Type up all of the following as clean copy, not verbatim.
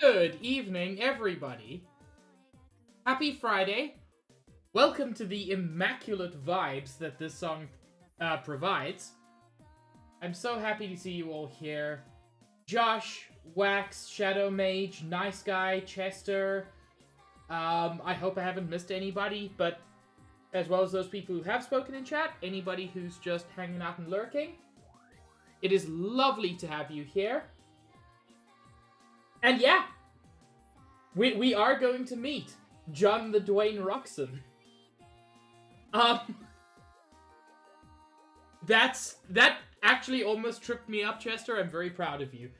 Good evening, everybody. Happy Friday. Welcome to the immaculate vibes that this song provides. I'm so happy to see you all here. Josh, Wax, Shadow Mage, Nice Guy, Chester. I hope I haven't missed anybody, but as well as those people who have spoken in chat, anybody who's just hanging out and lurking. It is lovely to have you here. And yeah, we are going to meet John the Dwayne Roxon. That actually almost tripped me up, Chester. I'm very proud of you.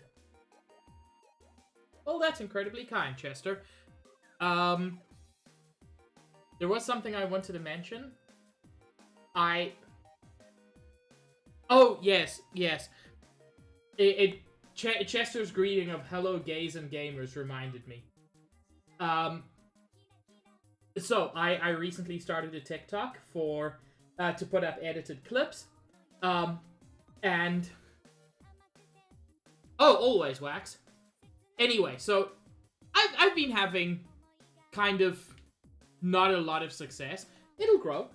Well, that's incredibly kind, Chester. There was something I wanted to mention. Oh, yes. Chester's greeting of hello gays and gamers reminded me. So I recently started a TikTok for to put up edited clips. And always Wax. Anyway, so I've been having kind of not a lot of success. It'll grow.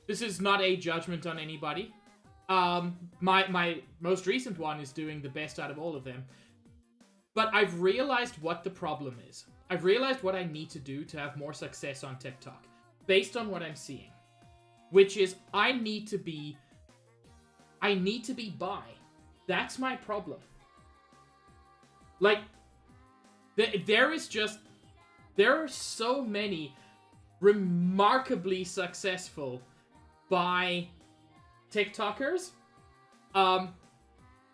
This is not a judgment on anybody. My most recent one is doing the best out of all of them. But I've realized what the problem is. I've realized what I need to do to have more success on TikTok, based on what I'm seeing. Which is, I need to be bi. That's my problem. Like, there are so many remarkably successful bi TikTokers,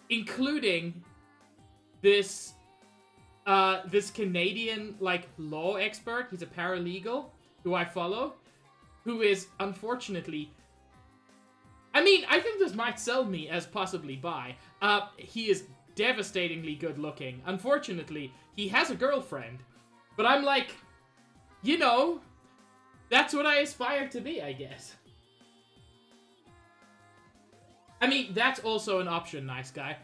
including this Canadian law expert. He's a paralegal who I follow, who is unfortunately, I mean, I think this might sell me as possibly bi. He is devastatingly good looking. Unfortunately, he has a girlfriend, but I'm like, you know, that's what I aspire to be, I guess. I mean, that's also an option, Nice Guy.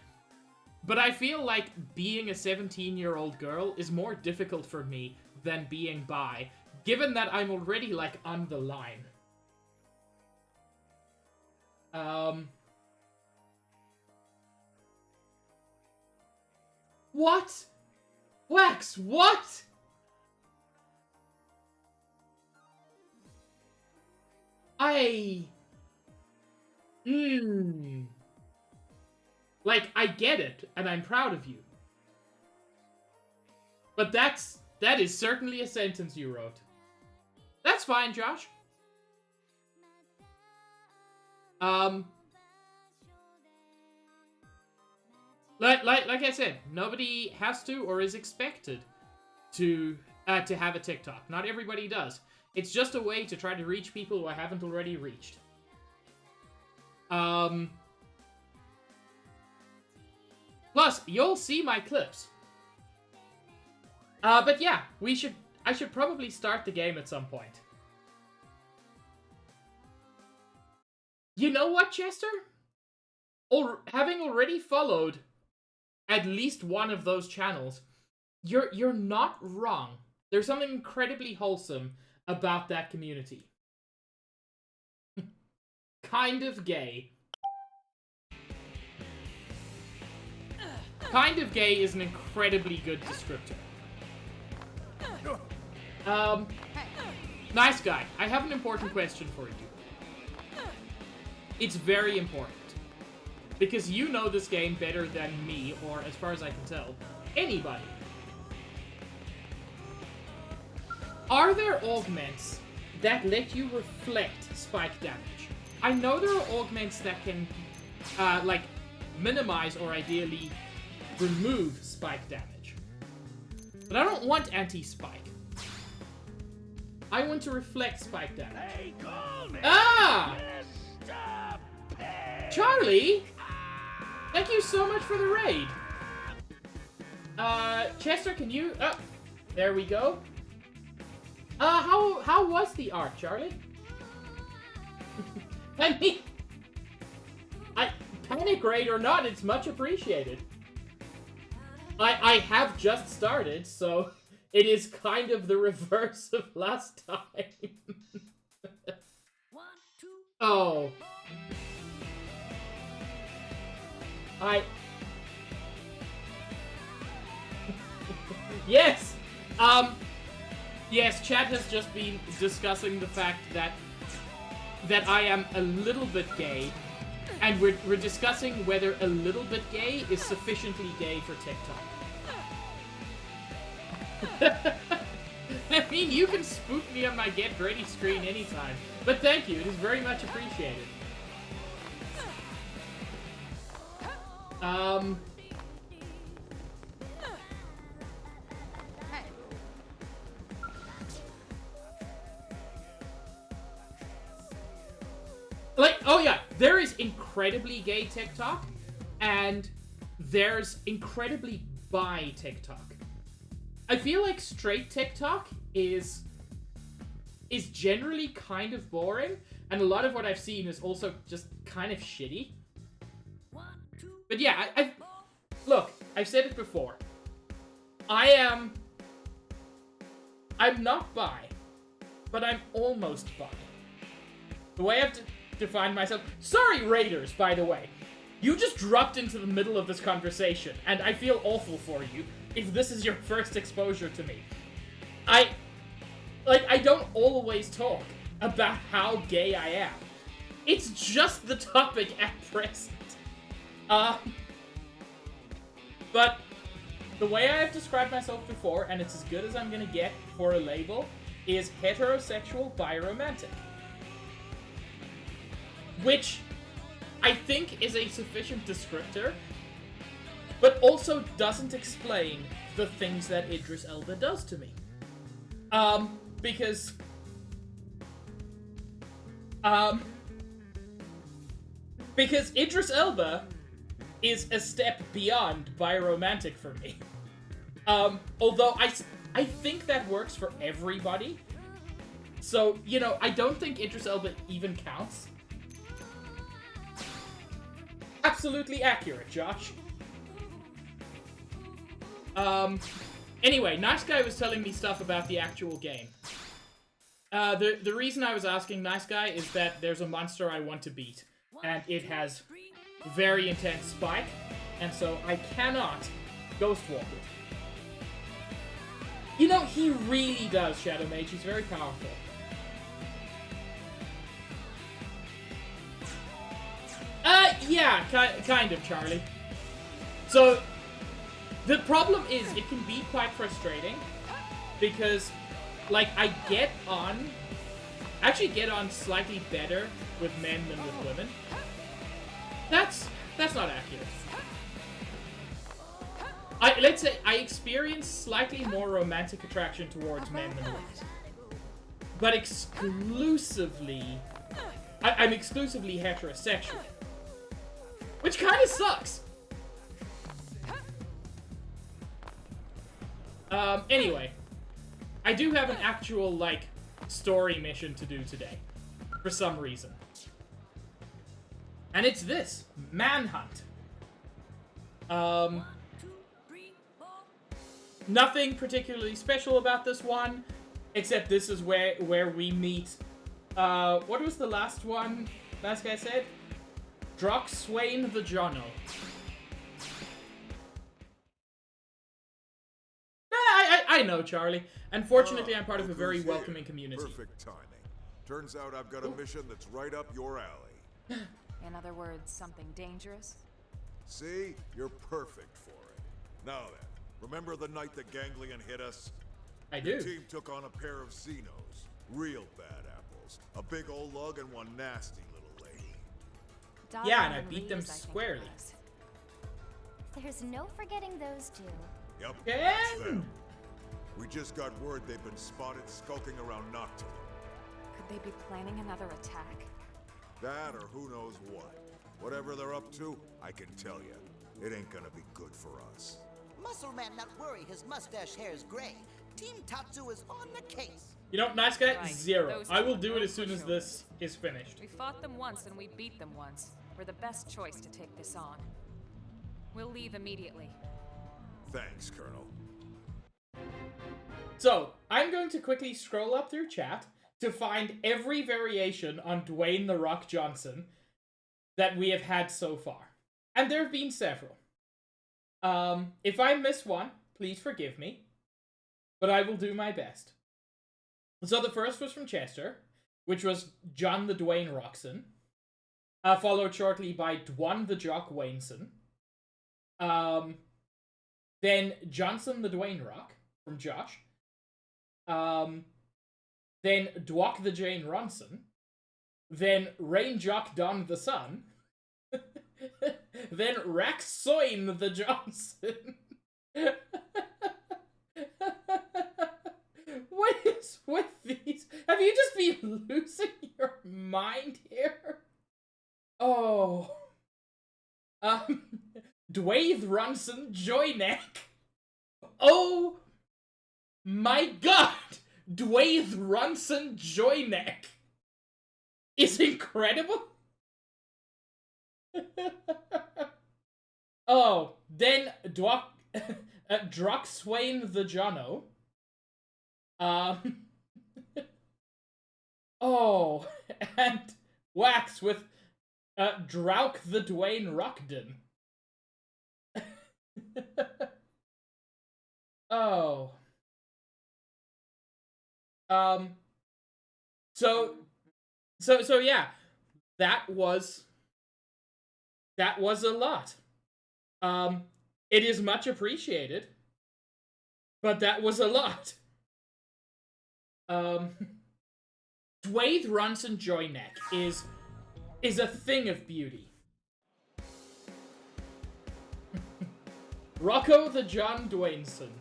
But I feel like being a 17-year-old girl is more difficult for me than being bi, given that I'm already, on the line. What? Wax, what? I get it, and I'm proud of you. But that is certainly a sentence you wrote. That's fine, Josh. Like I said, nobody has to or is expected to have a TikTok. Not everybody does. It's just a way to try to reach people who I haven't already reached. Plus, you'll see my clips. But yeah, I should probably start the game at some point. You know what, Chester? Having already followed at least one of those channels, you're not wrong. There's something incredibly wholesome about that community. Kind of gay. Kind of gay is an incredibly good descriptor. Nice Guy, I have an important question for you. It's very important. Because you know this game better than me, or as far as I can tell, anybody. Are there augments that let you reflect spike damage? I know there are augments that can, minimize or ideally remove spike damage. But I don't want anti-spike. I want to reflect spike damage. Hey, call me Ah! Mr. Pig. Charlie! Thank you so much for the raid. Chester, can you... Oh, there we go. How was the art, Charlie? I mean... Panic raid or not, it's much appreciated. I have just started, so it is kind of the reverse of last time. Oh. Yes! Yes, chat has just been discussing the fact that I am a little bit gay, and we're discussing whether a little bit gay is sufficiently gay for TikTok. I mean, you can spook me on my Get Ready screen anytime, but thank you, it is very much appreciated. Like, oh yeah, there is incredibly gay TikTok, and there's incredibly bi TikTok. I feel like straight TikTok is generally kind of boring, and a lot of what I've seen is also just kind of shitty. But yeah, look, I've said it before. I'm not bi, but I'm almost bi. The way I've defined myself... Sorry, Raiders, by the way. You just dropped into the middle of this conversation, and I feel awful for you if this is your first exposure to me. I don't always talk about how gay I am. It's just the topic at present. But the way I have described myself before, and it's as good as I'm gonna get for a label, is heterosexual biromantic. Which I think is a sufficient descriptor, but also doesn't explain the things that Idris Elba does to me. Because Idris Elba is a step beyond biromantic for me. Although I think that works for everybody. So, you know, I don't think Idris Elba even counts. Absolutely accurate, Josh. Anyway, Nice Guy was telling me stuff about the actual game. The reason I was asking Nice Guy is that there's a monster I want to beat, and it has very intense spike, and so I cannot Ghost Walk it. You know, he really does, Shadow Mage. He's very powerful. Yeah, kind of, Charlie. So, the problem is, it can be quite frustrating, because, like, I actually get on slightly better with men than with women. That's not accurate. Let's say I experience slightly more romantic attraction towards men than women. But exclusively... I'm exclusively heterosexual. Which kind of sucks. Anyway. I do have an actual, like, story mission to do today. For some reason. And it's this. Manhunt. Nothing particularly special about this one. Except this is where we meet... what was the last one? Last guy said? Drock Swain the Jono. I know, Charlie. Unfortunately, I'm part of a very welcoming community. Perfect timing. Turns out I've got a mission that's right up your alley. In other words, something dangerous? See? You're perfect for it. Now then, remember the night that Ganglion hit us? I do. The team took on a pair of Xenos. Real bad apples. A big old lug and one nasty little lady. Yeah, and I beat them squarely. There's no forgetting those two. Yep, Again? that's them. We just got word they've been spotted skulking around Noctilum. Could they be planning another attack? That or who knows what. Whatever they're up to, I can tell you, it ain't gonna be good for us. Muscle Man not worry, his mustache hair is gray. Team Tatsu is on the case. You know, Nice Guy, Right. 0. Those I will two do it are as soon as this is finished. We fought them once and we beat them once. We're the best choice to take this on. We'll leave immediately. Thanks, Colonel. So, I'm going to quickly scroll up through chat to find every variation on Dwayne "The Rock" Johnson that we have had so far. And there have been several. If I miss one, please forgive me. But I will do my best. So the first was from Chester, which was John the Dwayne Roxon. Followed shortly by Dwan the Jock Wainson. Then Johnson the Dwayne Rock from Josh. Then Dwok the Jane Ronson. Then Rain Jock Don the Sun. Then Rax Soin the Johnson. What is with these? Have you just been losing your mind here? Oh. Dwayne Ronson Joyneck. Oh my god! Dwayne Ronson Joyneck is incredible. Oh, then Drock Swain the Jono. Oh, and Wax with Drauk the Dwayne Rockden. Oh. So yeah, that was a lot. It is much appreciated, but that was a lot. Dwayne Ronson Joyneck is a thing of beauty. Rocco the John Dwayneson.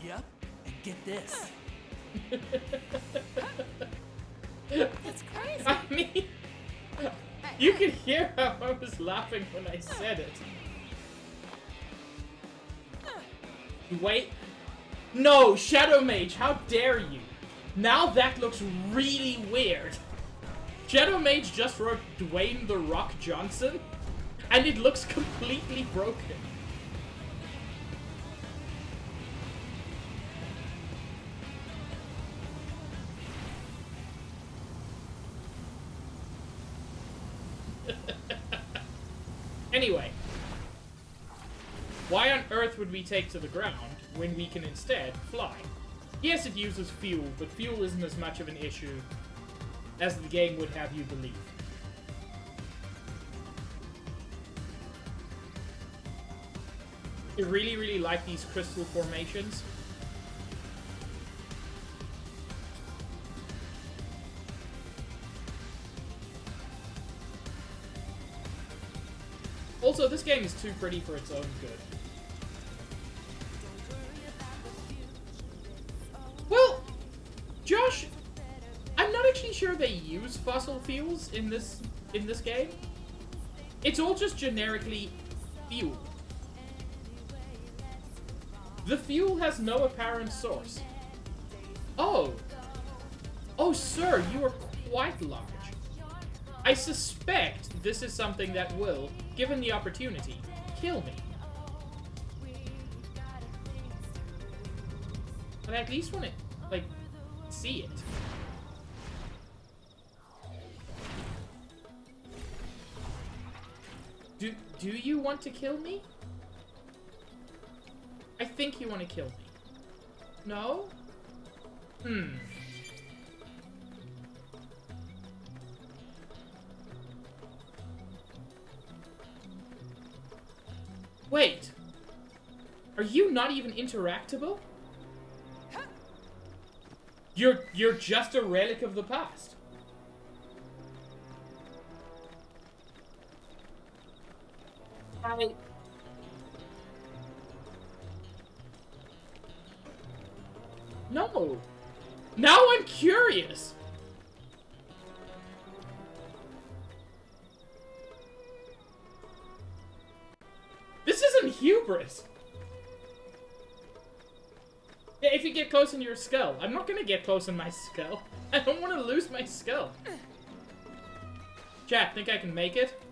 Yep, and get this. That's crazy. I mean, you could hear how I was laughing when I said it. Wait. No, Shadow Mage, how dare you? Now that looks really weird. Shadow Mage just wrote Dwayne "The Rock" Johnson, and it looks completely broken. Anyway, why on earth would we take to the ground when we can instead fly? Yes, it uses fuel, but fuel isn't as much of an issue as the game would have you believe. I really, really like these crystal formations. Also, this game is too pretty for its own good. Well, Josh, I'm not actually sure they use fossil fuels in this game. It's all just generically fuel. The fuel has no apparent source. Oh. Oh, sir, you are quite large. I suspect this is something that will, given the opportunity, kill me. But I at least want to, like, see it. Do you want to kill me? I think you want to kill me. No? Wait. Are you not even interactable? You're just a relic of the past. No. Now I'm curious. This isn't hubris. Yeah, if you get close in your skull. I'm not gonna get close in my skull. I don't want to lose my skull. Chat, think I can make it?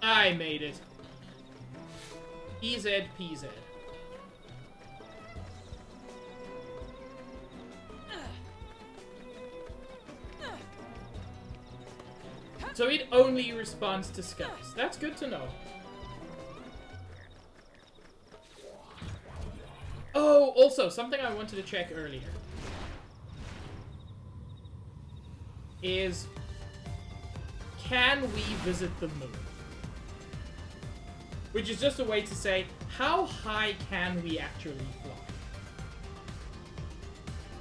I made it. PZ, PZ. So it only responds to scouts. That's good to know. Oh, also, something I wanted to check earlier is, can we visit the moon? Which is just a way to say, how high can we actually fly?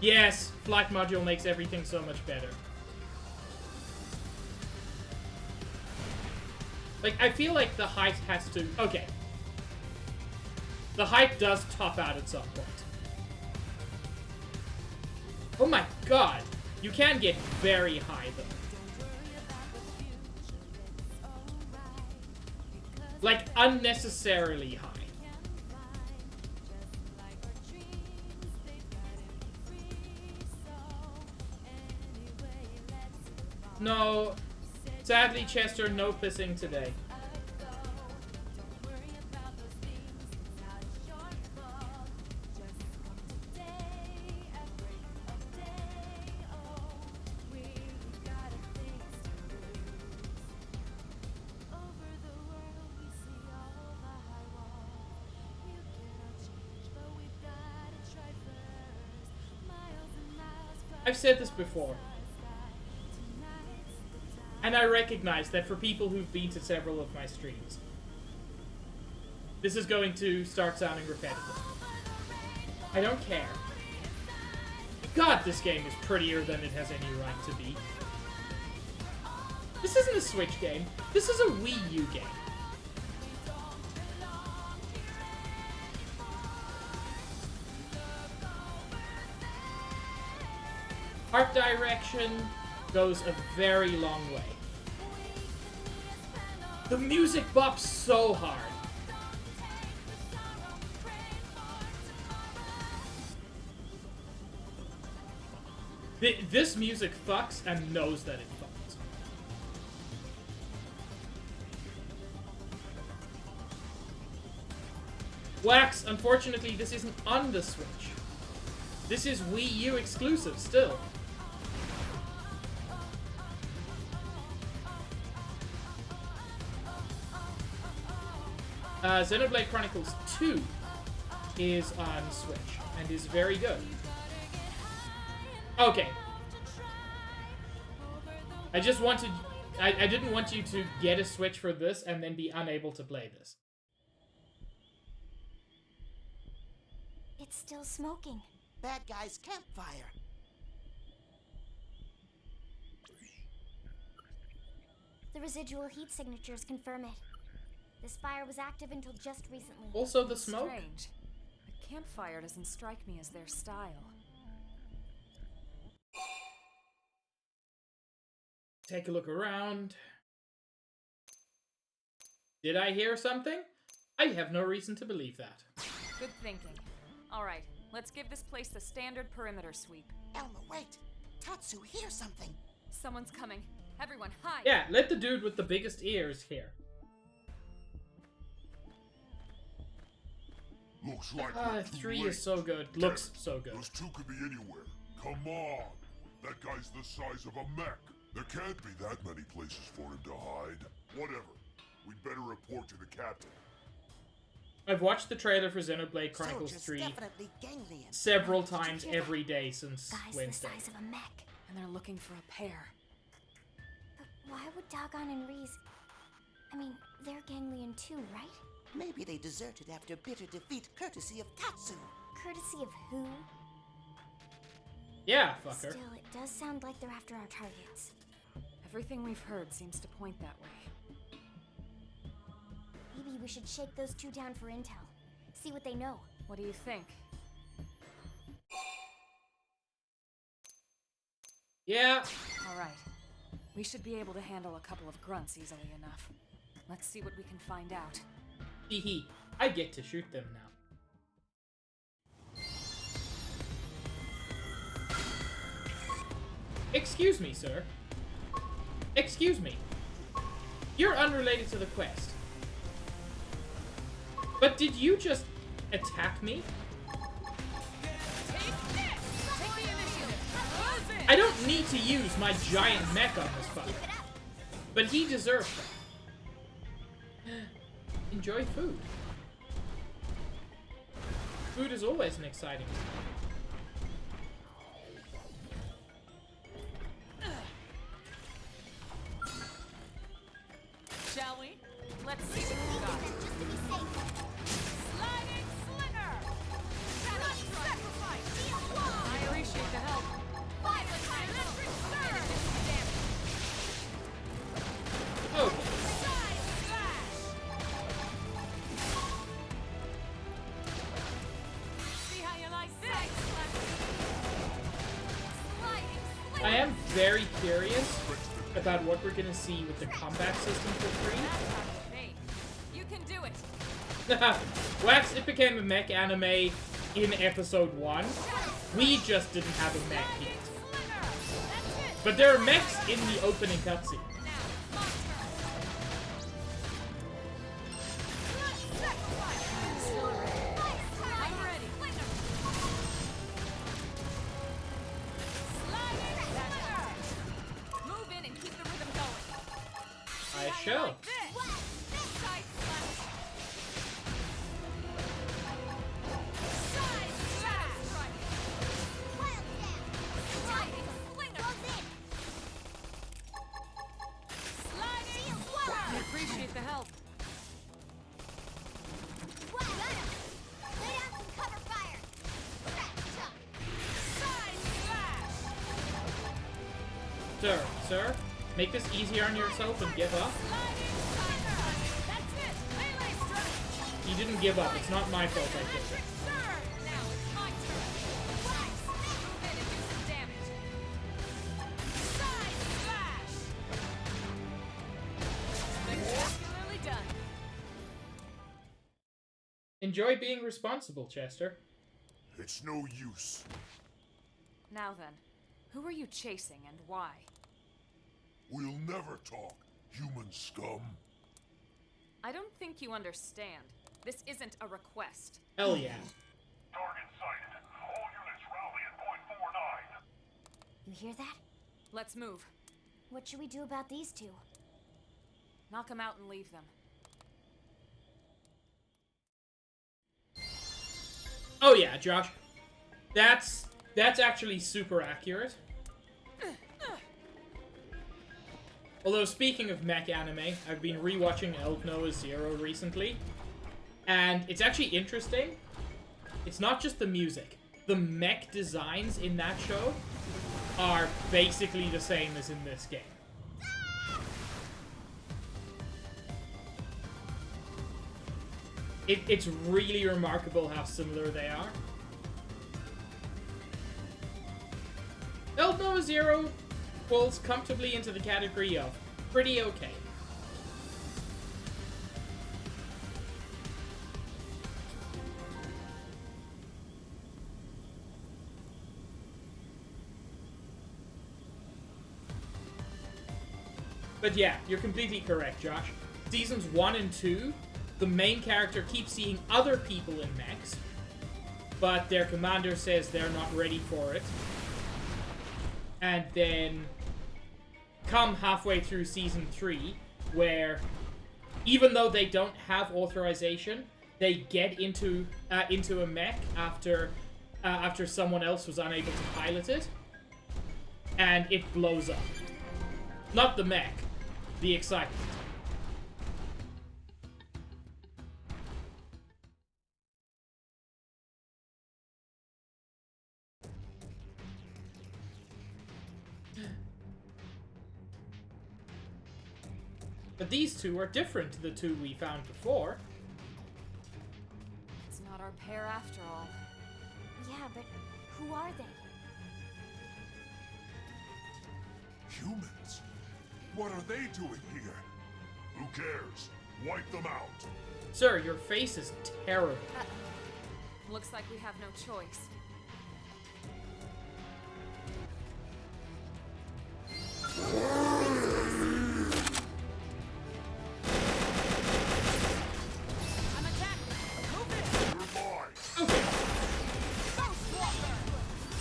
Yes, flight module makes everything so much better. Like, I feel like the height has to... Okay. The height does top out at some point. Oh my god! You can get very high, though. Like, unnecessarily high. No. Sadly, Chester, no pissing today. I've said this before. And I recognize that for people who've been to several of my streams, this is going to start sounding repetitive. I don't care. God, this game is prettier than it has any right to be. This isn't a Switch game. This is a Wii U game. Art direction goes a very long way. The music bops so hard. This music fucks and knows that it fucks. Wax, unfortunately, this isn't on the Switch. This is Wii U exclusive still. Xenoblade Chronicles 2 is on Switch and is very good. Okay. I just wanted... I didn't want you to get a Switch for this and then be unable to play this. It's still smoking. Bad guy's campfire. The residual heat signatures confirm it. This fire was active until just recently. Also the smoke? Strange. A campfire doesn't strike me as their style. Take a look around. Did I hear something? I have no reason to believe that. Good thinking. Alright, let's give this place the standard perimeter sweep. Elma, wait. Tatsu, hear something. Someone's coming. Everyone, hide! Yeah, let the dude with the biggest ears hear. Looks like 3 is so good. Looks so good. Those two could be anywhere. Come on. That guy's the size of a mech. There can't be that many places for him to hide. Whatever. We'd better report to the captain. I've watched the trailer for Xenoblade Chronicles Soldiers 3 definitely ganglion. several times every day since Guys Wednesday. the size of a mech. And they're looking for a pair. But why would Dagon and Reese... I mean, they're ganglion too, right? Maybe they deserted after bitter defeat courtesy of Tatsu. Courtesy of who? Yeah, fucker. Still, it does sound like they're after our targets. Everything we've heard seems to point that way. Maybe we should shake those two down for intel. See what they know. What do you think? Yeah. Alright. We should be able to handle a couple of grunts easily enough. Let's see what we can find out. Hehe. I get to shoot them now. Excuse me, sir. Excuse me. You're unrelated to the quest. But did you just attack me? I don't need to use my giant mech on this fucker. But he deserves that. Enjoy food. Food is always an exciting thing. Shall we? Let's see what we got. Sliding slinger! Sacrifice! I appreciate the help. Electric surge! Oh. Side slash! See how you like this? Sliding slinger! I am very curious about what we're gonna see with the combat system for free. You can do it. Wax, it became a mech anime in episode 1. We just didn't have a mech yet. But there are mechs in the opening cutscene. I'm ready. Move in and keep the rhythm going. I shall. I appreciate the help. Sir, make this easier on yourself and give up. You didn't give up. It's not my fault I did it. Now it's my turn. Move in and do some damage. Side slash. Spectacularly done. Enjoy being responsible, Chester. It's no use. Now then, who are you chasing and why? We'll never talk, human scum. I don't think you understand. This isn't a request. Hell yeah. Target sighted. All units rally at point 49. You hear that? Let's move. What should we do about these two? Knock them out and leave them. Oh yeah, Josh. That's actually super accurate. Although, speaking of mech anime, I've been rewatching Elk Noah Zero recently, and it's actually interesting. It's not just the music. The mech designs in that show are basically the same as in this game. It's really remarkable how similar they are. Elk Noah Zero falls comfortably into the category of pretty okay. But yeah, you're completely correct, Josh. Seasons 1 and 2, the main character keeps seeing other people in mechs, but their commander says they're not ready for it. And then come halfway through season 3, where even though they don't have authorization, they get into a mech after someone else was unable to pilot it, and it blows up. Not the mech, the excitement. But these two are different to the two we found before. It's not our pair after all. Yeah, but who are they? Humans? What are they doing here? Who cares? Wipe them out. Sir, your face is terrible. Looks like we have no choice.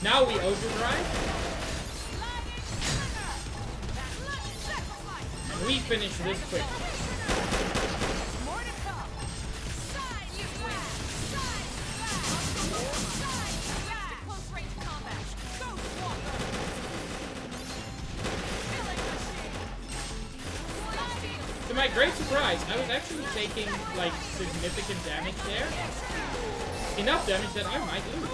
Now we overdrive. And we finish this quickly. To my great surprise, I was actually taking, like, significant damage there. Enough damage that I might lose.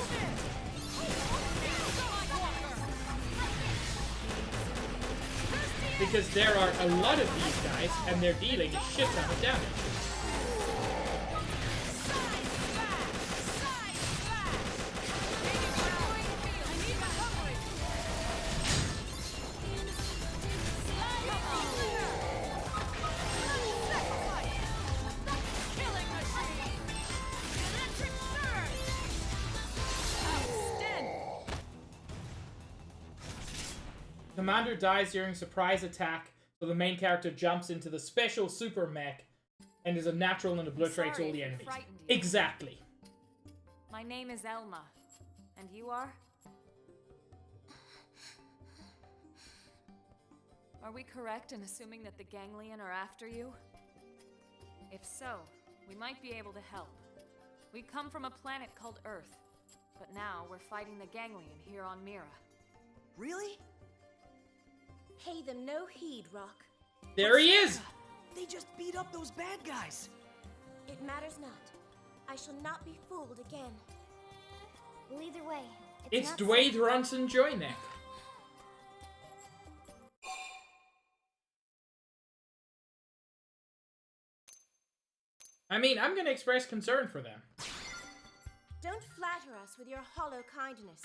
Because there are a lot of these guys, and they're dealing a shit ton of damage. Commander dies during surprise attack, so the main character jumps into the special super mech and is a natural and obliterates all the enemies. Exactly. My name is Elma. And you are? Are we correct in assuming that the Ganglion are after you? If so, we might be able to help. We come from a planet called Earth, but now we're fighting the Ganglion here on Mira. Really? Pay them no heed, Rock. There he is! They just beat up those bad guys. It matters not. I shall not be fooled again. Well, either way, It's not Dwayne Ronson Joyneck. I mean, I'm gonna express concern for them. Don't flatter us with your hollow kindness.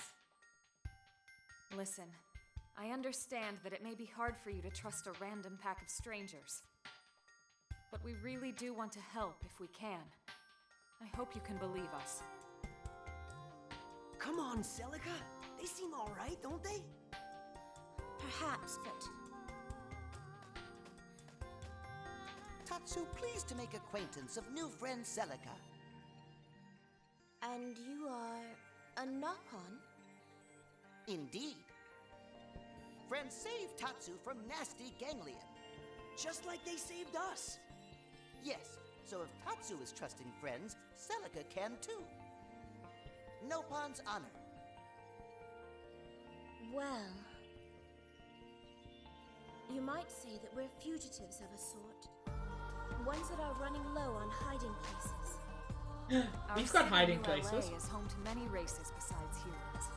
Listen, I understand that it may be hard for you to trust a random pack of strangers. But we really do want to help if we can. I hope you can believe us. Come on, Celica. They seem all right, don't they? Perhaps, but Tatsu, pleased to make acquaintance of new friend Celica. and you are a Nopon? Indeed. Friends saved Tatsu from nasty Ganglion. Just like they saved us. Yes, so if Tatsu is trusting friends, Celica can too. Nopon's honor. Well, you might say that we're fugitives of a sort. Ones that are running low on hiding places. We've got hiding Our city, places. LA, is home to many races besides humans.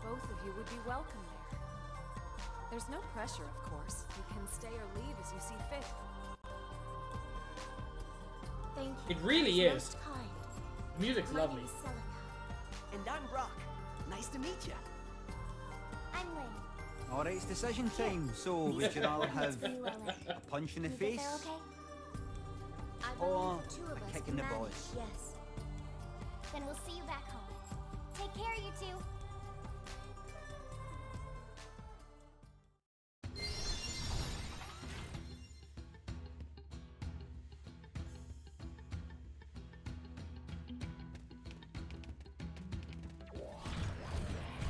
Both of you would be welcome there. There's no pressure, of course. You can stay or leave as you see fit. Thank you. It really That's is. most kind. Music's My lovely. name is Celica. And I'm Brock. Nice to meet you. I'm Lynn. Alright, it's decision time, so would you rather have You, Ellen. a punch in the You think face? they're okay? I believe Or the two of a us kick in the managed, balls. Yes. Then we'll see you back home. Take care, you two.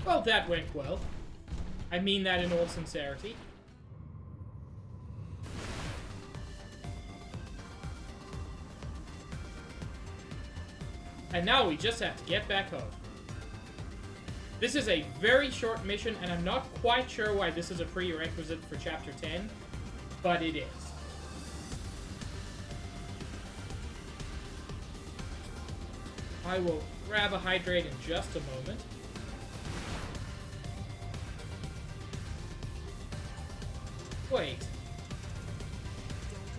Well, that went well. I mean that in all sincerity. And now we just have to get back home. This is a very short mission, and I'm not quite sure why this is a prerequisite for Chapter 10, but it is. I will grab a hydrate in just a moment. Wait.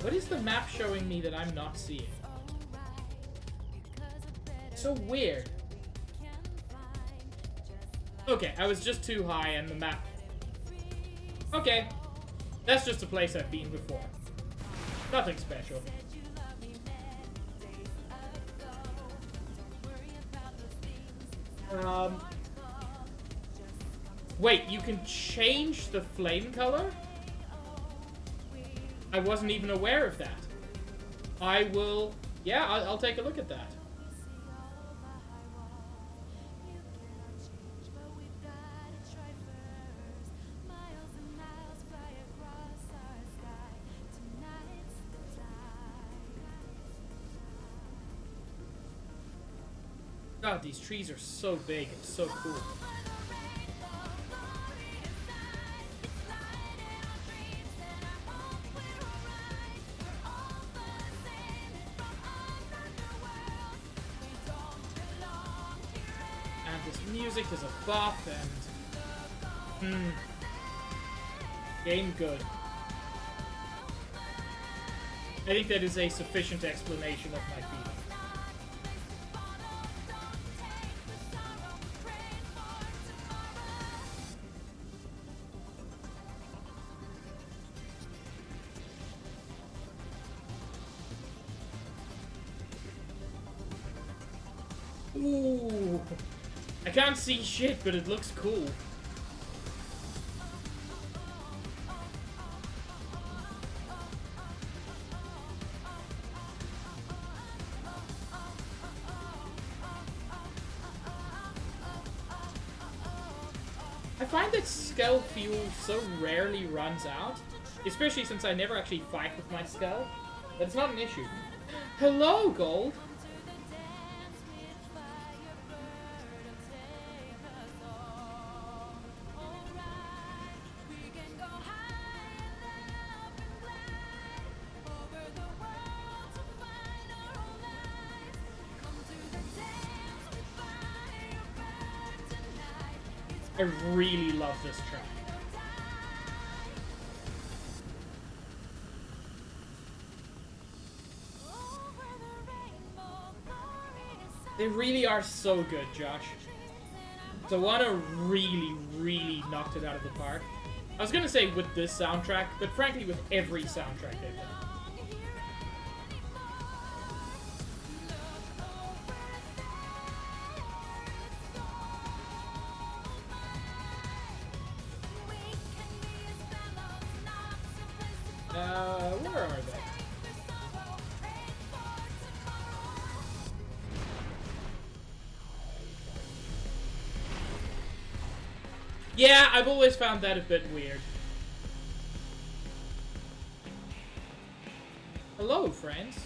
What is the map showing me that I'm not seeing? So weird. Okay, I was just too high and the map... Okay. That's just a place I've been before. Nothing special. Wait, you can change the flame color? I wasn't even aware of that. I will... Yeah, I'll take a look at that. God, these trees are so big and so cool. And this music is a bop and... game good. I think that is a sufficient explanation of my feelings. Ooh, I can't see shit, but it looks cool. I find that skull fuel so rarely runs out, especially since I never actually fight with my skull, but it's not an issue. Hello, Gold! I really love this track. They really are so good, Josh. Sawano really knocked it out of the park. I was gonna say with this soundtrack, but frankly with every soundtrack they've done. Where are they? Yeah, I've always found that a bit weird. Hello, friends.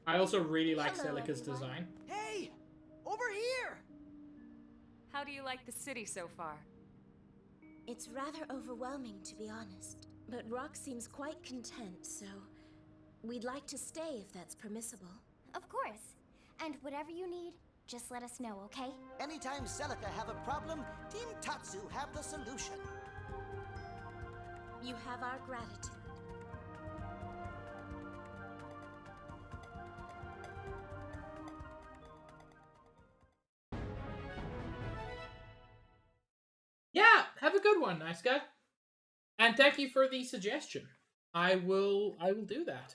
I also really like Hello, Celica's everyone. design. Hey! Over here! How do you like the city so far? It's rather overwhelming, to be honest. But Rock seems quite content, so we'd like to stay if that's permissible. Of course. And whatever you need, just let us know, okay? Anytime Celica have a problem, Team Tatsu have the solution. You have our gratitude. Yeah, have a good one, nice guy. And thank you for the suggestion. I will do that.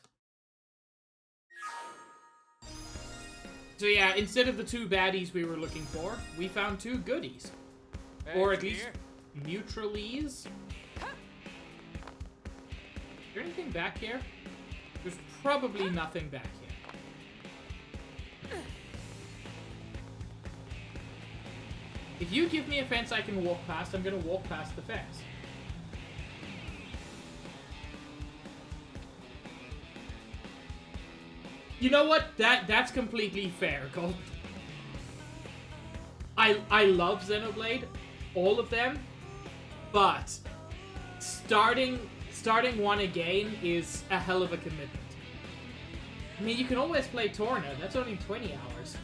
So yeah, instead of the two baddies we were looking for, we found two goodies. Or at least neutralies. Is there anything back here? There's probably nothing back here. If you give me a fence I can walk past, I'm gonna walk past the fence. You know what? That's completely fair, Cole. I love Xenoblade, all of them, but starting one again is a hell of a commitment. I mean, you can always play Torna. That's only 20 hours.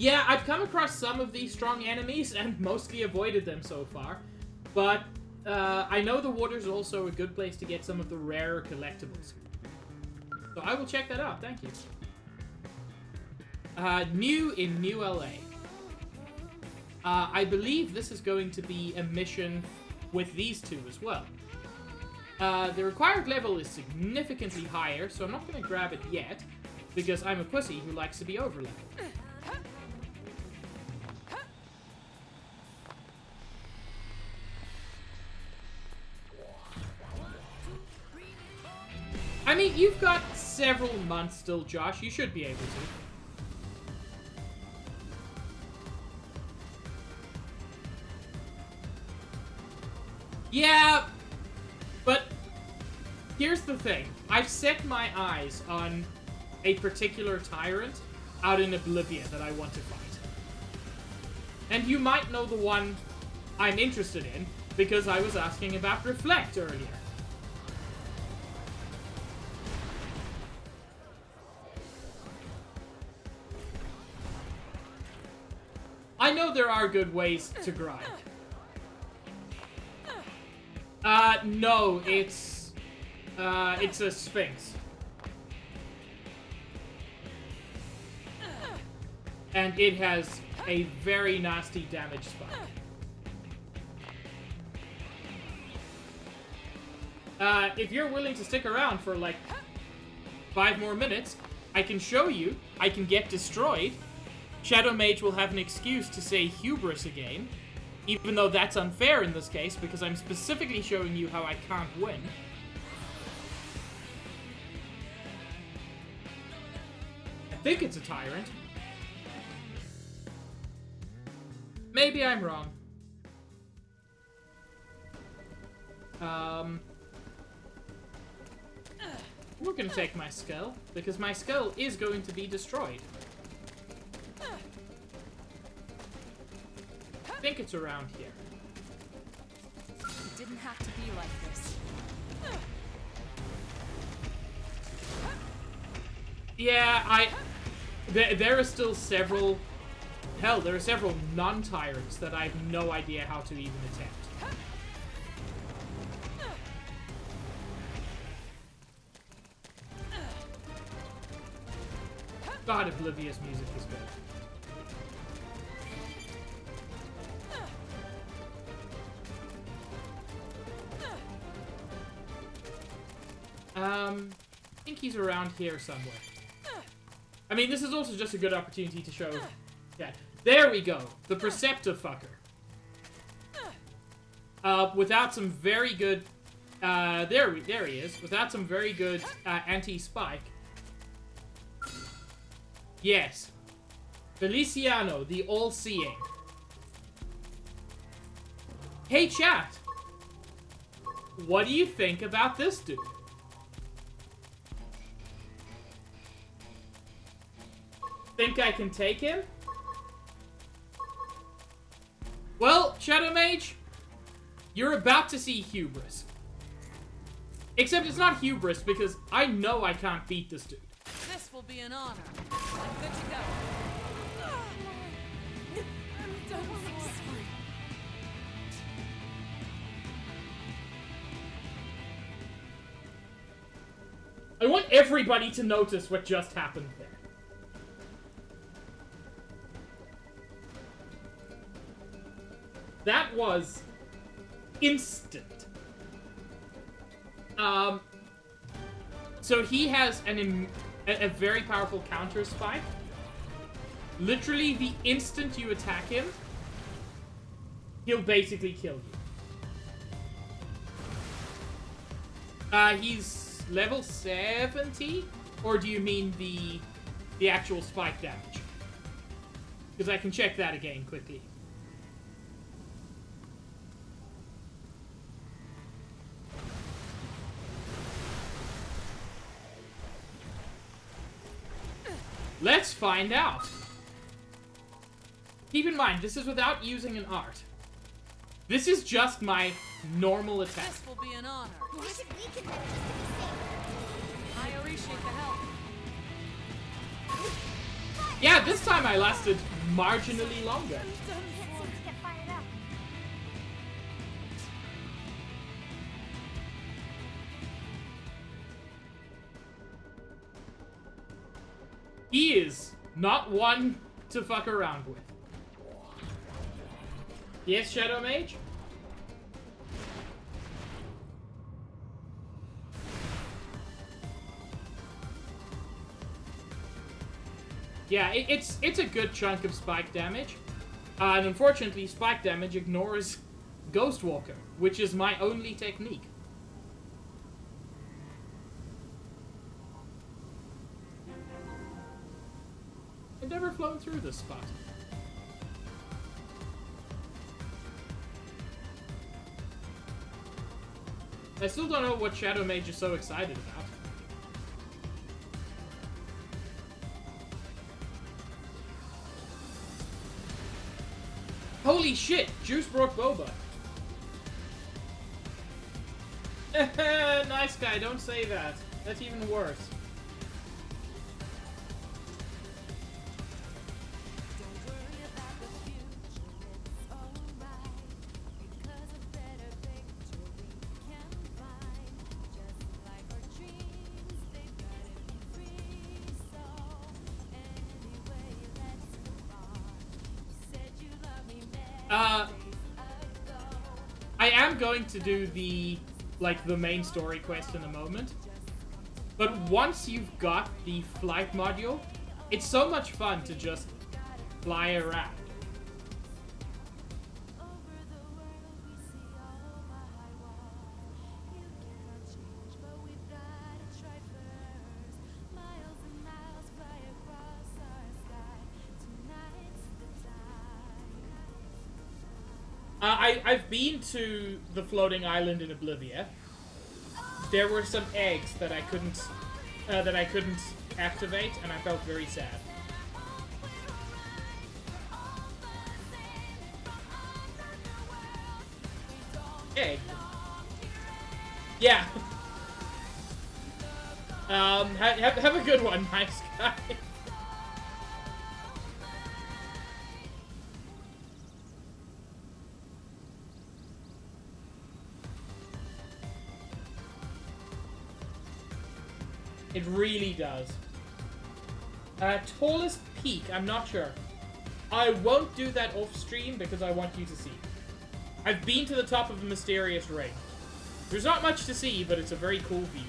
Yeah, I've come across some of these strong enemies and mostly avoided them so far, but I know the water's also a good place to get some of the rarer collectibles. So I will check that out, thank you. New in New LA. I believe this is going to be a mission with these two as well. The required level is significantly higher, so I'm not going to grab it yet, because I'm a pussy who likes to be overleveled. mean, you've got several months still, Josh. You should be able to. Yeah, but here's the thing. I've set my eyes on a particular tyrant out in Oblivion that I want to fight. And you might know the one I'm interested in because I was asking about Reflect earlier. I know there are good ways to grind. No, it's a Sphinx. And it has a very nasty damage spike. If you're willing to stick around for like 5 more minutes, I can show you. I can get destroyed. Shadow Mage will have an excuse to say hubris again, even though that's unfair in this case because I'm specifically showing you how I can't win. I think it's a tyrant. Maybe I'm wrong. We're gonna take my skull, because my skull is going to be destroyed. I think it's around here. It didn't have to be like this. Yeah, there are still several... Hell, there are several non-tyrants that I have no idea how to even attempt. God, Oblivious music is good. I think he's around here somewhere. I mean, this is also just a good opportunity to show... Yeah, there we go. The Perceptive fucker. Without some very good... there he is. Without some very good anti-spike. Yes. Feliciano, the all-seeing. Hey, chat. What do you think about this dude? Think I can take him? Well, Shadow Mage, you're about to see hubris. Except it's not hubris because I know I can't beat this dude. This will be an honor. I'm good to go. I want everybody to notice what just happened there. That was instant. So he has a very powerful counter spike. Literally, the instant you attack him, he'll basically kill you. He's level 70? Or do you mean the actual spike damage? Because I can check that again quickly. Let's find out. Keep in mind, this is without using an art. This is just my normal attack. This will be an honor. Why should we consider this to be safe? I appreciate the help. Yeah, this time I lasted marginally longer. Can't seem to get fired up. He is not one to fuck around with. Yes, Shadow Mage? Yeah, it's a good chunk of spike damage. And unfortunately, spike damage ignores Ghostwalker, which is my only technique. never flown through this spot. I still don't know what Shadow Mage is so excited about. Holy shit! Juice brought Boba. Nice guy, don't say that. That's even worse. I am going to do the main story quest in a moment. But once you've got the flight module, it's so much fun to just fly around. I've been to the floating island in Oblivia. There were some eggs that I couldn't activate, and I felt very sad. Egg. Yeah. Have a good one, nice guy. It really does. Tallest peak, I'm not sure. I won't do that off stream because I want you to see. I've been to the top of a mysterious ring. There's not much to see, but it's a very cool view.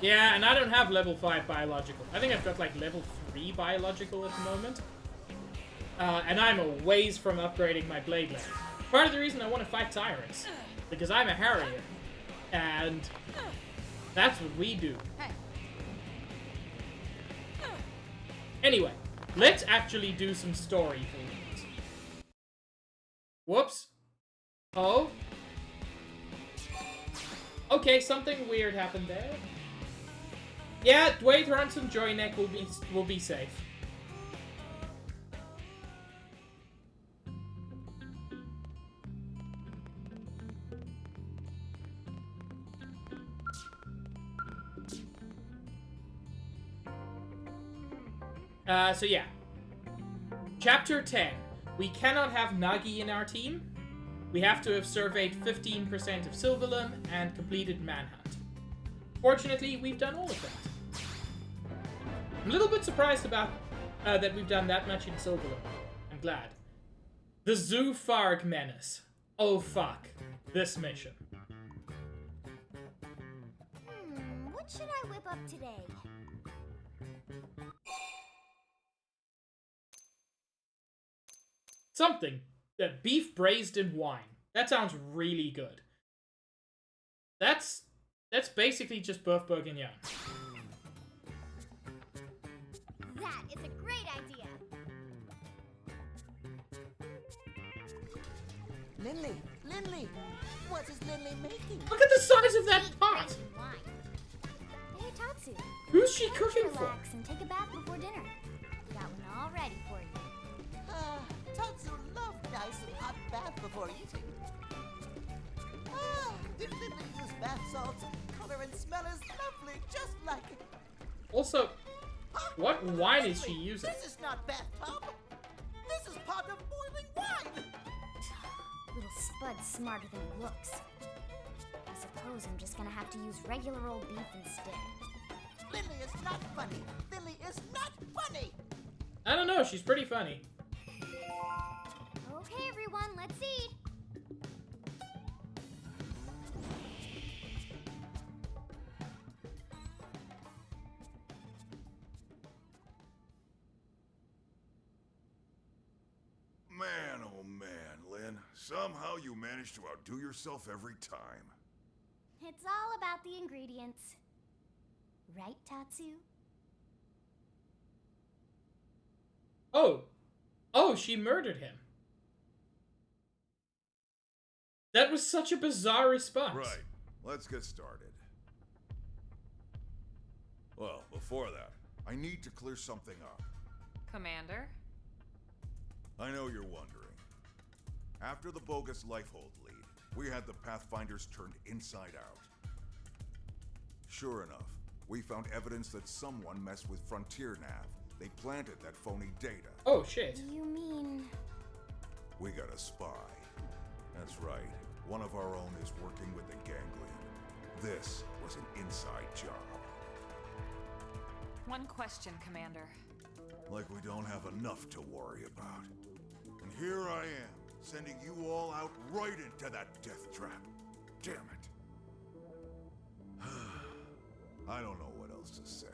Yeah, and I don't have level 5 biological. I think I've got like level 3 biological at the moment. And I'm a ways from upgrading my blade length. Part of the reason I want to fight tyrants. Because I'm a harrier. And that's what we do. Anyway, let's actually do some story for once. Whoops. Oh. Okay, something weird happened there. Yeah, Dwayne Ransom Joyneck will be safe. So yeah. Chapter 10. We cannot have Nagi in our team. We have to have surveyed 15% of Silverlum and completed Manhunt. Fortunately, we've done all of that. I'm a little bit surprised about that we've done that much in Silverlum. I'm glad. The Zoo Farg Menace. Oh fuck. This mission. What should I whip up today? Something. Beef braised in wine. That sounds really good. That's basically just boeuf bourguignon. That is a great idea. Lindley, what is Lindley making? Look at the size of that pot! Hey, Tatsu. Who's she cooking for? Relax and take a bath before dinner. Got one all ready for you. Tatsu love nice and hot bath before eating. Did Lindley use bath salts? Color and smell is lovely, just like it. Also, what wine is she using? This is not bathtub. This is pot of boiling wine. Little Spud's smarter than he looks. I suppose I'm just gonna have to use regular old beef instead. Lindley is not funny. Lindley is not funny. I don't know, she's pretty funny. Okay, everyone, let's eat. Somehow you manage to outdo yourself every time. It's all about the ingredients. Right, Tatsu? Oh. Oh, she murdered him. That was such a bizarre response. Right. Let's get started. Well, before that, I need to clear something up. Commander? I know you're wondering. After the bogus Lifehold lead, we had the Pathfinders turned inside out. Sure enough, we found evidence that someone messed with Frontier Nav. They planted that phony data. Oh, shit. You mean... We got a spy. That's right. One of our own is working with the Ganglion. This was an inside job. One question, Commander. Like we don't have enough to worry about. And here I am, sending you all out right into that death trap. Damn it. I don't know what else to say,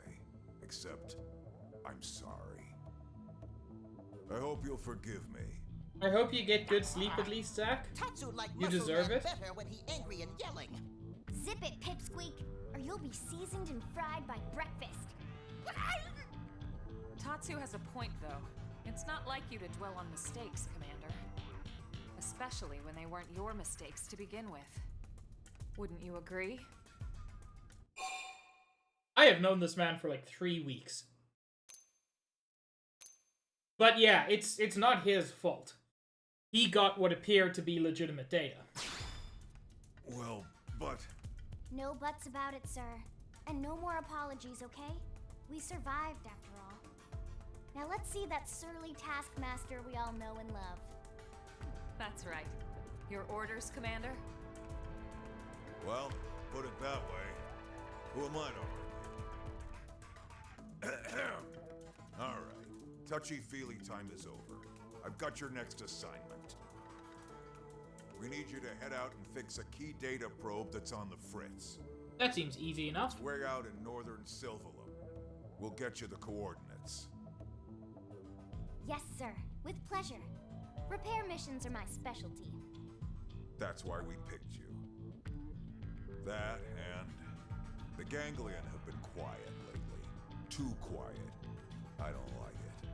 except I'm sorry. I hope you'll forgive me. I hope you get good sleep at least, Zach. Tatsu like You Muscle deserve Man it. better when he angry and yelling. Zip it, Pipsqueak, or you'll be seasoned and fried by breakfast. Tatsu has a point, though. It's not like you to dwell on mistakes, Commander. Especially when they weren't your mistakes to begin with. Wouldn't you agree? I have known this man for like 3 weeks. But yeah, it's not his fault. He got what appeared to be legitimate data. Well, but... No buts about it, sir. And no more apologies, okay? We survived, after all. Now let's see that surly taskmaster we all know and love. That's right. Your orders, Commander? Well, put it that way. Who am I to argue? Alright. Touchy-feely time is over. I've got your next assignment. We need you to head out and fix a key data probe that's on the fritz. That seems easy enough. It's way out in northern Silvalum. We'll get you the coordinates. Yes, sir. With pleasure. Repair missions are my specialty. That's why we picked you. That and the Ganglion have been quiet lately. Too quiet. I don't like it.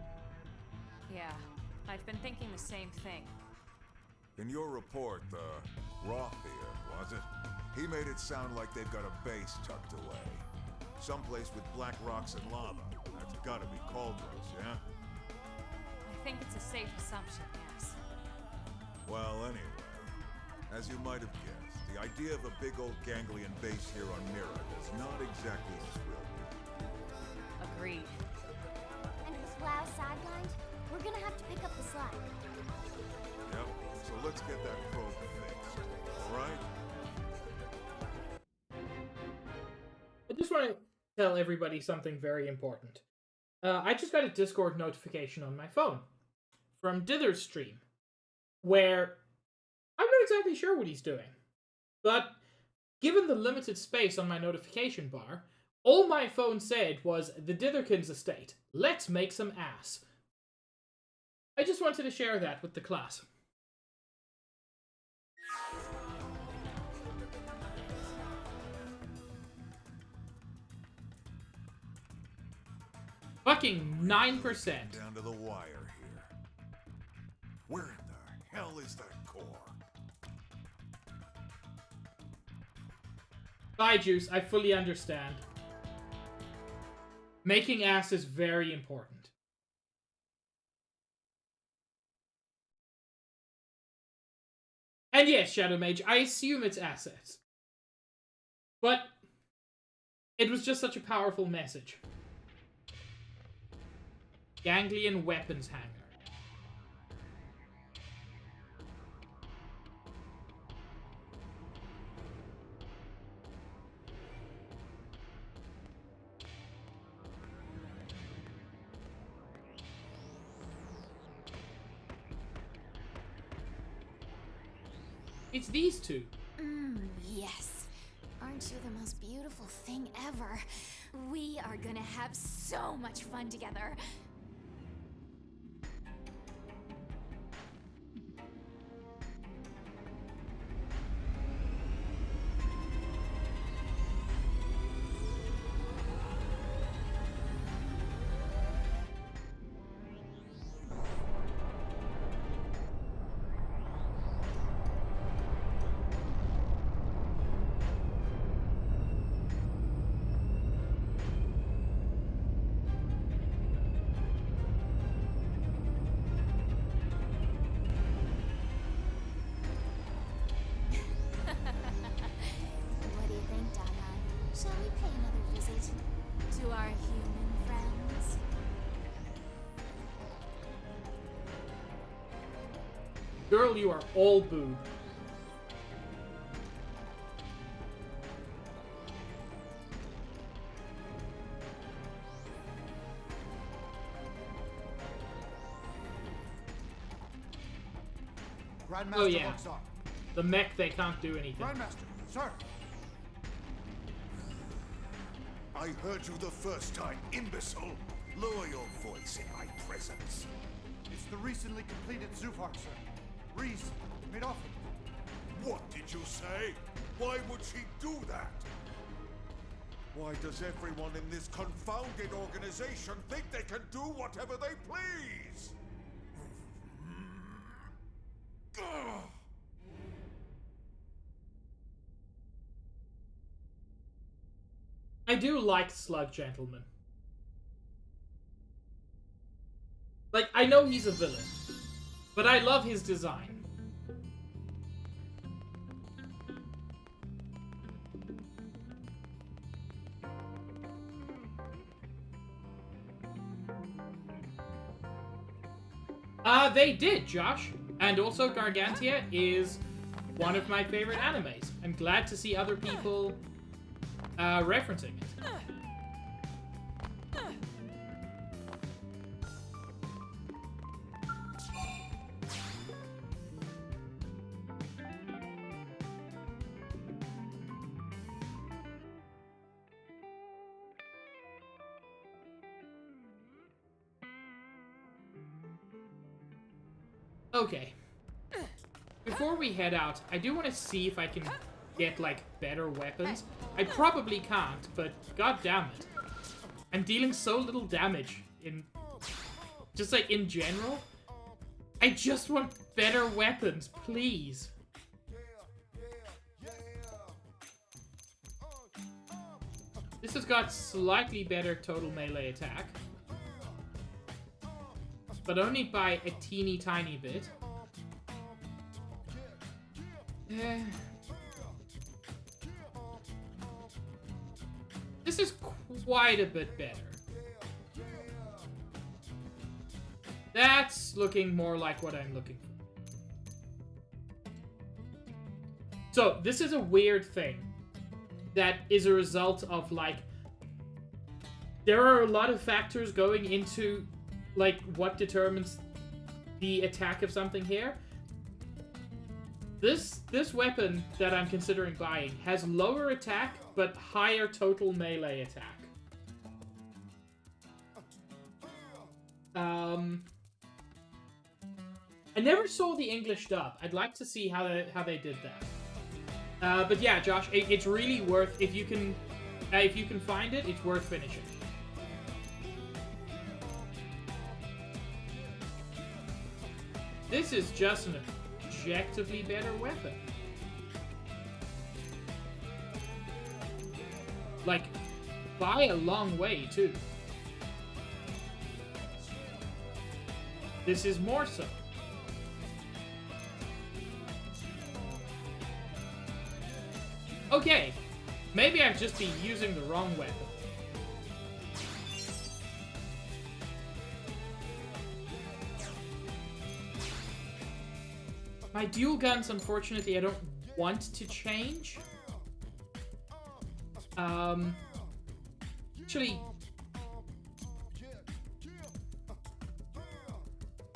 Yeah, I've been thinking the same thing. In your report, the Rothier, was it? He made it sound like they've got a base tucked away. Someplace with black rocks and lava. That's gotta be Cauldros, yeah? I think it's a safe assumption, yes. Well, anyway, as you might have guessed, the idea of a big old Ganglion base here on Mirror does not exactly thrill me. Agreed. And with WoW sidelined, we're gonna have to pick up the slack. Yep, so let's get that probe fixed, alright? I just want to tell everybody something very important. I just got a Discord notification on my phone from Dither's stream, where I'm not exactly sure what he's doing. But given the limited space on my notification bar, all my phone said was, "The Ditherkins estate. Let's make some ass." I just wanted to share that with the class. Fucking 9%. Down to the wire here. Where in the hell is that core? Bye, Juice. I fully understand. Making ass is very important. And yes, Shadow Mage, I assume it's assets. But it was just such a powerful message. Ganglion weapons hanger. It's these two. Yes. Aren't you the most beautiful thing ever? We are gonna have so much fun together. Girl, you are all boob. Grandmaster Oh, yeah. Roxar. The mech, they can't do anything. Grandmaster, sir. I heard you the first time, imbecile. Lower your voice in my presence. It's the recently completed Zufar, sir. Reese made off with it. What did you say? Why would she do that? Why does everyone in this confounded organization think they can do whatever they please? I do like Slug Gentleman. Like, I know he's a villain, but I love his design. They did, Josh. And also Gargantia is one of my favorite animes. I'm glad to see other people referencing it. Okay. Before we head out, I do want to see if I can get, like, better weapons. I probably can't, but god damn it. I'm dealing so little damage in... just, like, in general. I just want better weapons, please. This has got slightly better total melee attack. But only by a teeny tiny bit. This is quite a bit better. That's looking more like what I'm looking for. So, this is a weird thing that is a result of, like, there are a lot of factors going into, like, what determines the attack of something here. This weapon that I'm considering buying has lower attack, but higher total melee attack. I never saw the English dub. I'd like to see how they did that. But yeah, Josh, it's really worth, if you can find it, it's worth finishing. This is just an objectively better weapon. Like, by a long way, too. This is more so. Okay, maybe I've just been using the wrong weapon. My dual guns, unfortunately, I don't want to change. Actually...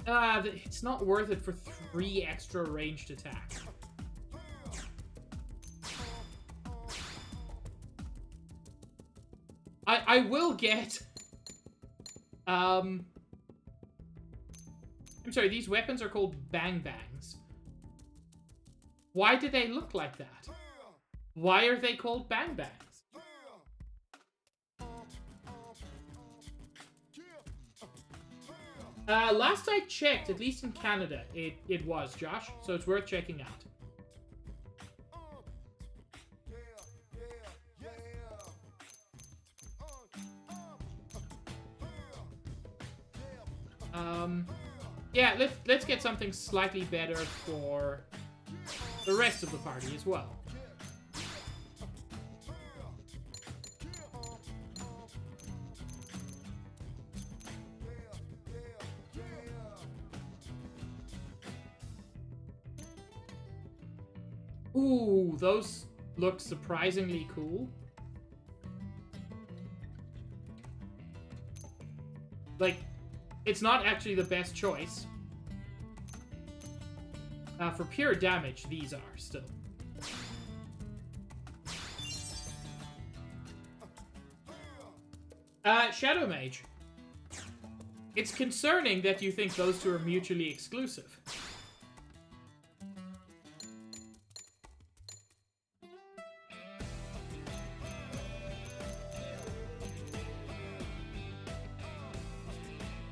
it's not worth it for 3 extra ranged attacks. I will get... I'm sorry, these weapons are called Bang Bangs. Why do they look like that? Why are they called Bang Bangs? Last I checked, at least in Canada, it was, Josh. So it's worth checking out. Yeah, let's get something slightly better for the rest of the party as well. Ooh, those look surprisingly cool. Like, it's not actually the best choice. For pure damage, these are still. Shadow Mage. It's concerning that you think those two are mutually exclusive.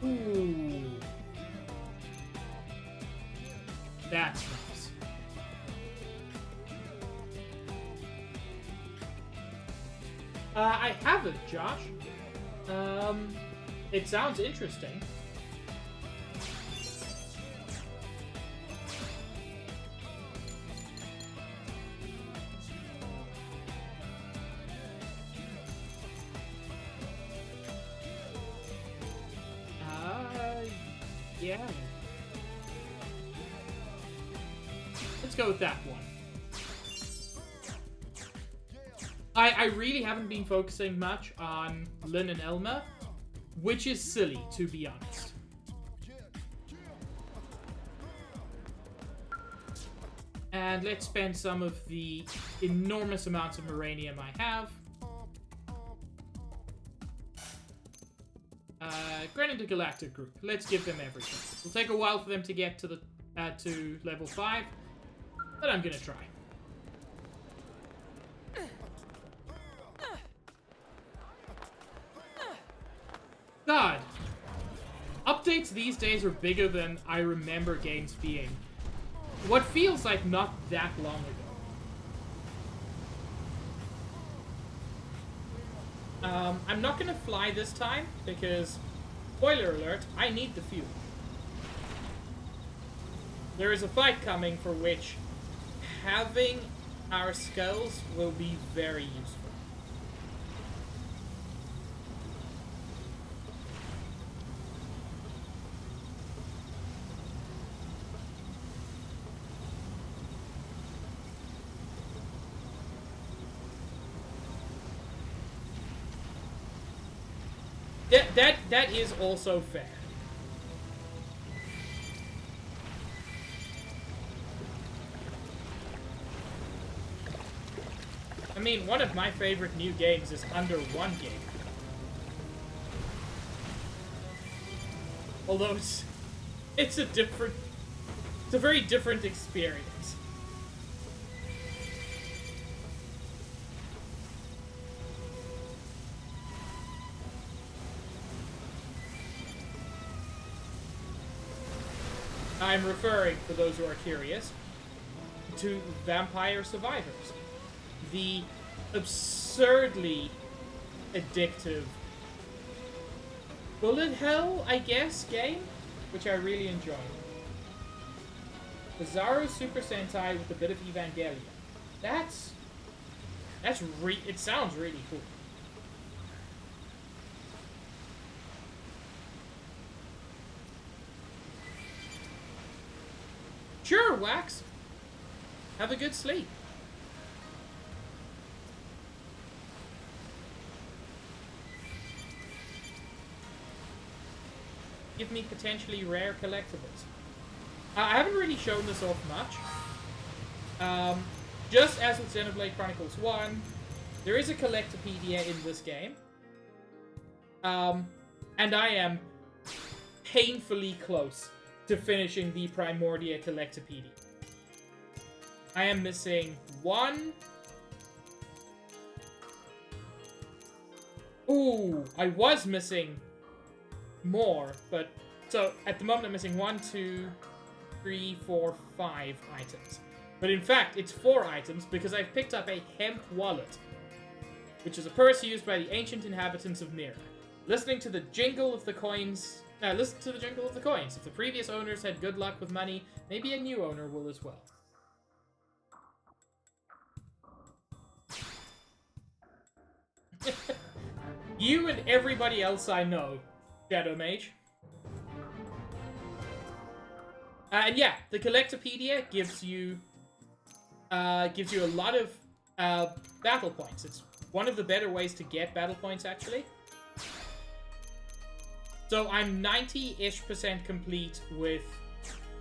Ooh. That's nice. I haven't, Josh. It sounds interesting. Yeah. Let's go with that one. I really haven't been focusing much on Lynn and Elma, which is silly, to be honest. And let's spend some of the enormous amounts of Moranium I have. Granted, the Galactic Group. Let's give them everything. It'll take a while for them to get to the to level 5, but I'm gonna try. God, updates these days are bigger than I remember games being. What feels like not that long ago. I'm not gonna fly this time because, spoiler alert, I need the fuel. There is a fight coming for which having our skulls will be very useful. That is also fair. I mean, one of my favorite new games is under one game. Although it's a very different experience. I'm referring, for those who are curious, to Vampire Survivors. The absurdly addictive bullet hell, I guess, game, which I really enjoy. Bizarro Super Sentai with a bit of Evangelion. It sounds really cool. Sure, Wax. Have a good sleep. Give me potentially rare collectibles. I haven't really shown this off much. Just as with Xenoblade Chronicles 1, there is a collectopedia in this game. And I am painfully close to finishing the Primordia Collectopedia. I am missing one. Ooh, I was missing more, but so at the moment I'm missing 1, 2, 3, 4, 5 items. But in fact, it's 4 items because I've picked up a hemp wallet, which is a purse used by the ancient inhabitants of Mira. Listening to the jingle of the coins. Listen to the jingle of the coins. If the previous owners had good luck with money, maybe a new owner will as well. You and everybody else I know, Shadow Mage. And yeah, the Collectopedia gives you gives you a lot of battle points. It's one of the better ways to get battle points, actually. So I'm 90-ish% complete with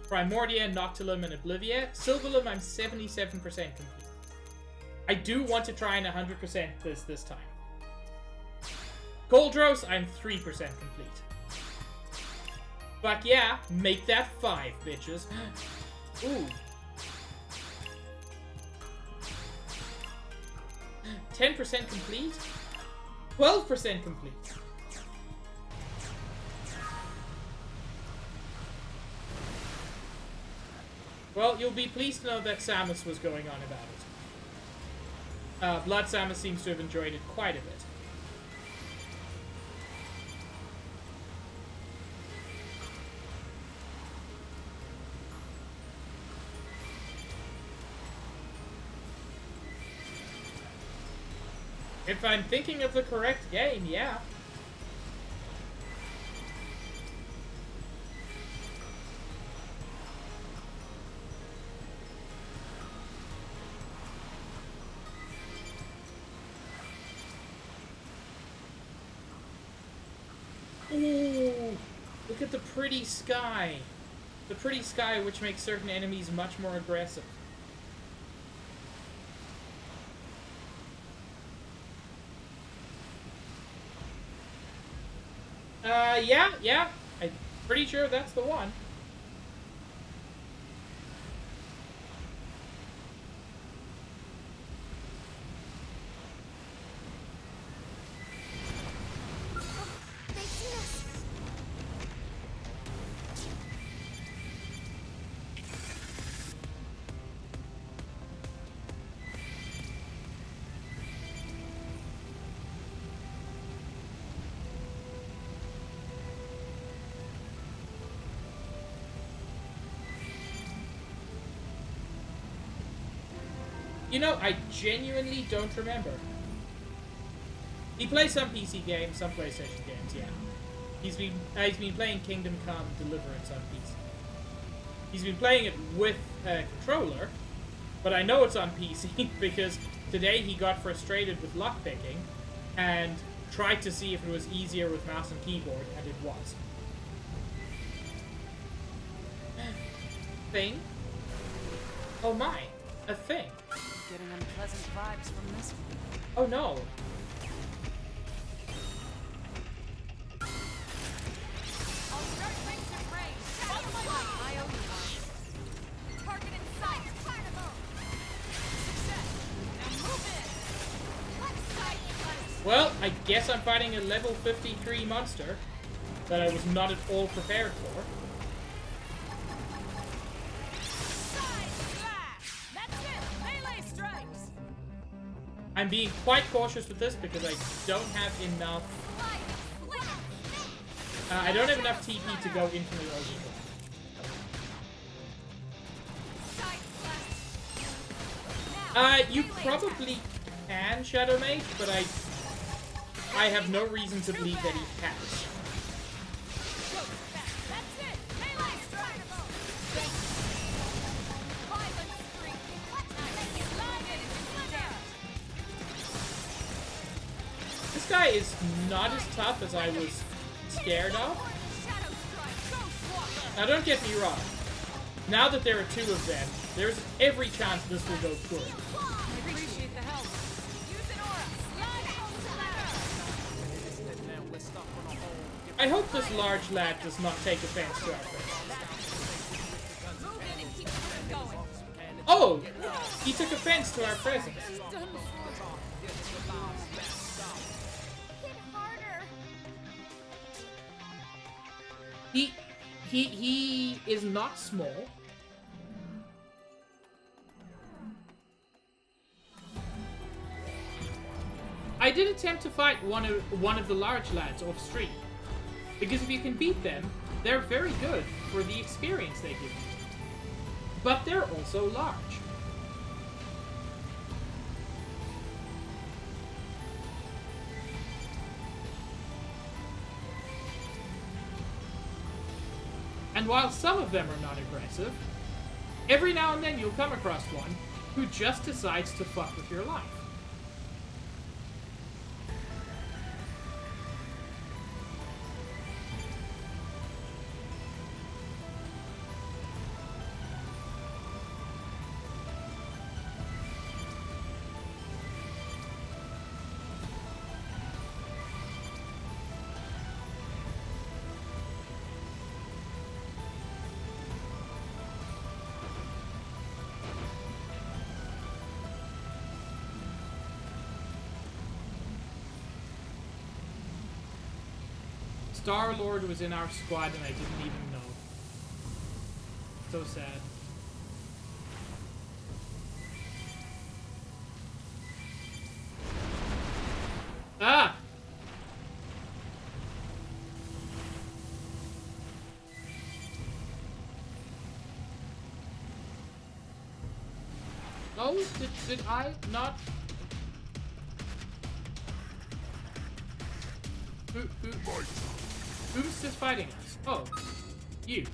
Primordia, Noctilum, and Oblivia. Silverlum, I'm 77% complete. I do want to try and 100% this time. Goldros, I'm 3% complete. But yeah, make that 5, bitches. Ooh. 10% complete? 12% complete. Well, you'll be pleased to know that Samus was going on about it. Blood Samus seems to have enjoyed it quite a bit. If I'm thinking of the correct game, yeah. Ooh, look at the pretty sky. The pretty sky which makes certain enemies much more aggressive. Yeah. I'm pretty sure that's the one. They see us. You know, I genuinely don't remember. He plays some PC games, some PlayStation games, yeah. He's been playing Kingdom Come Deliverance on PC. He's been playing it with a controller, but I know it's on PC because today he got frustrated with lockpicking and tried to see if it was easier with mouse and keyboard, and it was. Thing? Oh my, a thing. Getting unpleasant vibes from this one. Oh no. I'll start things in range. Follow my line. I owe you one. Target in sight. Carnival. Success. Now move in. Let's fight it. Well, I guess I'm fighting a level 53 monster that I was not at all prepared for. Side slash. That's it. Melee strikes. I'm being quite cautious with this because I don't have enough. I don't have enough TP to go infinite overdrive. You probably can Shadow Mage, but I have no reason to believe that he has. That's it. Melee strike. Violent streak. Slide it into damage. This guy is not as tough as I was scared of. Shadow strike. Ghost walker. Now don't get me wrong. Now that there are 2 of them, there's every chance this will go good. I appreciate the help. Use an aura. Slide it. Now we're stuck on a hole. I hope this large lad does not take offense to our presence. Move in and keep it going. Oh! He took offense to our presence. Hit harder. He is not small. I did attempt to fight one of the large lads off stream, because if you can beat them, they're very good for the experience they give you. But they're also large. And while some of them are not aggressive, every now and then you'll come across one who just decides to fuck with your life. Star-Lord was in our squad and I didn't even know. So sad. Ah! Oh, did I not? Who's just fighting us? Oh, you.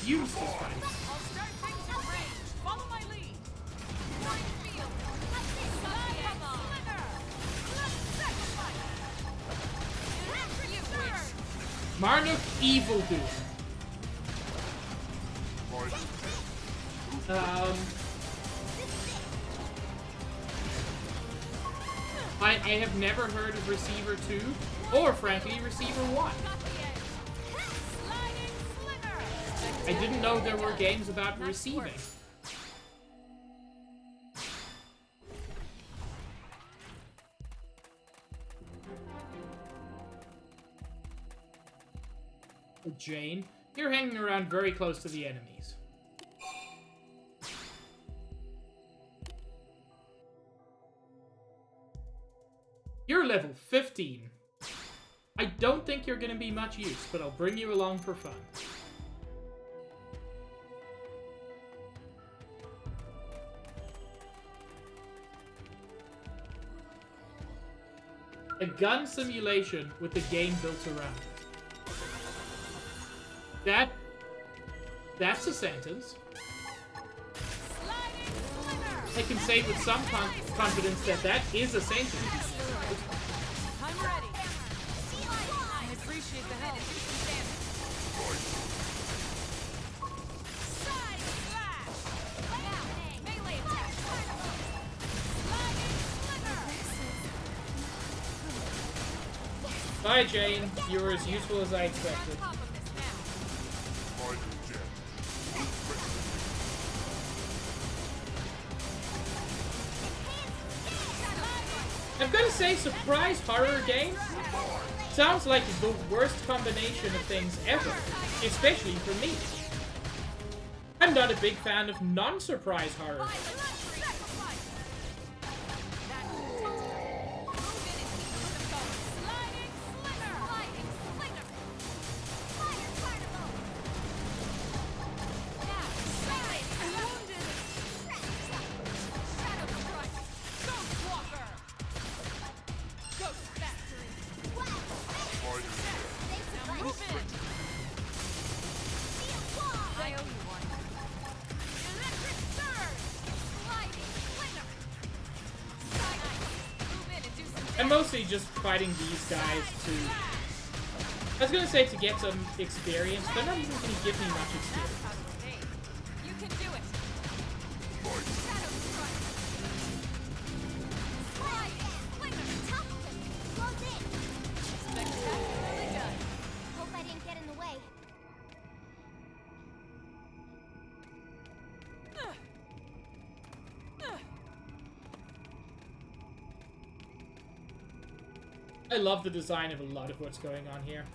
You's just fighting us. I'll start things at range. Follow my lead. Right field. Come on. Let's sacrifice. After you wish. Marduk Evildoer. I have never heard of Receiver 2, or frankly, Receiver 1. I didn't know there were games about receiving. Jane, you're hanging around very close to the enemies. You're level 15. I don't think you're gonna be much use, but I'll bring you along for fun. A gun simulation with the game built around it. That's a sentence. I can say with some confidence that that is a sentence. I'm ready. I appreciate the help. Side slash. Melee attack. Sliding slither. Bye, Jane. You were as useful as I expected. I've got to say, surprise horror game sounds like the worst combination of things ever, especially for me. I'm not a big fan of non-surprise horror. I'm mostly just fighting these guys to... I was gonna say to get some experience. They're not even gonna give me much experience. You can do it. Hope I didn't get in the way. I love the design of a lot of what's going on here.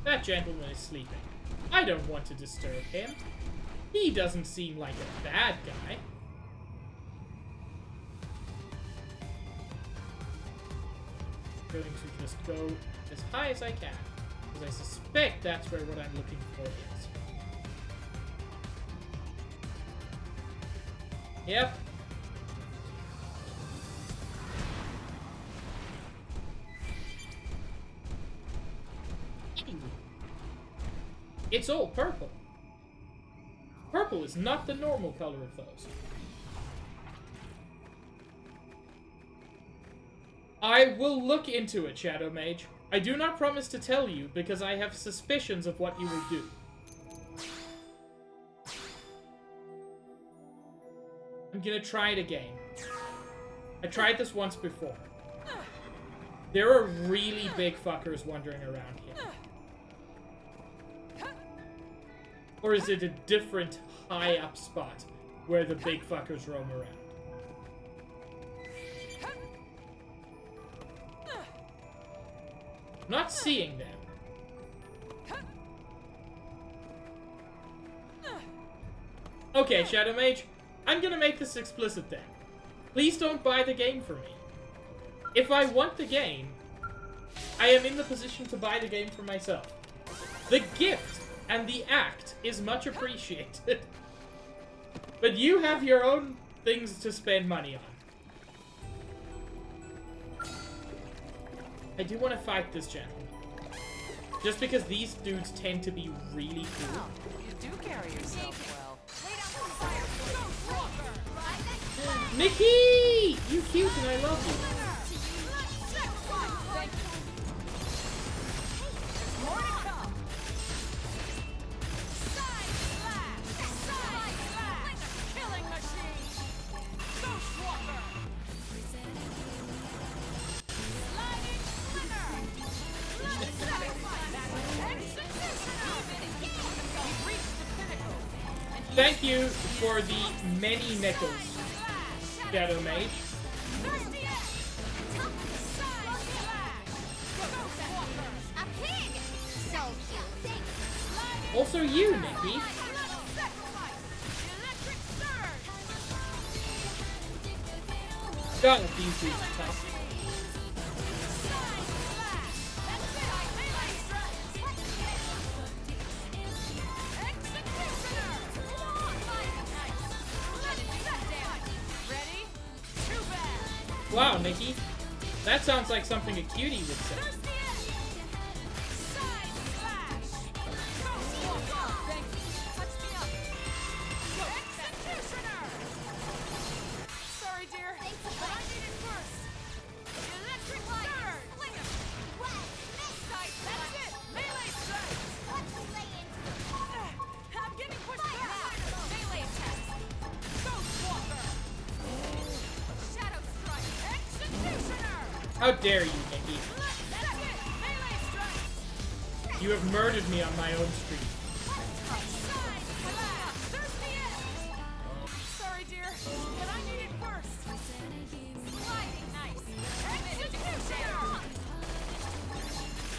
That gentleman is sleeping. I don't want to disturb him. He doesn't seem like a bad guy. Going to just go as high as I can, because I suspect that's where what I'm looking for is. Yep. It's all purple. Purple is not the normal color of those. I will look into it, Shadow Mage. I do not promise to tell you because I have suspicions of what you will do. I'm gonna try it again. I tried this once before. There are really big fuckers wandering around here. Or is it a different high-up spot where the big fuckers roam around? Not seeing them. Okay, Shadow Mage, I'm gonna make this explicit then. Please don't buy the game for me. If I want the game, I am in the position to buy the game for myself. The gift and the act is much appreciated. But you have your own things to spend money on. I do want to fight this gentleman. Just because these dudes tend to be really cool. Oh, you do carry yourself well. Nikki! You cute and I love you. More to come. Killing machine. Ghostwalker. Sliding spinner. We've reached the pinnacle. Thank you for the many nickels, Shadow Mage. A pig! So cute. Also you, Nikki. God, these dudes are tough. Wow, Nikki. That sounds like something a cutie would say. Sorry, dear, but I need it first. Electric surge. That's it. Melee strike. I'm getting pushed back. Melee attack. Ghostwalker. Shadow strike. Executioner. How dare you, Nikki? That's it. Melee strike. You have murdered me on my own street. Sorry, dear, but I need it first. Sliding nice. Executioner.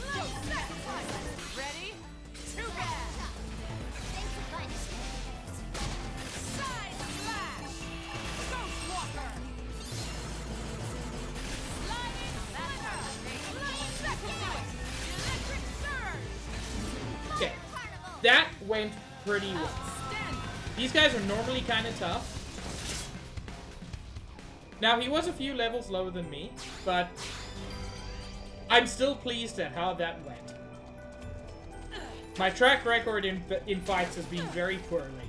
Low set fight. Ready? Too bad. Side slash. Ghostwalker. Sliding spinner. Low set fight. Electric surge. Okay, that went pretty well. Outstanding. These guys are normally kind of tough. Now, he was a few levels lower than me, but I'm still pleased at how that went. My track record in fights has been very poor lately.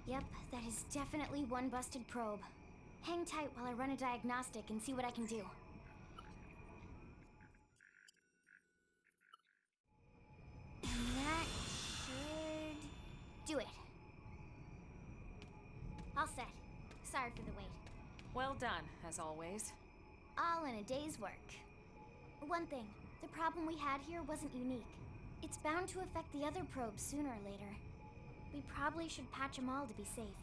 Yep, that is definitely one busted probe. Hang tight while I run a diagnostic and see what I can do. And that should do it. All set. Sorry for the wait. Well done, as always. All in a day's work. One thing, the problem we had here wasn't unique. It's bound to affect the other probes sooner or later. We probably should patch them all to be safe.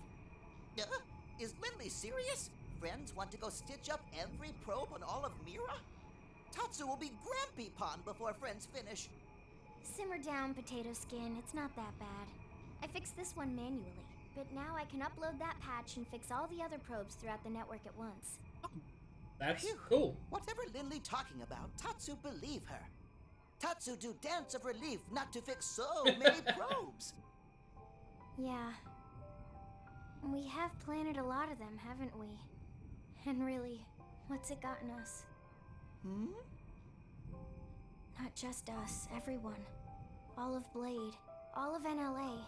Is Lindley serious? Friends want to go stitch up every probe on all of Mira? Tatsu will be Grampy Pond before friends finish. Simmer down, Potato Skin. It's not that bad. I fixed this one manually, but now I can upload that patch and fix all the other probes throughout the network at once. That's Phew. cool. Whatever Lindley talking about, Tatsu believe her. Tatsu do dance of relief not to fix so many probes. Yeah. We have planted a lot of them, haven't we? And really, what's it gotten us? Not just us, everyone. All of Blade, all of NLA.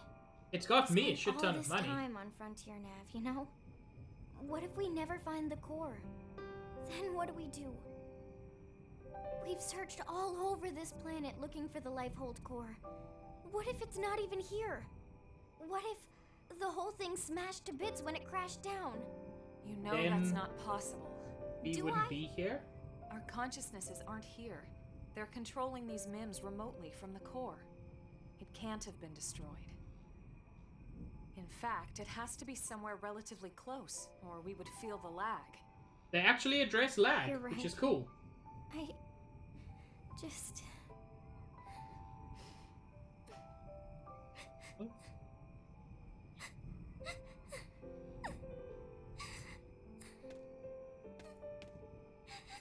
It's got me a shit ton of money. All this time on Frontier Nav, you know? What if we never find the core? Then what do we do? We've searched all over this planet looking for the Lifehold core. What if it's not even here? What if the whole thing smashed to bits when it crashed down? You know Then that's not possible. We wouldn't be here. Our consciousnesses aren't here. They're controlling these MIMs remotely from the core. It can't have been destroyed. In fact, it has to be somewhere relatively close, or we would feel the lag. They actually address lag, You're right. which is cool. I just...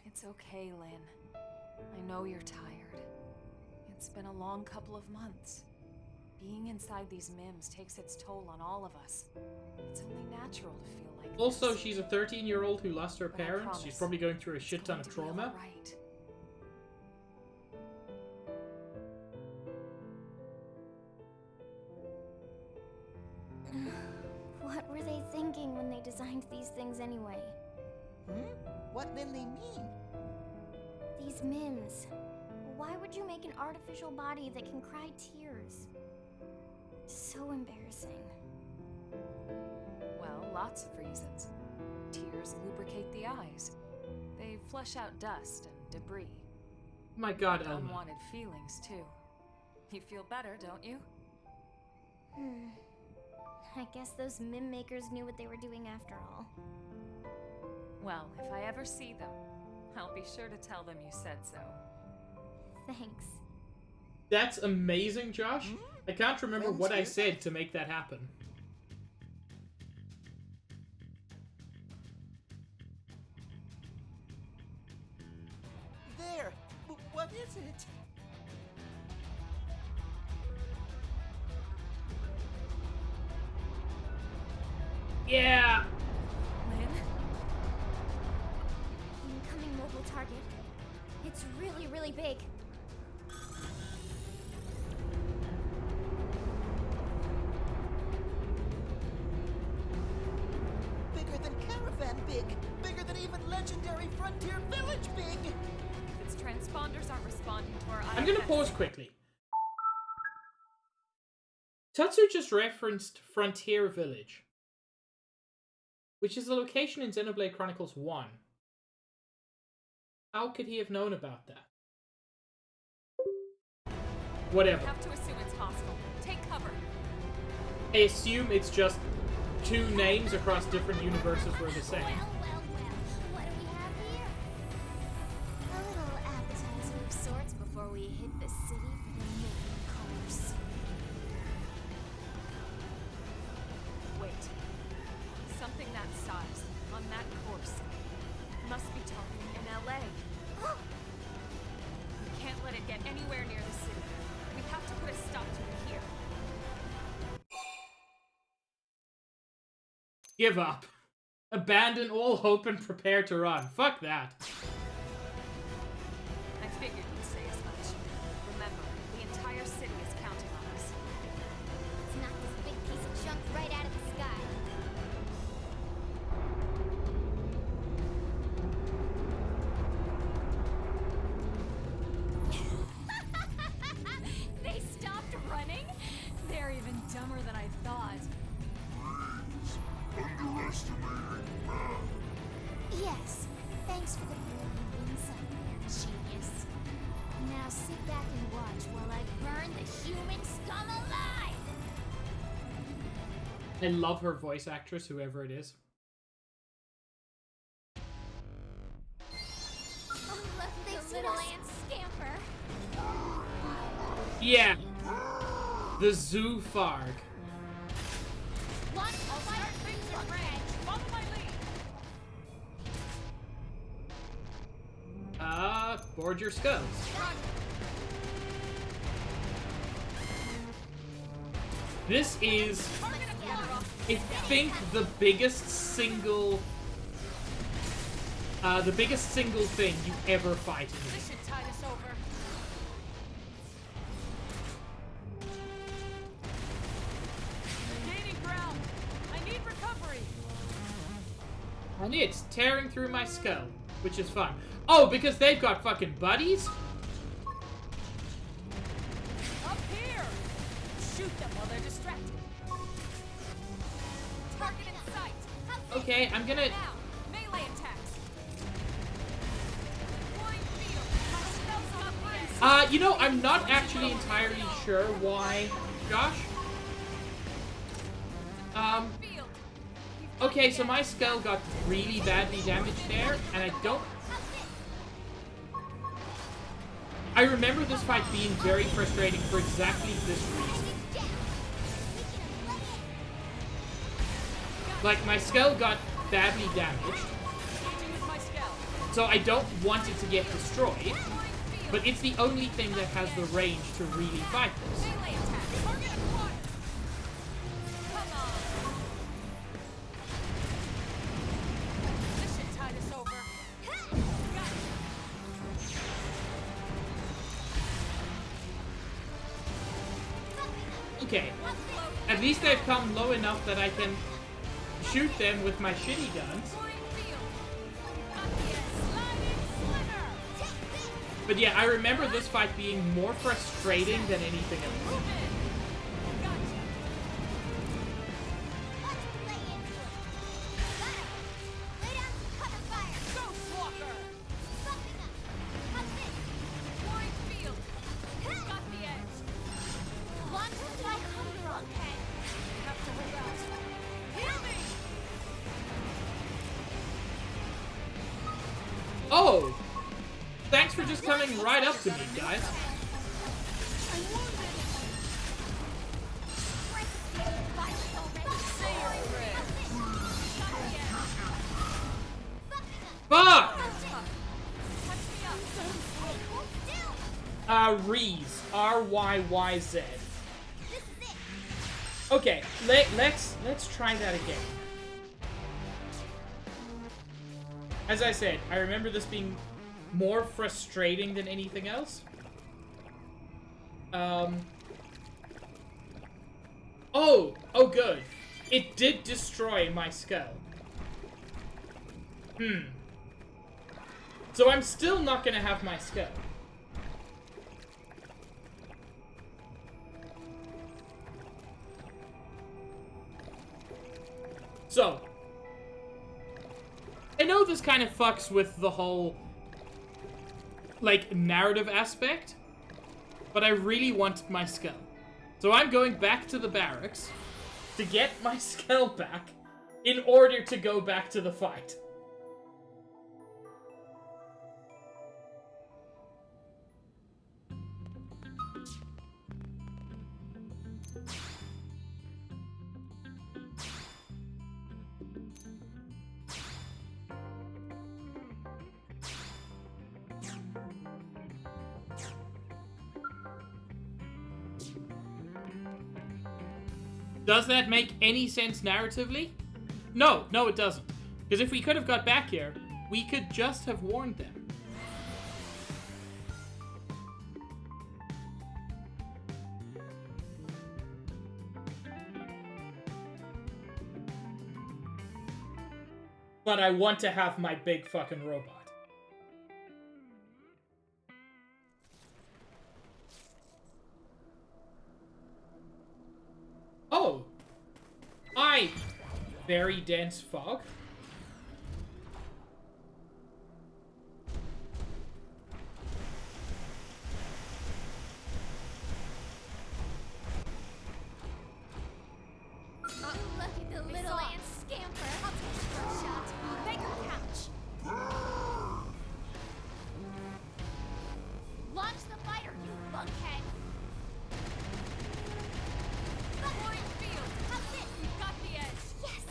It's okay, Lynn. I know you're tired. It's been a long couple of months. Being inside these MIMs takes its toll on all of us. It's only natural to feel like Also, this. she's a 13-year-old who lost her But I parents. promise, She's probably going through a shit it's ton going of to be all trauma. right. What were they thinking when they designed these things anyway? What did they mean? These MIMs. Why would you make an artificial body that can cry tears? So embarrassing. Well, lots of reasons. Tears lubricate the eyes. They flush out dust and debris. Oh my god, And Elma. unwanted feelings, too. You feel better, don't you? I guess those MIM makers knew what they were doing after all. Well, if I ever see them, I'll be sure to tell them you said so. Thanks. That's amazing, Josh. I can't remember Friends what I here? said to make that happen. There! What is it? Yeah! Lynn? Incoming mobile target. It's really, really big. Bigger than Caravan big! Bigger than even legendary Frontier Village big! If its transponders aren't responding to our I'm gonna IFS, pause quickly. Tatsu just referenced Frontier Village, which is a location in Xenoblade Chronicles 1. How could he have known about that? Whatever. have to assume it's hostile. Take cover. I assume it's just two names across different universes were the same. Well. What do we have here? A little appetizer of sorts before we hit the city for the main course. Wait. Something that size, on that course, must be targeting in LA. We can't let it get anywhere near the city. We have to put a stop to it here. Give up. Abandon all hope and prepare to run. Fuck that. I figured you'd say as much. Remember, the entire city is counting on us. Let's knock this big piece of junk right out of the sky. They stopped running? They're even dumber than I thought. Yes. Thanks for the brilliant insight, genius. Now sit back and watch while I burn the human scum alive! I love her voice actress, whoever it is. Oh, look, they've seen little us. ant scamper. Yeah. The Zoo Farg. One, I'll start things in range. Follow my lead. Board your scouts. Roger. This is, I think, the biggest single thing you ever fight in this. This should tide us over. Gaining ground. I need recovery. And it's tearing through my skull, which is fun. Oh, because they've got fucking buddies? Up here. Shoot them while they're distracted. Target in sight. Okay, I'm gonna... Now, melee attacks. Deploying field. Shells up here. You know, I'm not actually entirely sure why, Josh. Field. Okay, so my skull got really badly damaged there, and I don't... I remember this fight being very frustrating for exactly this reason. Like, my skull got badly damaged, Engaging with my scout. so I don't want it to get destroyed, but it's the only thing that has the range to really fight this. Melee attack. Target acquired. Come on. This should tide us over. Got it. Okay, at least they've come low enough that I can shoot them with my shitty guns. Deploying field. Got the edge. Sliding sliver. But yeah, I remember this fight being more frustrating than anything else. Move in. Gotcha. Ghost Walker. Deploying field. Got the edge. Have to hold out. Heal me. Oh! Thanks for just coming right up to me, guys. Fuck! Reese. R-Y-Y-Z. Okay, let's try that again. As I said, I remember this being more frustrating than anything else. Oh, good. It did destroy my skull. So I'm still not gonna have my skull. So, I know this kind of fucks with the whole, like, narrative aspect, but I really want my skull. So I'm going back to the barracks to get my skull back in order to go back to the fight. Does that make any sense narratively? No, it doesn't. Because if we could have got back here, we could just have warned them. But I want to have my big fucking robot. Oh! Very dense fog. Look at the little ant scamper. I'll take the first shot. Make her couch. Launch the fighter, you bunkhead. Deploying field. How's it? Got the edge. Yes!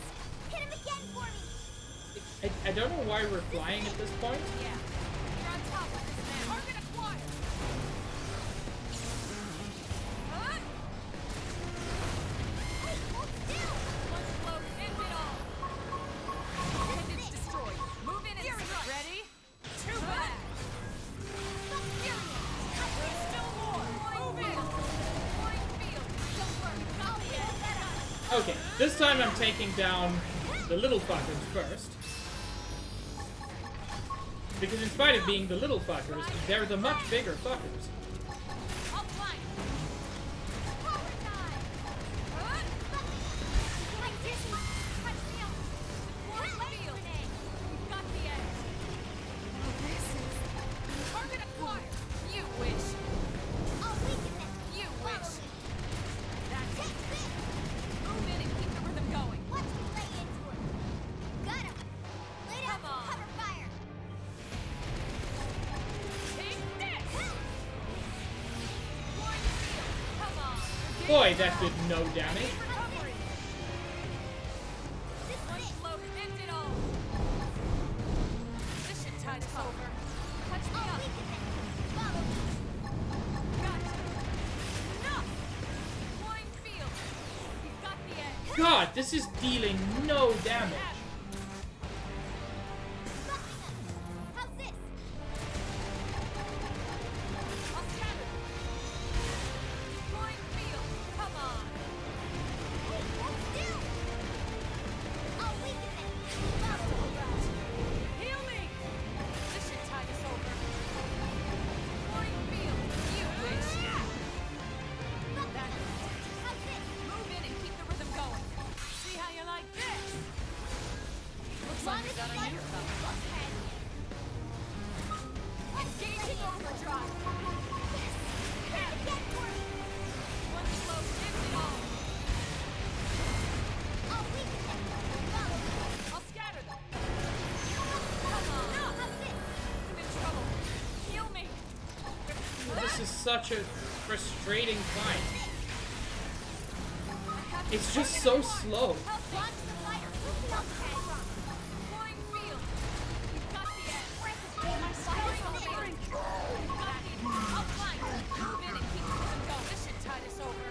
Hit him again for me! I don't know why we're flying at this point. Yeah. You're on top of this man. Target acquired. Huh? Okay, this time I'm taking down the little fuckers first. Because in spite of being the little fuckers, they're the much bigger fuckers. I'll flank. Got the edge. Target acquired. You wish. You wish. That's it. Move in and keep the rhythm going. Come on. Take this. One field. Come on. Boy, that did no damage. Recovery. One blow ends it all. This should tide us over. Touch me up. Gotcha. Enough. Blind field. You've got the edge. God, this is dealing no damage. I'll scatter. Blind field. Come on. Heal me. This should tide us over. Blind field. You wish. That's it. Move in and keep the rhythm going. See how you like this? Looks like we got a newcomer. Engaging overdrive. One slow ends it all. I'll scatter them. Come on. I'm in trouble. Heal me. This is such a frustrating fight. It's just so slow. Blind field. You've got the edge. My spell's on the ring. I'll flank. Move in and keep the rhythm going. This should tide us over.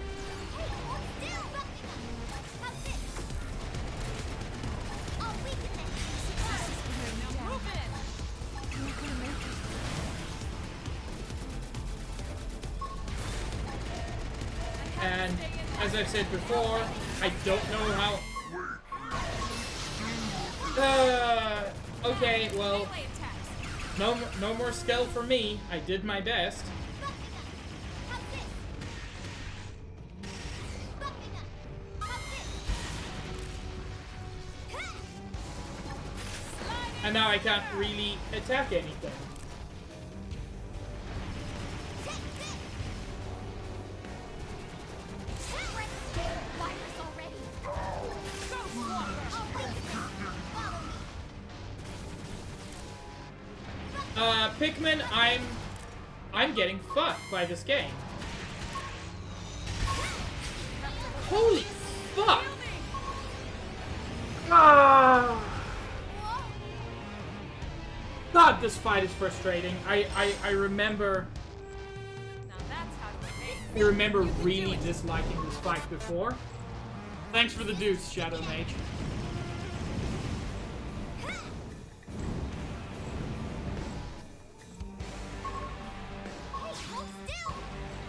Now move in. And as I've said before, I don't know how... okay, well, Melee attacks. no more skill for me. I did my best. And now I can't really attack anything. Pikmin, I'm getting fucked by this game. Holy fuck! Ah! God, this fight is frustrating. I remember... Now that's how to behave. I remember really disliking this fight before. Thanks for the deuce, Shadow Mage.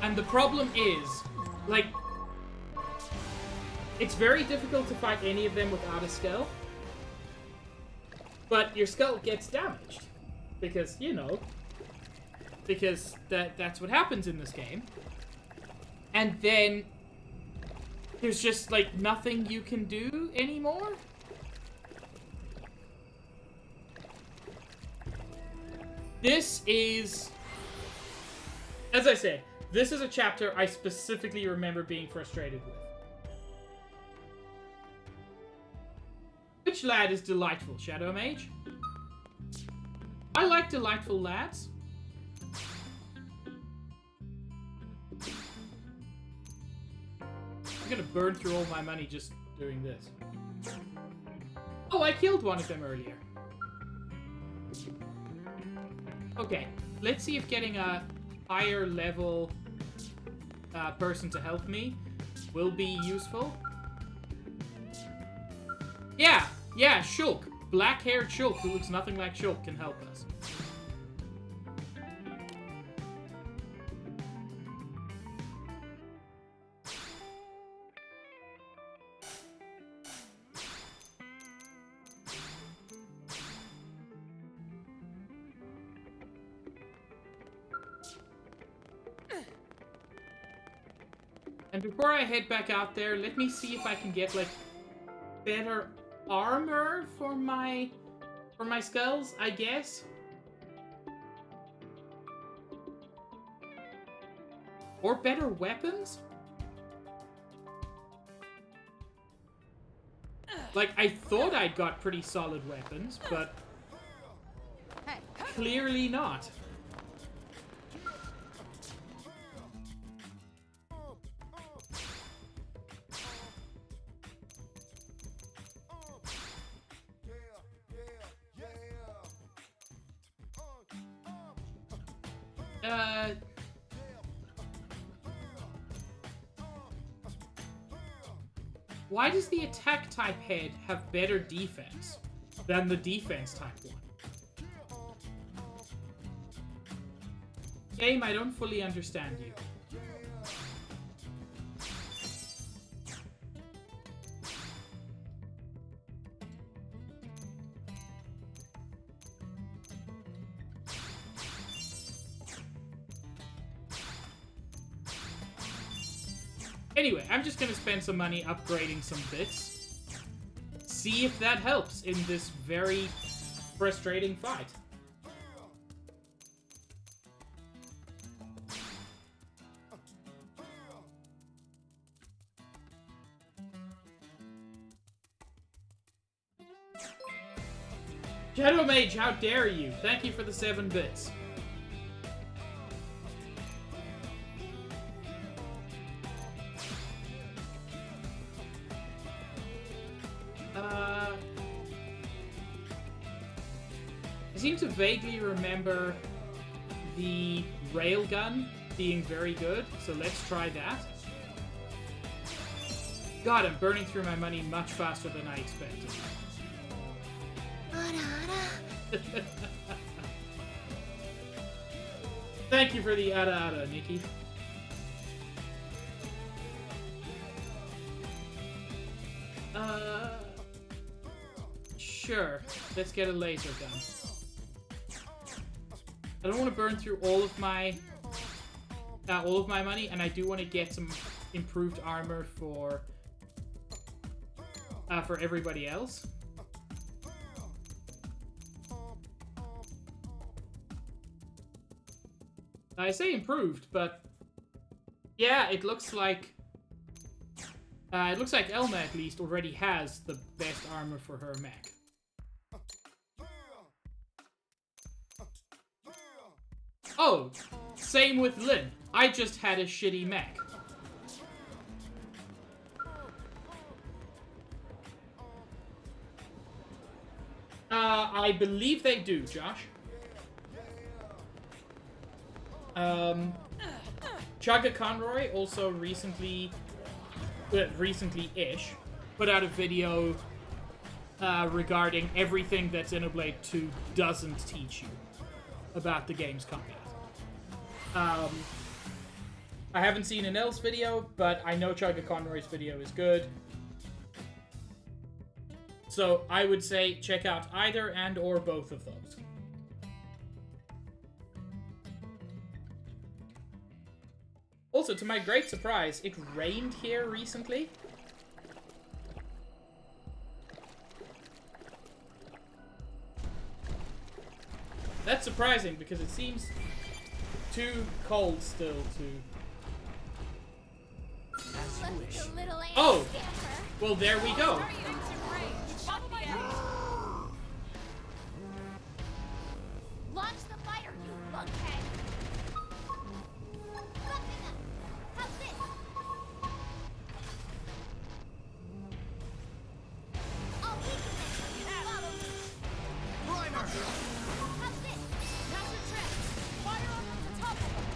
And the problem is, like, it's very difficult to fight any of them without a skull. But your skull gets damaged. Because, you know, because that's what happens in this game. And then there's just, like, nothing you can do anymore. This is, as I say, this is a chapter I specifically remember being frustrated with. Which lad is delightful, Shadow Mage? I like delightful lads. I'm gonna burn through all my money just doing this. Oh, I killed one of them earlier. Okay, let's see if getting a higher level person to help me will be useful. Yeah, Shulk. Black-haired Shulk who looks nothing like Shulk can help us. And before I head back out there, let me see if I can get, like, better armor for my skulls, I guess. Or better weapons? Like, I thought I'd got pretty solid weapons, but clearly not. Why does the attack type head have better defense than the defense type one? Game, I don't fully understand you. Anyway, I'm just gonna spend some money upgrading some bits. See if that helps in this very frustrating fight. Shadow Mage, how dare you? Thank you for the 7 bits. I seem to vaguely remember the railgun being very good, so let's try that. God, I'm burning through my money much faster than I expected. Thank you for the ada, Nikki. Sure. Let's get a laser gun. I don't want to burn through all of my money, and I do want to get some improved armor for everybody else. I say improved, but yeah, it looks like Elma at least already has the best armor for her mech. Oh, same with Lynn. I just had a shitty mech. I believe they do, Josh. Chugga Conroy also recently-ish, put out a video regarding everything that Xenoblade 2 doesn't teach you about the game's combat. I haven't seen an else video, but I know Chugga Conroy's video is good. So I would say check out either and or both of those. Also, to my great surprise, it rained here recently. That's surprising because it seems too cold still to... As you wish. Oh! Well, there we go. Launch the fighter, you lunkhead! How's this? I'll weaken it! Follow me! Primer! How's this? Now's your chance. Fire over the top of them.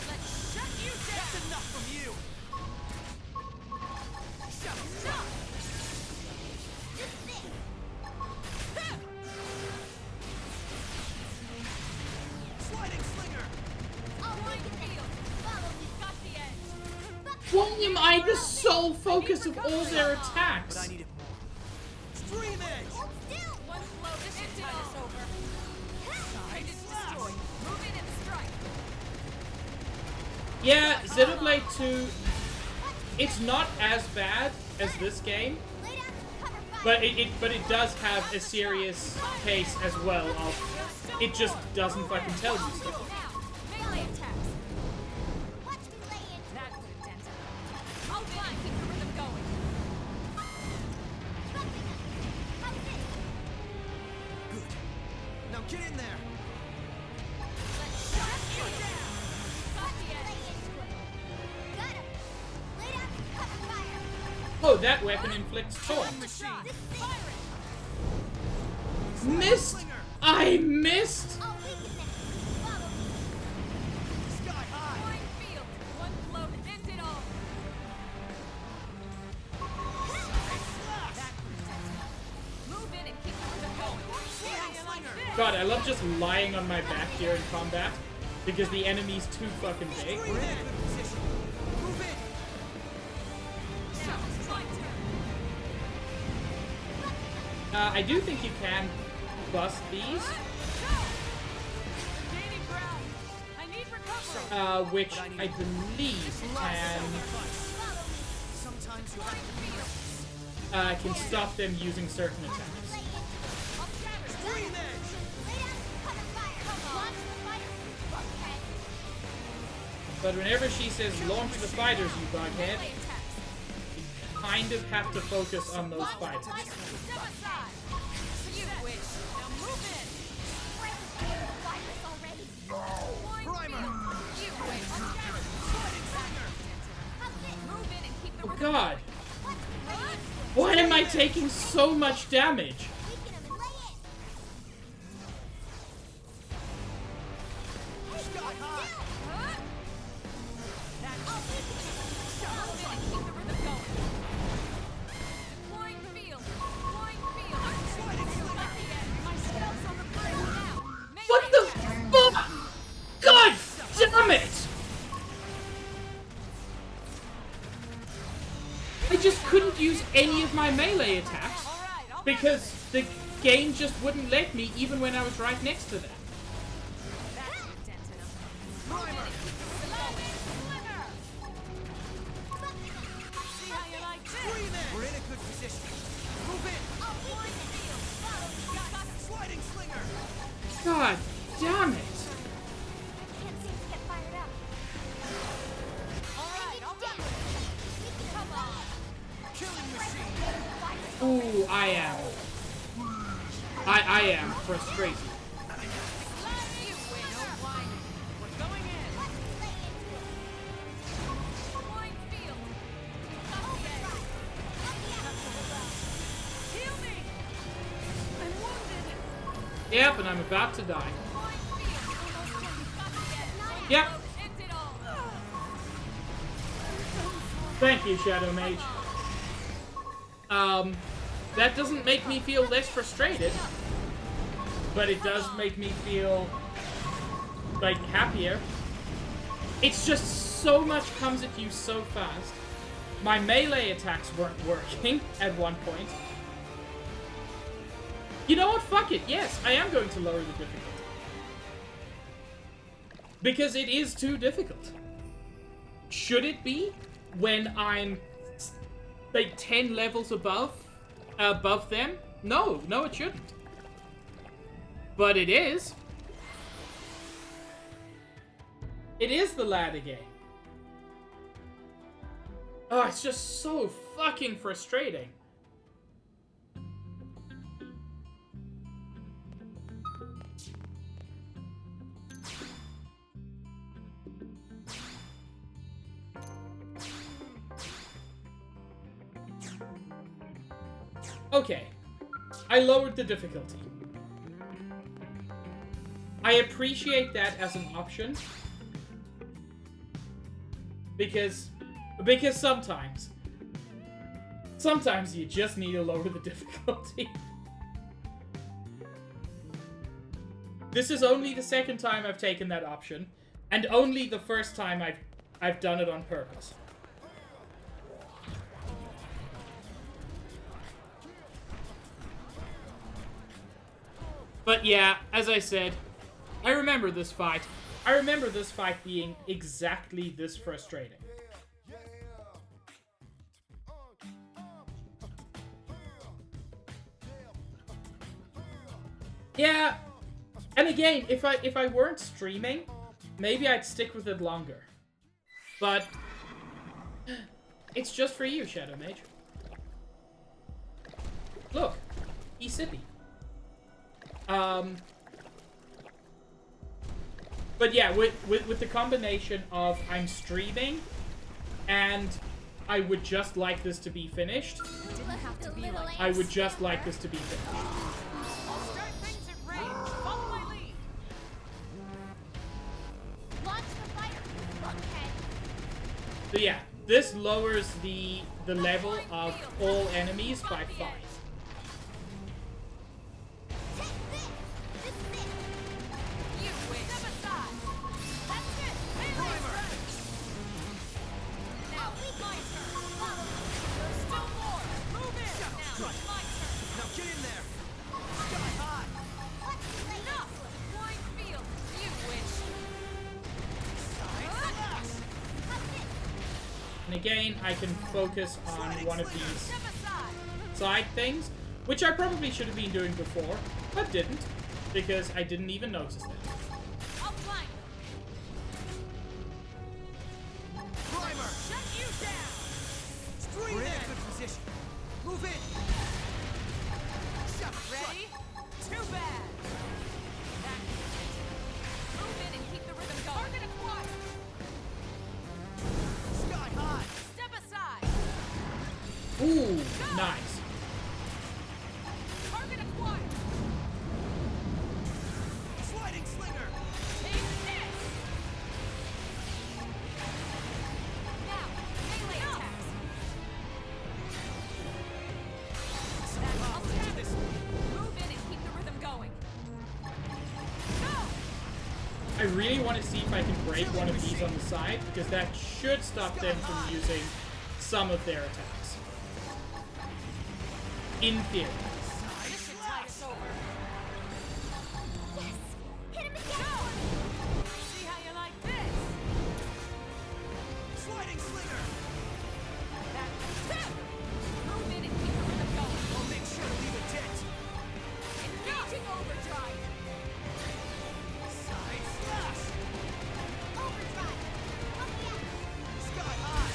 Let's shut you down. That's enough from you! Shut. Just this! Sliding slinger! I'll weaken it! Follow me! Got the edge. Why am I the sole focus of all their But attacks? I need it more. Stream edge! Hold still! One blow, this should tide us over. Side is destroyed. Move in and strike. Yeah, Xenoblade 2, it's not as bad as this game, but it does have a serious case as well of it just doesn't fucking tell you stuff. Melee attacks. That would have dented him. I'll fine, keep the rhythm going. Good. Now get in there. Let's shut you down. Got the edge. Oh, that weapon inflicts taunt. Missed! I missed! Sky high. Flying field. One blow to end it all. That would have dented him. Move in and keep the rhythm going. Yeah, God, I love just lying on my back here in combat because the enemy's too fucking big. We're in a good position. Move in. I do think you can bust these, Gaining ground. I need recovery. which I believe Sometimes you have to can stop them using certain attacks. I'll scatter. Green edge. But whenever she says launch the fighters, you bughead, Melee attacks. you kind of have to focus on those fighters. Step aside. You wish. Now move in. Primer. You wish. Move in and keep the Oh rhythm god, going. why am I taking so much damage? Sky high. What the fuck? God damn it! I just couldn't use any of my melee attacks because the game just wouldn't let me even when I was right next to them. We're in a good position. Move in. Sliding slinger. God damn it! Killing machine. Ooh, I am frustrated. Yep, and I'm about to die. Yep. Thank you, Shadow Mage. That doesn't make me feel less frustrated, but it does make me feel, like, happier. It's just so much comes at you so fast. My melee attacks weren't working at one point. You know what? Fuck it. Yes, I am going to lower the difficulty. Because it is too difficult. Should it be when I'm like 10 levels above them? No, it shouldn't. But it is. It is the ladder game. Oh, it's just so fucking frustrating. Okay, I lowered the difficulty. I appreciate that as an option. Because sometimes you just need to lower the difficulty. This is only the second time I've taken that option, and only the first time I've done it on purpose. But yeah, as I said, I remember this fight. I remember this fight being exactly this frustrating. Yeah, and again, if I weren't streaming, maybe I'd stick with it longer. But it's just for you, Shadow Mage. Look, he's sippy. But yeah, with the combination of I'm streaming and I would just like this to be finished. Didn't have to be like I would just like this to be finished. I'll start things at range. Follow my lead. Launch the fire. Okay. So yeah, this lowers the level of all enemies by 5. Take this. This is it. You win. Step aside. That's it. Melee strike. Now it's my turn. There's still more. Move in. Now it's my turn. Now get in there! Sky high! Enough. Flying field. You wish. Side slash! And again, I can focus on one of these Step aside. side things, which I probably should have been doing before, but didn't, because I didn't even notice that. I'll flank. Primer! Shut you down. We're in a good position. Move in! Shut Ready? Too bad. That is it. Move in and keep the rhythm going. Target acquired. Sky high! Step aside. Ooh, nice. Target acquired. Sliding slinger! Take this. Now, melee attacks. I'll stab it. Move in and keep the rhythm going. Go. I really want to see if I can break one of these on the side, because that should stop them from using some of their attacks. In theory. This should tide us over. Yes. Hit him again. Go. See how you like this. Sliding slinger! That's it. Move in and keep the rhythm going. I'll make sure to leave a dent! Engaging overdrive. Side slash! Overdrive. Oh yeah. Sky high!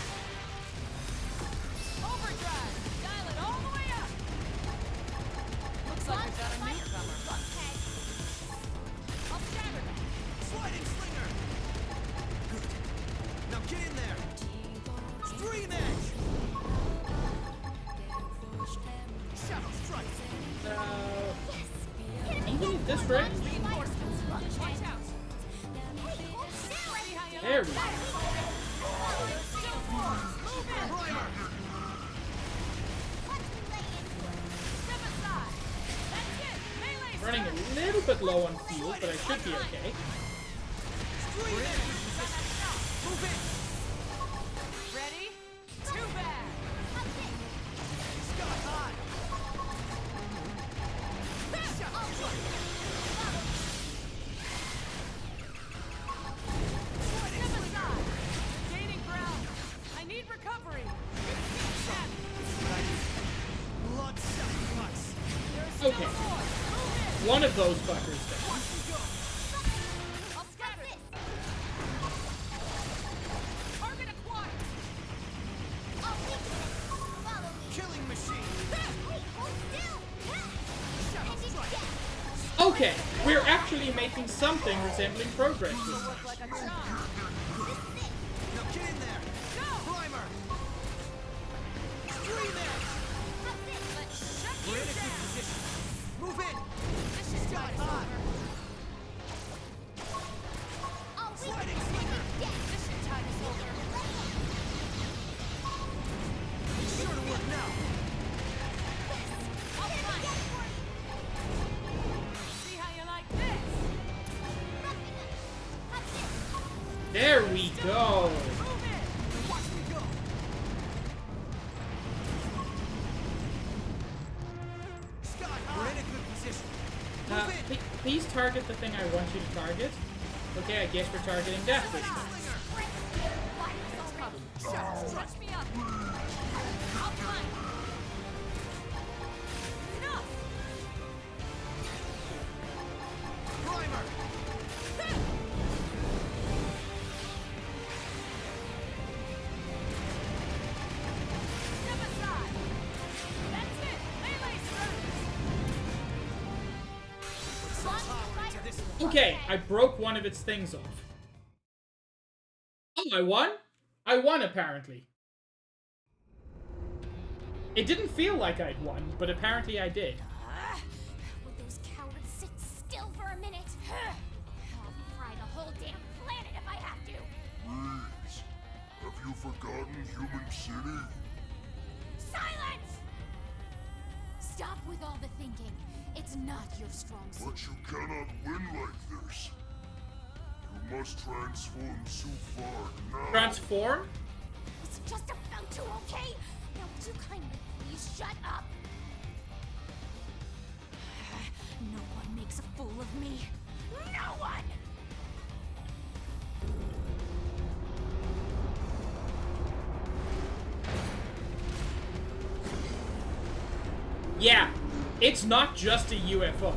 Overdrive. Dial it all the way up. Looks like we've got a newcomer. Okay. I'll shatter them. Sliding slinger! Good. Now get in there! Stream edge! Shadow strike! Even at this range? Reinforcements. Watch out. Hey, hold still. There we go. Still more. Move in. Primer! Watch me lay into it. Step aside. That's it. Melee Running strike. a little bit low on fuel, but I should be okay. Stream edge! Move in! Ready? Too bad. That's it. Sky high! Shadow strike! Step aside. Gaining ground. I need recovery. Blood sacrifice! There's Okay. still more. Move in. One of those fuckers then. Watch me go! I'll scatter This. them. Target acquired. I'll reach it. Follow me. Killing machine! Hey, hold still. Shadow And strike! again. Okay, we're actually making something resembling progress this time. Look like a charm. This is it. Now get in there! Go. Primer! Stream edge! That's it. Let's shut We're you in a good down. position! Move in! This is Sky time high! over. I'll reach Sliding it. slinger! Yes. This should tide us over. Be sure to work now! I'll Hit him flank. again for you. See how you like this. Roughing it. That's it. There we go. Move in. Watch me go! Sky high! We're in a good position! Move in! Please target the thing I want you to target. Okay, I guess we're targeting death this time. Stretch me up. I'll climb. Enough. Primer! Step aside. That's it. Melee Put some power into this one. Okay, I broke one of its things off. Oh, I won? I won, apparently. It didn't feel like I'd won, but apparently I did. Would those cowards sit still for a minute? I'll fry the whole damn planet if I have to. Please, have you forgotten Human City? Silence! Stop with all the thinking. It's not your strong suit. But you cannot win like this. You must transform Sufar now. Transform? It's just about to, okay? Now would you kindly please shut up? No one makes a fool of me. No one! Yeah, it's not just a UFO.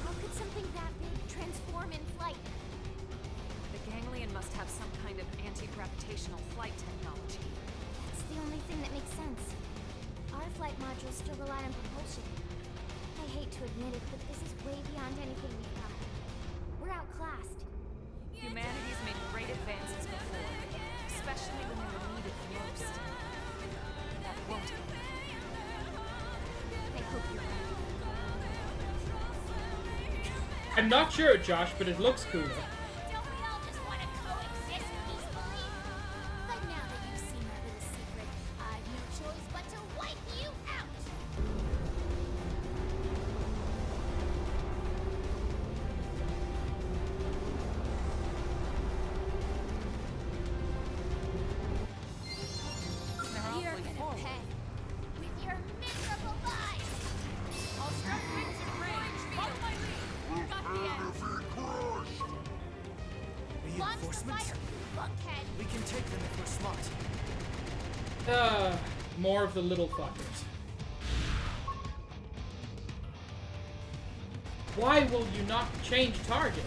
How could something that big transform in flight? The ganglion must have some kind of anti-gravitational flight technology. That's the only thing that makes sense. Our flight modules still rely on propulsion. I hate to admit it, but this is way beyond anything we thought. We're outclassed. Humanity's made great advances before, especially when they were needed the most. That won't happen. I hope you're right. I'm not sure, Josh, but it looks cooler. Don't we all just want to coexist peacefully? But now that you've seen my little secret, I've no choice but to wipe you out! They're You're awfully gonna forward. pay with your miserable lives! I'll start rings in range. Follow my lead. Got the end. Crushed! Launch the Reinforcements? fighter, buckhead! We can take them if we're smart. More of the little fuckers. Why will you not change target?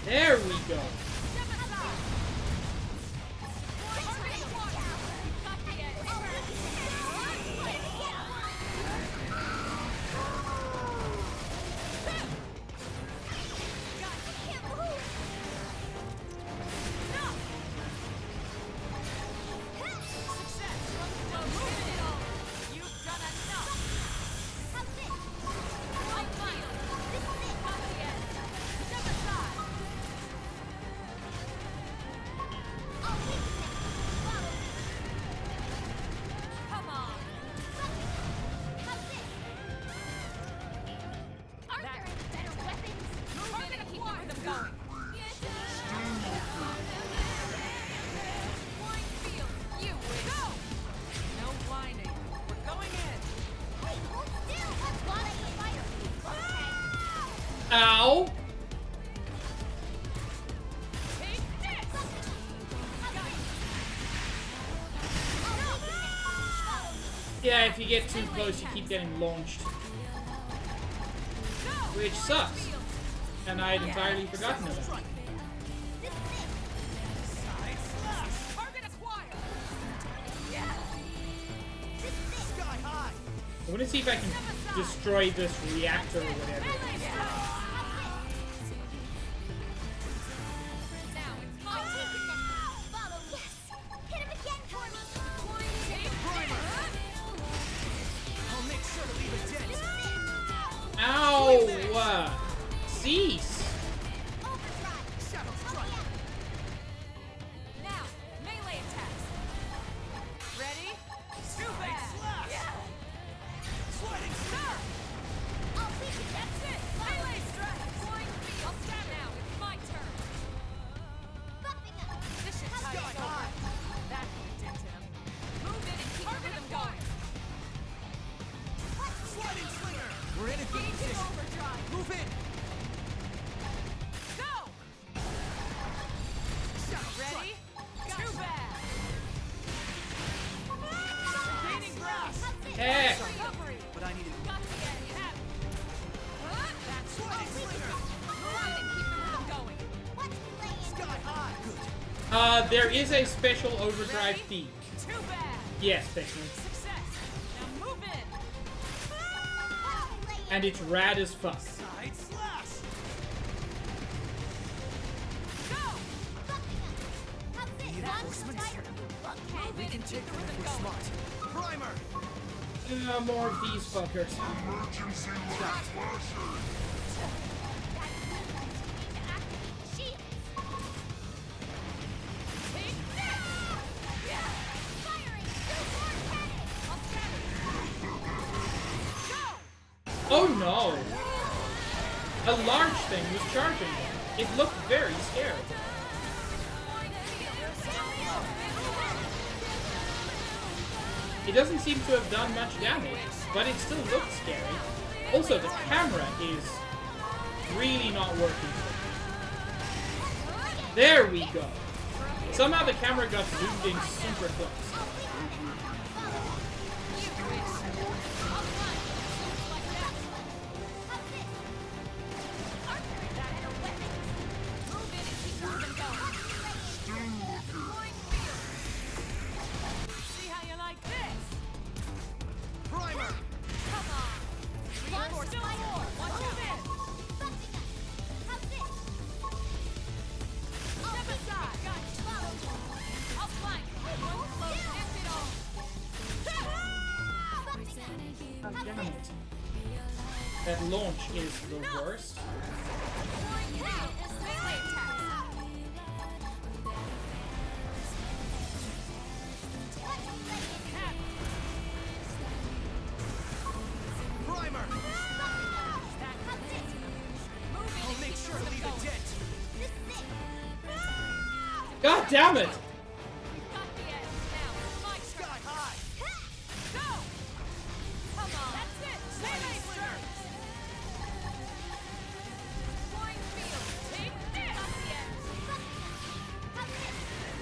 There we go. Step aside. Target acquired. Got the end. Success. Well, move it all. You've done enough. I feel. Got the end. Step aside. Come on. Aren't there any better weapons? Move in and keep the rhythm going. Flying field. You win. Go. No whining. We're going in. Wait, hold still! Launch the fighter, buckhead! Ow! Take this. Yeah, if you get too close, you keep getting launched. Which sucks. And I had entirely forgotten about it. Target acquired. Sky high! I want to see if I can destroy this reactor or whatever. Melee strike. Now it's my turn. Follow, yes! Hit him again for me! Take Primer! I'll make sure to leave a dent. Ow! Cease! Overdrive! Shadow strike! Now, Eh. Recovery. But I needed Got the edge. That's right. Slinger. Move in and keep the rhythm going. Sky high. Good. There is a special overdrive Ready? theme. Too bad. Yes, Beckman. Success. Now move in. And it's rad as fuck. Side slash. Go. Reinforcements. Move We in can and keep take the them if rhythm we're going. smart. Primer. More of these fuckers. Take this. Go. Oh no! A large thing was charging them. It looked very scary. It doesn't seem to have done much damage, but it still looked scary. Also, the camera is really not working. There we go. Somehow the camera got zoomed in super close. See how you like this? Primer. Come on. Reinforce still more. Watch out. Step aside. Gotcha. I'll flank. One float. Nip it all. God damn it. That launch is the worst. Melee attack. Primer. I'll make sure to leave a dent. God damn it! Got the edge. Now, my Sky turn. high. Go! Come on. That's it. Melee strike. Flying field. Take this. Got the edge.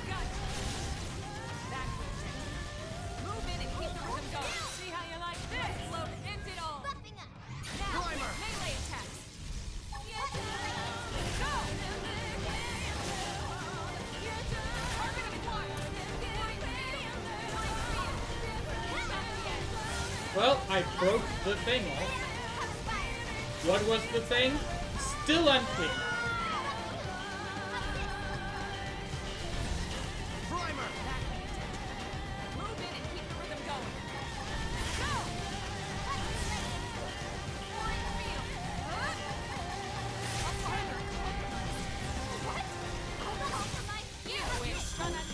Gotcha. That will take. Move in and keep the rhythm going. See how you like this? Float. End it all. Now, Primer. melee attacks. Go! Target acquired. Flying field. Flying field. Got the edge. Well, I broke the thing off. What was the thing? Still unclear. Primer. Move in and keep the rhythm going. Go! Flying field. I'll surrender. You wish. Run that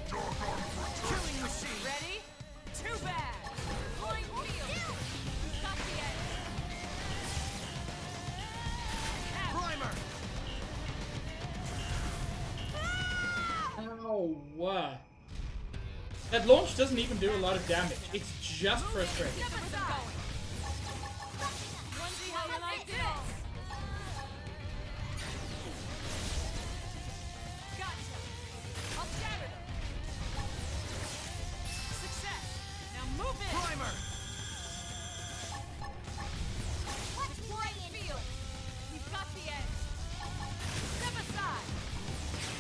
Killing machine. Ready? Too bad. Flying field. Got the edge. Primer. Ow. That launch doesn't even do a lot of damage. It's just frustrating. Keep the rhythm going. See how you like this? Gotcha. I'll shatter them. Success. Now move in. Primer. Flying field. We've got the edge. Step aside.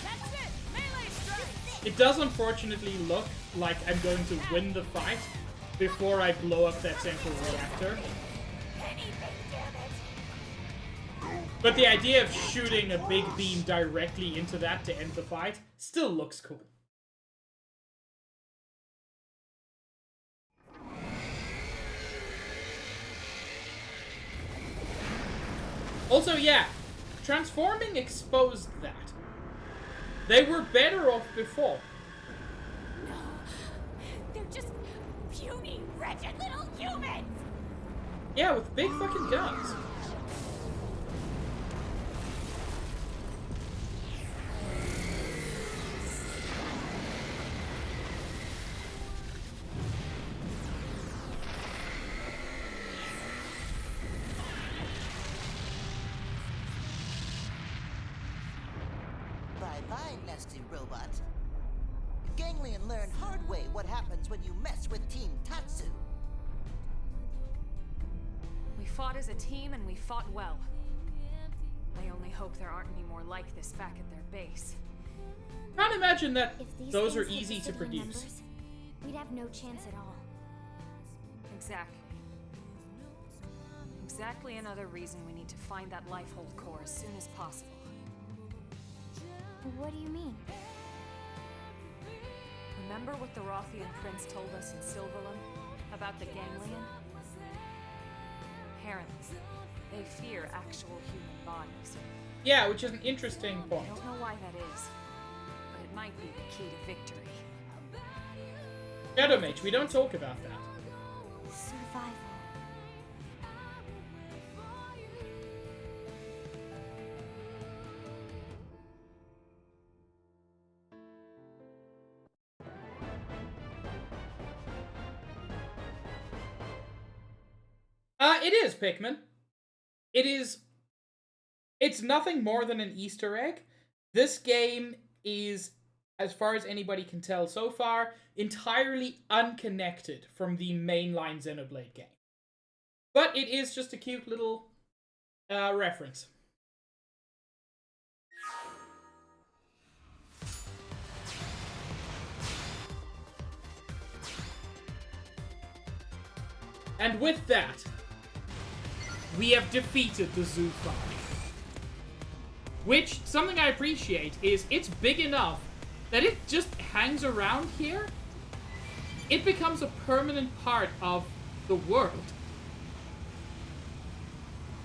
That's it. Melee strike. It does unfortunately look like I'm going to win the fight before I blow up that central reactor. But the idea of shooting a big beam directly into that to end the fight still looks cool. Also, yeah, transforming exposed that. They were better off before. They're just puny, wretched little humans. Yeah, with big fucking guns. Bye-bye, nasty robot. Ganglion learned hard way what happens when you mess with Team Tatsu. fought as a team and we fought well. I only hope there aren't any more like this back at their base. Can't imagine that If these those are things hit easy the to city produce. members, we'd have no chance at all. Exactly. Exactly another reason we need to find that Lifehold core as soon as possible. What do you mean? Remember what the Rothian prince told us in Silverland about the Ganglion? Apparently, they fear actual human bodies. Yeah, which is an interesting I point. don't know why that is, but it might be the key to victory. Shadow Mage, we don't talk about that. Survival. It is, Pikmin. It is... It's nothing more than an Easter egg. This game is, as far as anybody can tell so far, entirely unconnected from the mainline Xenoblade game. But it is just a cute little reference. And with that, we have defeated the Zoofarm. Which, something I appreciate, is it's big enough that it just hangs around here. It becomes a permanent part of the world.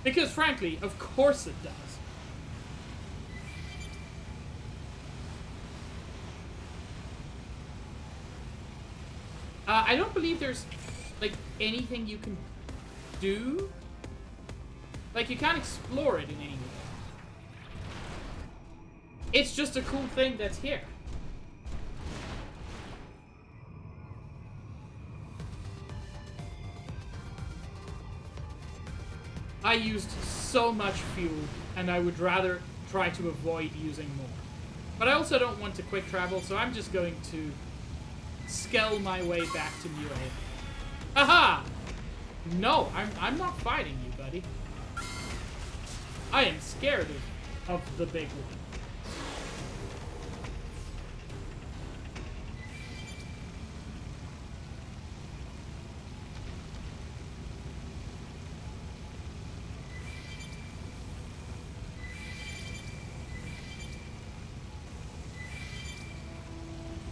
Because frankly, of course it does. I don't believe there's, like, anything you can do. Like, you can't explore it in any way. It's just a cool thing that's here. I used so much fuel, and I would rather try to avoid using more. But I also don't want to quick travel, so I'm just going to scale my way back to New Haven. Aha! No, I'm not fighting you, buddy. I am scared of the big one.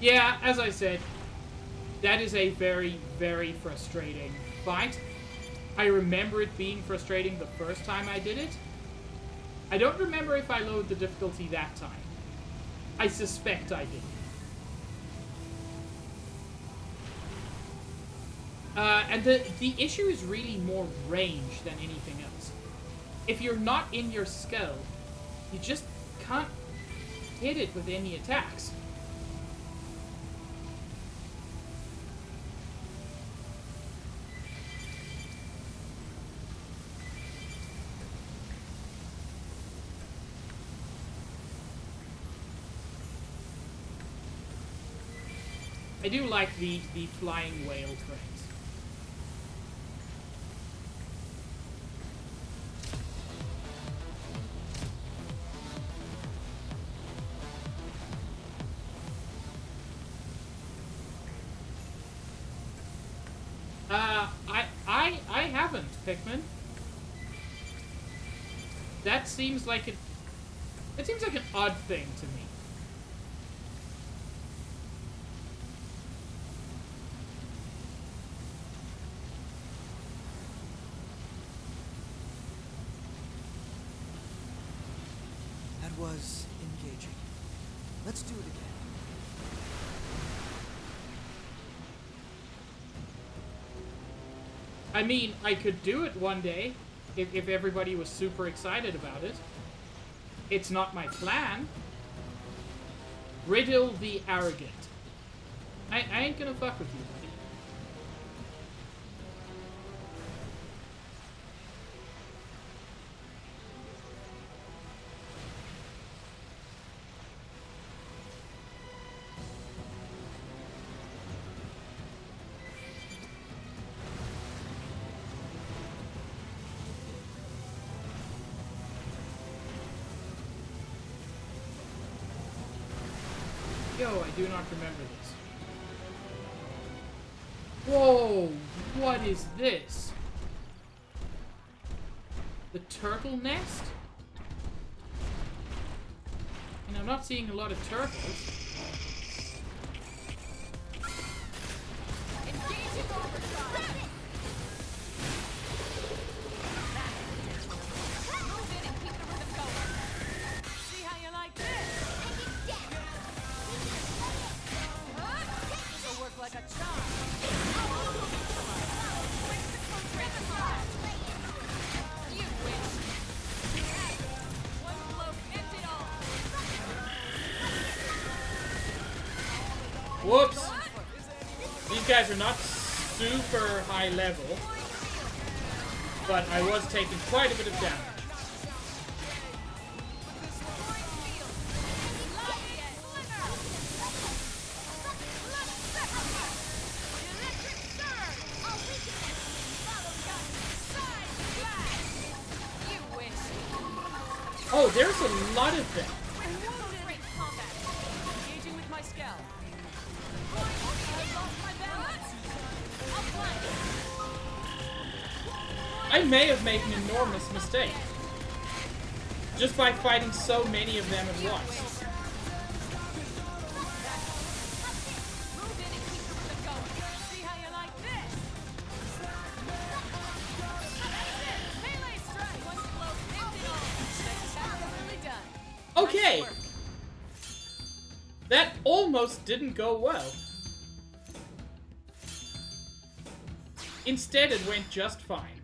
Yeah, as I said, that is a very, very frustrating fight. I remember it being frustrating the first time I did it. I don't remember if I lowered the difficulty that time. I suspect I did. And the issue is really more range than anything else. If you're not in your skull, you just can't hit it with any attacks. I do like the flying whale trains. I haven't, Pikmin. That seems like an odd thing to me. That was engaging. Let's do it again. I mean, I could do it one day, if everybody was super excited about it. It's not my plan. Riddle the arrogant. I ain't gonna fuck with you, buddy. no, I do not remember this. Whoa, what is this? The turtle nest? And I'm not seeing a lot of turtles. Engaging overdrive. Move in and keep the rhythm going. See how you like this? This'll work like a charm. You wish. One blow ends it all. Whoops! These guys are not super high level, but I was taking quite a bit of damage. Oh, there's a lot of them. Engaging with my scout. I've lost my balance. I'll flank. I may have made an enormous mistake. Just by fighting so many of them at once. Move in and keep the rhythm going. See how you like this? That's it. Melee strike. One blow ends it all. Spectacularly done. Okay! Nice work. That almost didn't go well. Instead, it went just fine.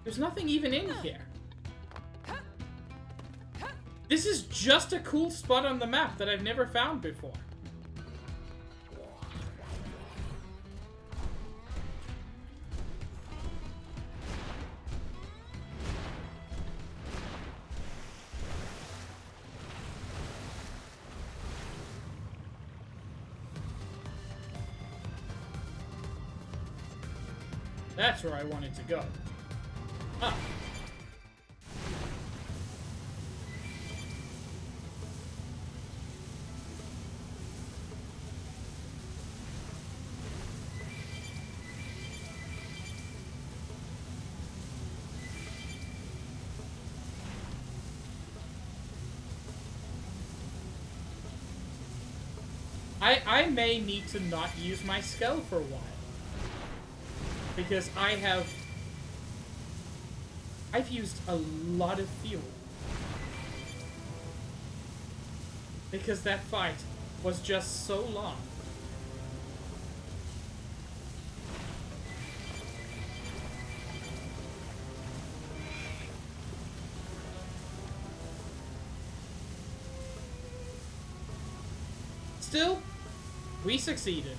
There's nothing even in here. This is just a cool spot on the map that I've never found before. That's where I wanted to go. Ah. I may need to not use my skull for a while. Because I've used a lot of fuel. Because that fight was just so long. Still, we succeeded.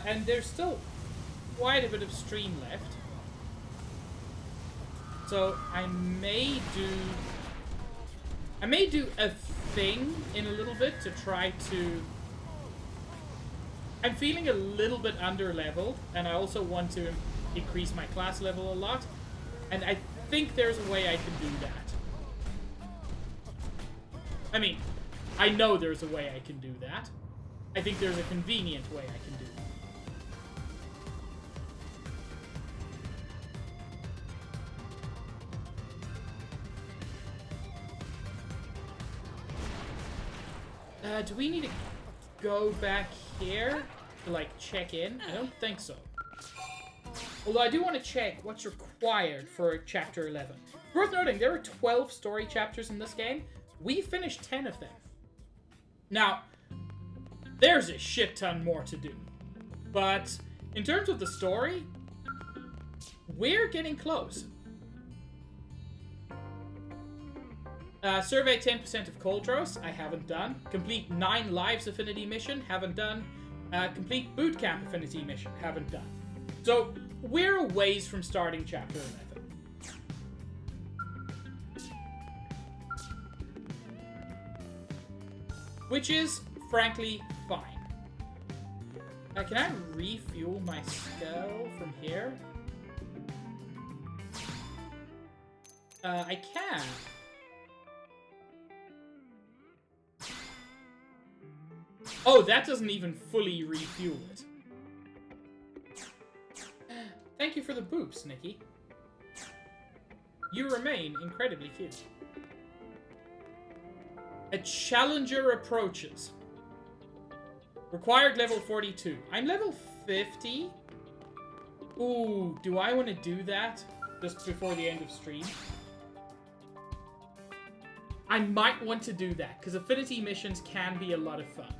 And there's still quite a bit of stream left. So I may do a thing in a little bit to try to... I'm feeling a little bit under leveled, and I also want to increase my class level a lot. And I think there's a way I can do that. I mean, I know there's a way I can do that. I think there's a convenient way I can do that. Do we need to go back here to, like, check in? I don't think so. Although I do want to check what's required for Chapter 11. Worth noting, there are 12 story chapters in this game. We finished 10 of them. Now, there's a shit ton more to do. But in terms of the story, we're getting close. Survey 10% of Coldros, I haven't done. Complete 9 Lives Affinity mission, haven't done. Complete Bootcamp Affinity mission, haven't done. So, we're a ways from starting Chapter 11. Which is, frankly, fine. Can I refuel my skull from here? I can. Oh, that doesn't even fully refuel it. Thank you for the boops, Nikki. You remain incredibly cute. A challenger approaches. Required level 42. I'm level 50. Ooh, do I want to do that just before the end of stream? I might want to do that, because affinity missions can be a lot of fun.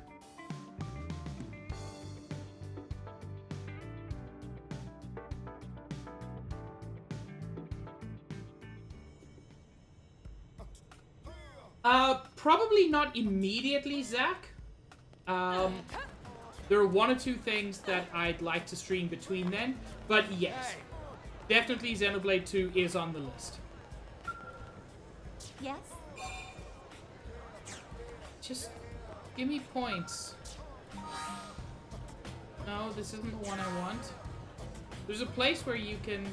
Probably not immediately, Zach. There are one or two things that I'd like to stream between then, but yes. Definitely Xenoblade 2 is on the list. Yes? Just give me points. No, this isn't the one I want. There's a place where you can...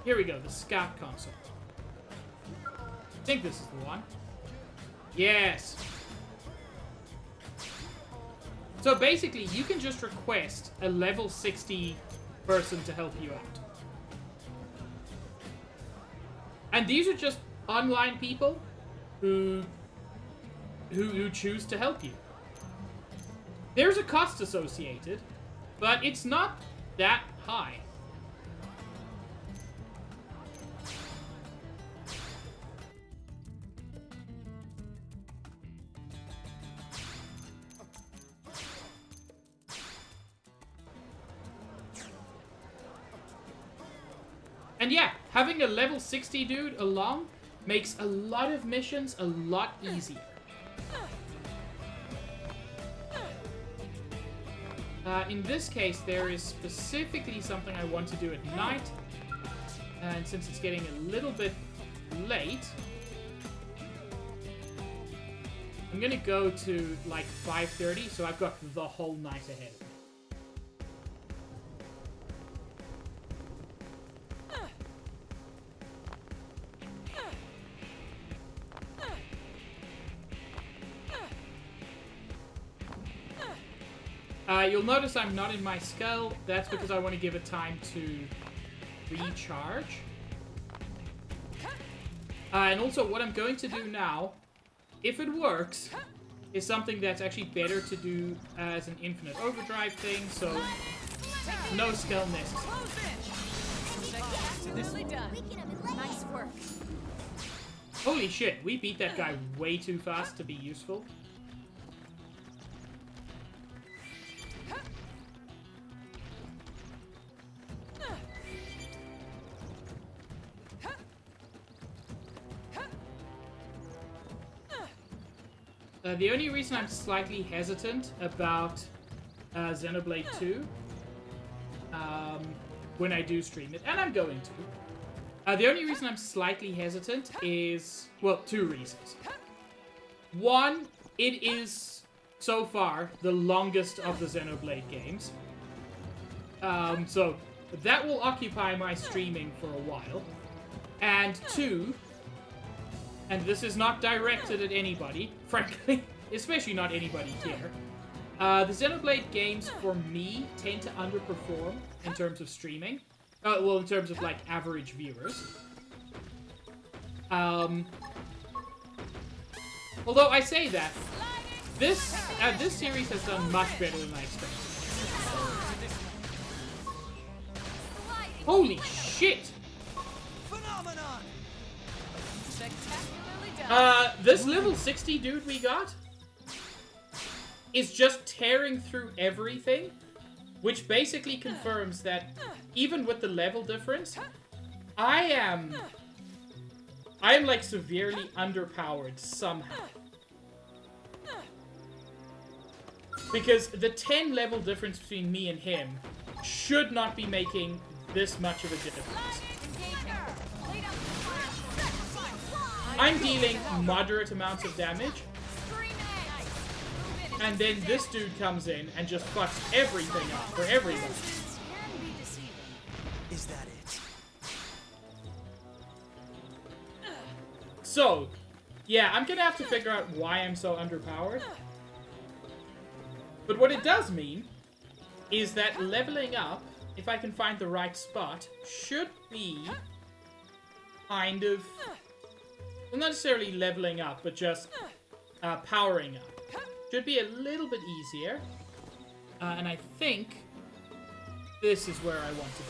Here we go, the scout console. I think this is the one. Yes! So basically, you can just request a level 60 person to help you out. And these are just online people who choose to help you. There's a cost associated, but it's not that high. And yeah, having a level 60 dude along makes a lot of missions a lot easier. In this case, there is specifically something I want to do at night. And since it's getting a little bit late, I'm gonna go to like 5:30, so I've got the whole night ahead. You'll notice I'm not in my skull. That's because I want to give it time to recharge. And also, what I'm going to do now, if it works, is something that's actually better to do as an infinite overdrive thing, so no skull nest. Nice work. Holy shit, we beat that guy way too fast to be useful. The only reason I'm slightly hesitant about Xenoblade 2 when I do stream it, and I'm going to, the only reason I'm slightly hesitant is, well, two reasons. One, it is, so far, the longest of the Xenoblade games. So that will occupy my streaming for a while. And two, and this is not directed at anybody, frankly, especially not anybody here. The Xenoblade games, for me, tend to underperform in terms of streaming. Well, in terms of, like, average viewers. Although I say that, this series has done much better than I expected. Holy shit! Phenomenon! This level 60 dude we got is just tearing through everything, which basically confirms that even with the level difference, I am like severely underpowered somehow. Because the 10 level difference between me and him should not be making this much of a difference. I'm dealing moderate amounts of damage. And then this dude comes in and just fucks everything up for everybody. Can be deceiving. Is that it? So, yeah, I'm gonna have to figure out why I'm so underpowered. But what it does mean is that leveling up, if I can find the right spot, should be kind of, well, not necessarily leveling up, but just powering up. Should be a little bit easier. And I think this is where I want to be.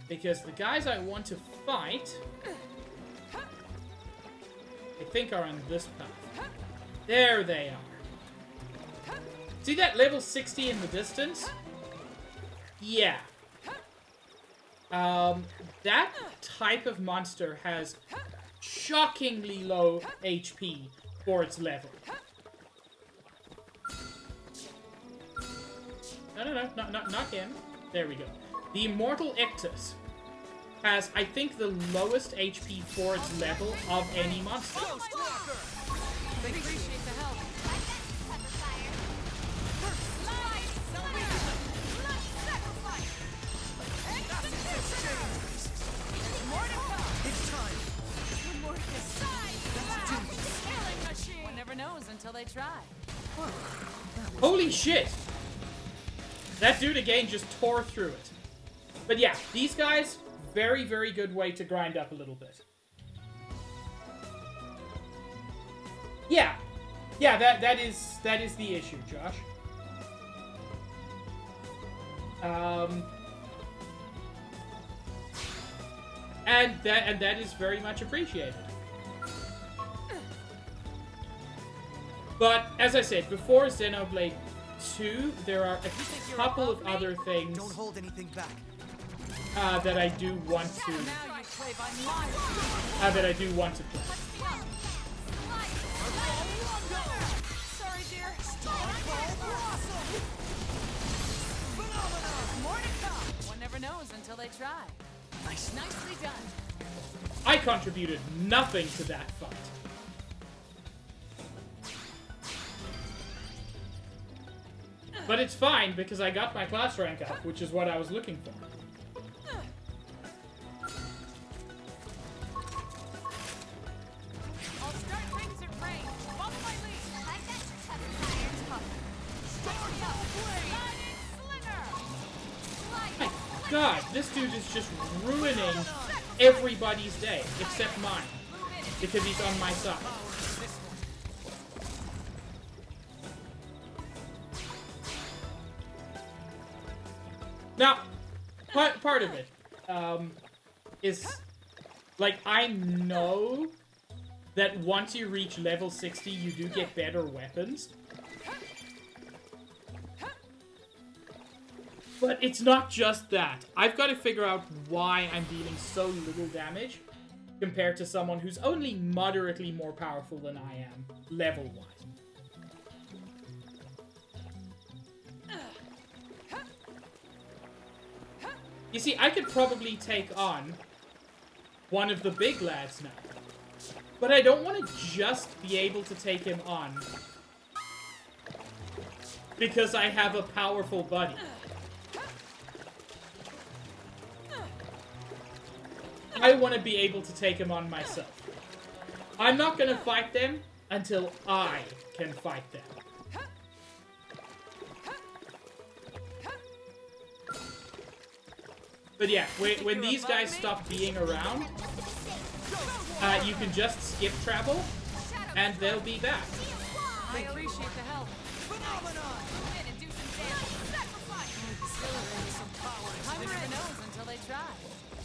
Because the guys I want to fight, I think are on this path. There they are. See that level 60 in the distance? Yeah. That type of monster has shockingly low HP for its level. No, not him. There we go. The Immortal Ictus has, I think, the lowest HP for its level of any monster. I appreciate the help. It's time. One never knows until they try. Holy shit! That dude again just tore through it. But yeah, these guys, very, very good way to grind up a little bit. Yeah. Yeah, that is the issue, Josh. And that is very much appreciated. But as I said, before Xenoblade 2, there are a couple of other things Don't hold anything back. that I do want to Now you play by my play. Sorry, dear. More to come. One never knows until they try. Nicely done. I contributed nothing to that fight. But it's fine, because I got my class rank up, which is what I was looking for. I'll start things at range. Follow my lead. My god, this dude is just ruining everybody's day, except mine. Because he's on my side. Now, part of it is, like, I know that once you reach level 60, you do get better weapons. But it's not just that. I've got to figure out why I'm dealing so little damage compared to someone who's only moderately more powerful than I am, level-wise. You see, I could probably take on one of the big lads now. But I don't want to just be able to take him on because I have a powerful buddy. I want to be able to take him on myself. I'm not going to fight them until I can fight them. But yeah, when these guys stop being around, you can just skip travel, and they'll be back. I appreciate the help. Phenomenon! Move in and do some damage. Sacrifice! One never knows until they try.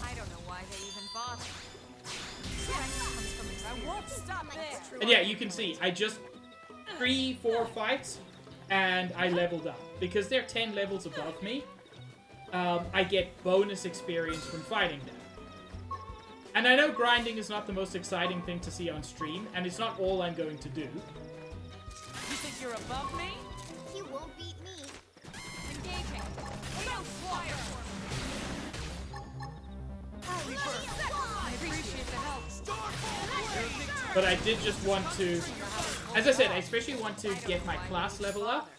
I don't know why they even bother. I won't stop there. And yeah, you can see, I just 3-4 fights, and I leveled up. Because they're 10 levels above me, I get bonus experience from fighting them. And I know grinding is not the most exciting thing to see on stream, and it's not all I'm going to do. You think you're above me? You won't beat me. Engaging. No fire! I appreciate the help. But I did just want to, as I said, I especially want to get my class level up.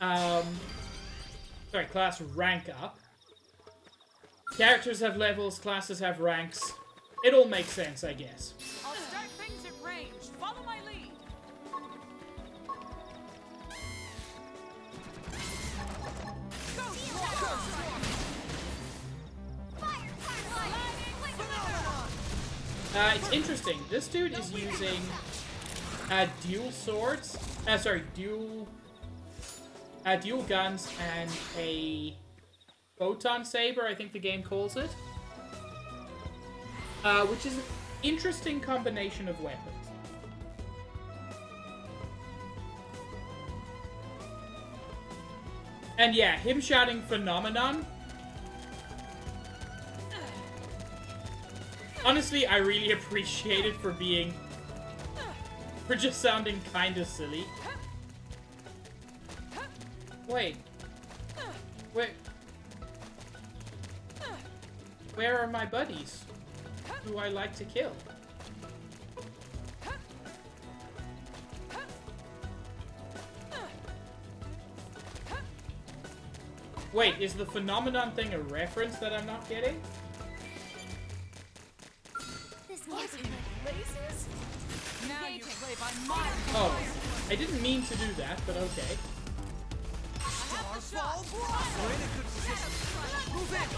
Sorry, class rank up. Characters have levels, classes have ranks. It all makes sense, I guess. I'll start things at range. Follow my lead. Go, It's interesting. This dude is using dual swords. Dual guns and a photon saber, I think the game calls it. Which is an interesting combination of weapons. And yeah, him shouting phenomenon. Honestly, I really appreciate it for just sounding kinda silly. Wait. Where are my buddies? Who I like to kill? Wait, is the phenomenon thing a reference that I'm not getting? This can't be good. Lasers? Now you play by my Oh, I didn't mean to do that, but okay. Starfall block! We're in a good position. Move in!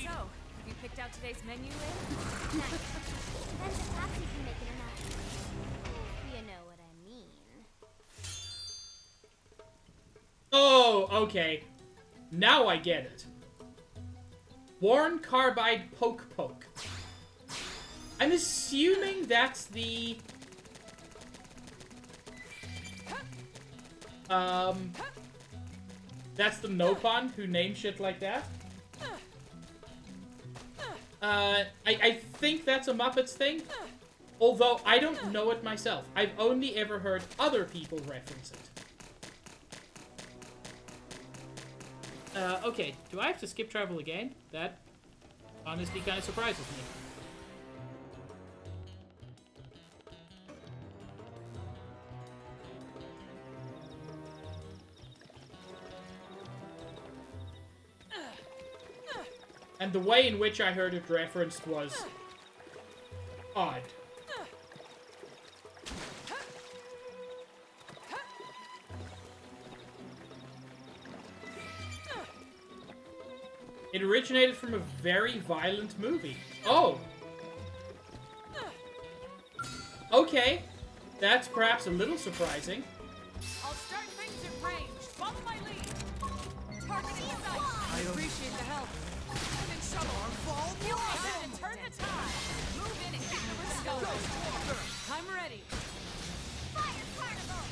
So, have you picked out today's menu yet? Depends if Patsy can make it or not. You know what I mean. Oh, okay. Now I get it. Warren Carbide Poke Poke. I'm assuming that's the... That's the Nopon who named shit like that. I think that's a Muppets thing. Although, I don't know it myself. I've only ever heard other people reference it. Okay, do I have to skip travel again? That honestly kind of surprises me. And the way in which I heard it referenced was odd. It originated from a very violent movie. Oh! Okay. That's perhaps a little surprising. I'll start things at range. Follow my lead. Targeting sight. I appreciate the help. I'm in trouble. Starfall Feel block! ahead and turn the tide. Move in and get the skull. I'm ready. Fire particle!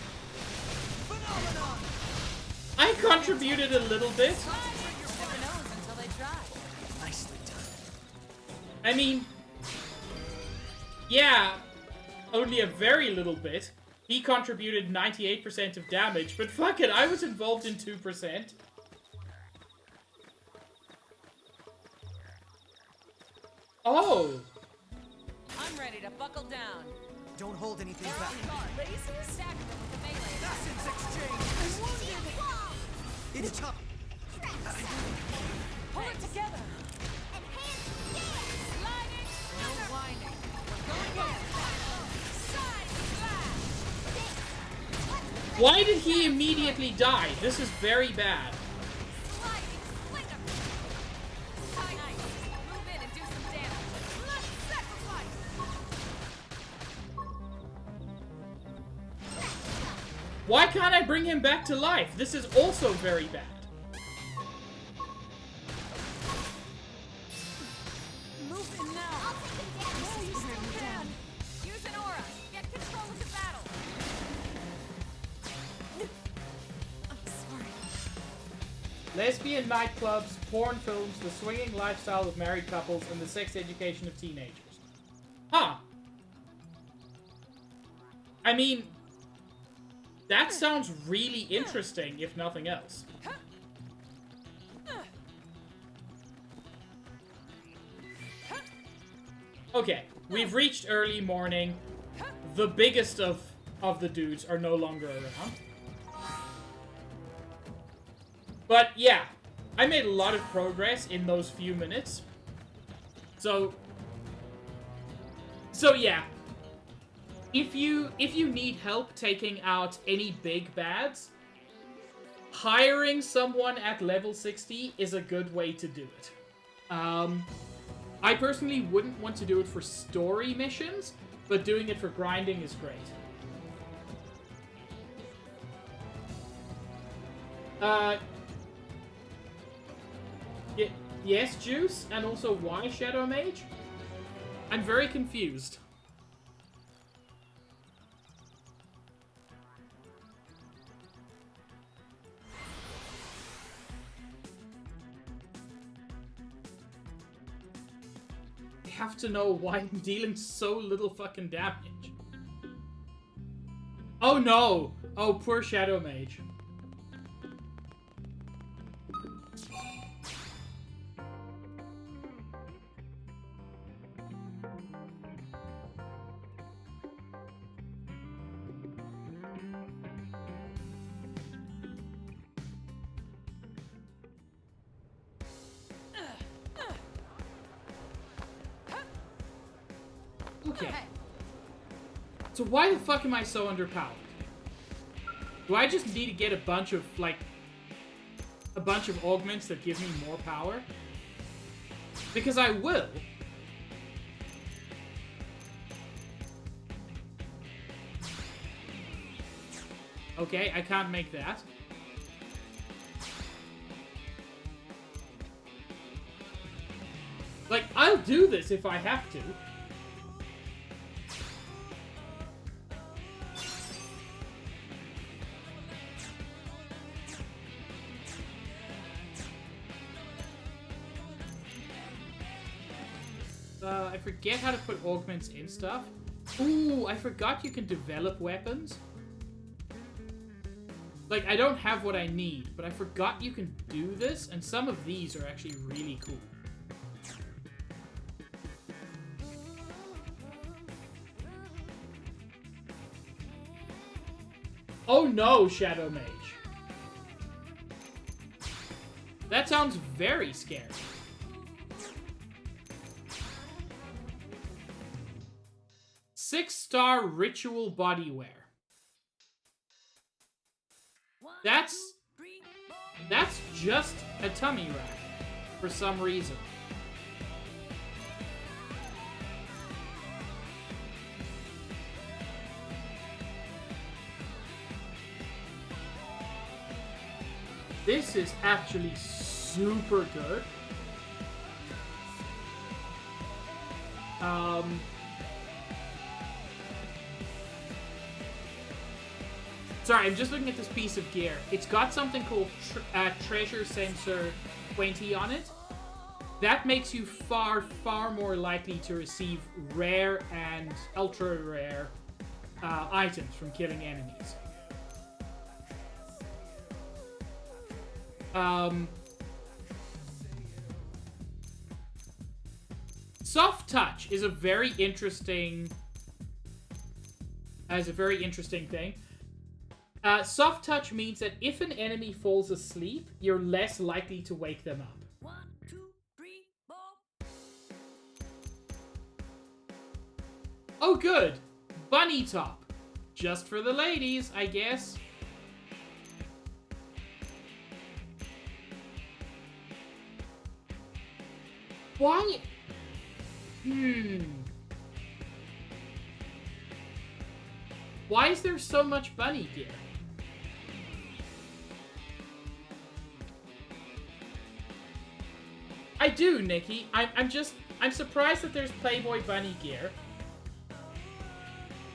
Phenomenon! I contributed a little bit. Never knows until they try. Nicely done. I mean... Yeah, only a very little bit. He contributed 98% of damage, but fuck it, I was involved in 2%. Oh! I'm ready to buckle down. Don't hold anything back. Lasers? Stagger them with the melee. Assassins exchange! It's time. Pull it together. Sliding. No whining. We're going in. Side slash. Why did he immediately die? This is very bad. Sliding. Slinger. Nice. Move in and do some damage. Let's sacrifice. Why can't I bring him back to life? This is also very bad. Move in now. No, you still can. Use an aura. Get control of the battle. I'm sorry. Lesbian nightclubs, porn films, the swinging lifestyle of married couples, and the sex education of teenagers. Huh. I mean, that sounds really interesting, if nothing else. Okay. we've reached early morning. The biggest of the dudes are no longer around. But yeah, I made a lot of progress in those few minutes. So yeah. If you need help taking out any big bads, hiring someone at level 60 is a good way to do it. I personally wouldn't want to do it for story missions, but doing it for grinding is great. Yes, Juice, and also why Shadow Mage? I'm very confused. I have to know why I'm dealing so little fucking damage. Oh no! Oh, poor Shadow Mage. Okay. So why the fuck am I so underpowered? Do I just need to get a bunch of, like, a bunch of augments that give me more power? Because I will. Okay, I can't make that. Like, I'll do this if I have to. I forget how to put augments in stuff. Ooh, I forgot you can develop weapons. Like, I don't have what I need, but I forgot you can do this, and some of these are actually really cool. Oh no, Shadow Mage. That sounds very scary. Six-star ritual bodywear. That's just a tummy rack for some reason. This is actually super good. Sorry, I'm just looking at this piece of gear. It's got something called Treasure Sensor 20 on it. That makes you far, far more likely to receive rare and ultra rare items from killing enemies. Soft touch is a very interesting thing. Soft touch means that if an enemy falls asleep, you're less likely to wake them up. 1, 2, 3, 4. Oh good! Bunny top. Just for the ladies, I guess. Why? Why is there so much bunny gear? I do, Nikki. I'm surprised that there's Playboy bunny gear.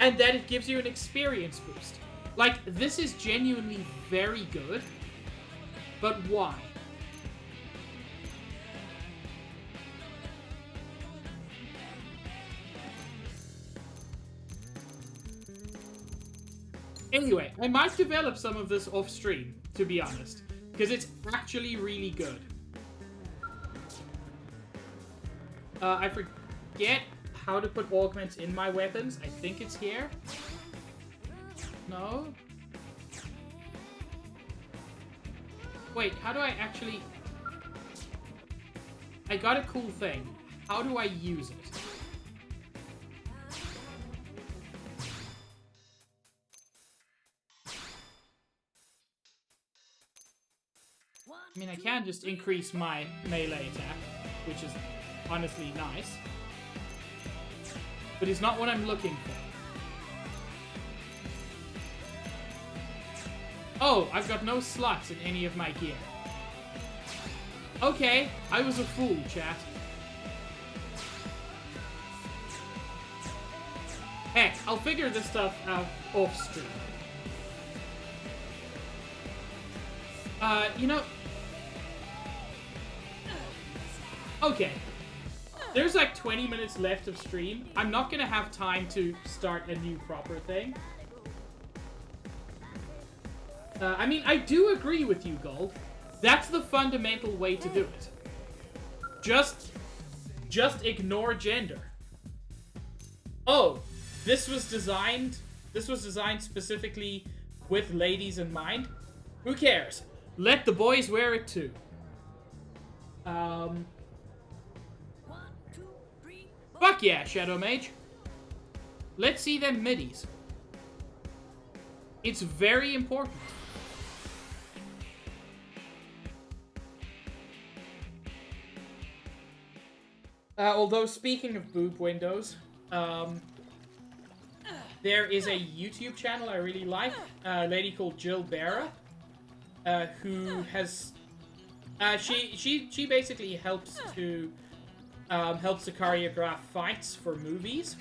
And that it gives you an experience boost. Like, this is genuinely very good. But why? Anyway, I might develop some of this off stream, to be honest. Because it's actually really good. I forget how to put augments in my weapons. I think it's here. No? Wait, how do I actually... I got a cool thing. How do I use it? I mean, I can just increase my melee attack, which is honestly nice. But it's not what I'm looking for. Oh, I've got no slots in any of my gear. Okay, I was a fool, chat. Heck, I'll figure this stuff out off stream. You know... Okay. There's like 20 minutes left of stream. I'm not gonna have time to start a new proper thing. I mean, I do agree with you, Gold. That's the fundamental way to do it. Just ignore gender. Oh, this was designed specifically with ladies in mind. Who cares? Let the boys wear it too. Fuck yeah, Shadow Mage. Let's see them middies. It's very important. Although, speaking of boob windows, there is a YouTube channel I really like, a lady called Jill Barra, who has, she basically helps to choreograph fights for movies,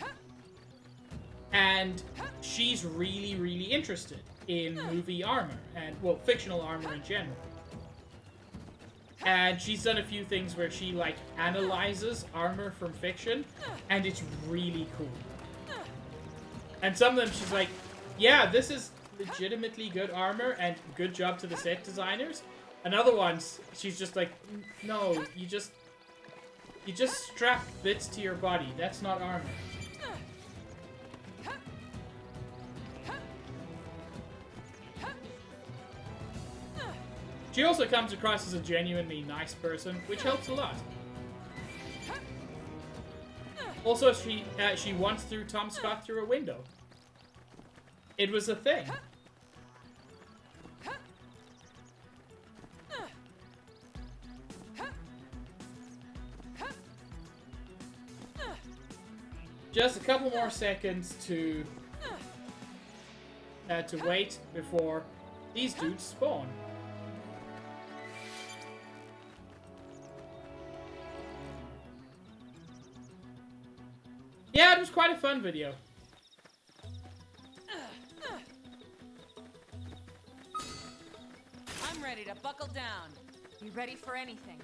and she's really interested in movie armor, and, well, fictional armor in general. And she's done a few things where she, like, analyzes armor from fiction, and it's really cool. And some of them she's like, yeah, this is legitimately good armor, and good job to the set designers. And other ones, she's just like, no, you just strap bits to your body. That's not armor. She also comes across as a genuinely nice person, which helps a lot. Also, she once threw Tom Scott through a window. It was a thing. Just a couple more seconds to wait before these dudes spawn. Yeah, it was quite a fun video. I'm ready to buckle down. You ready for anything?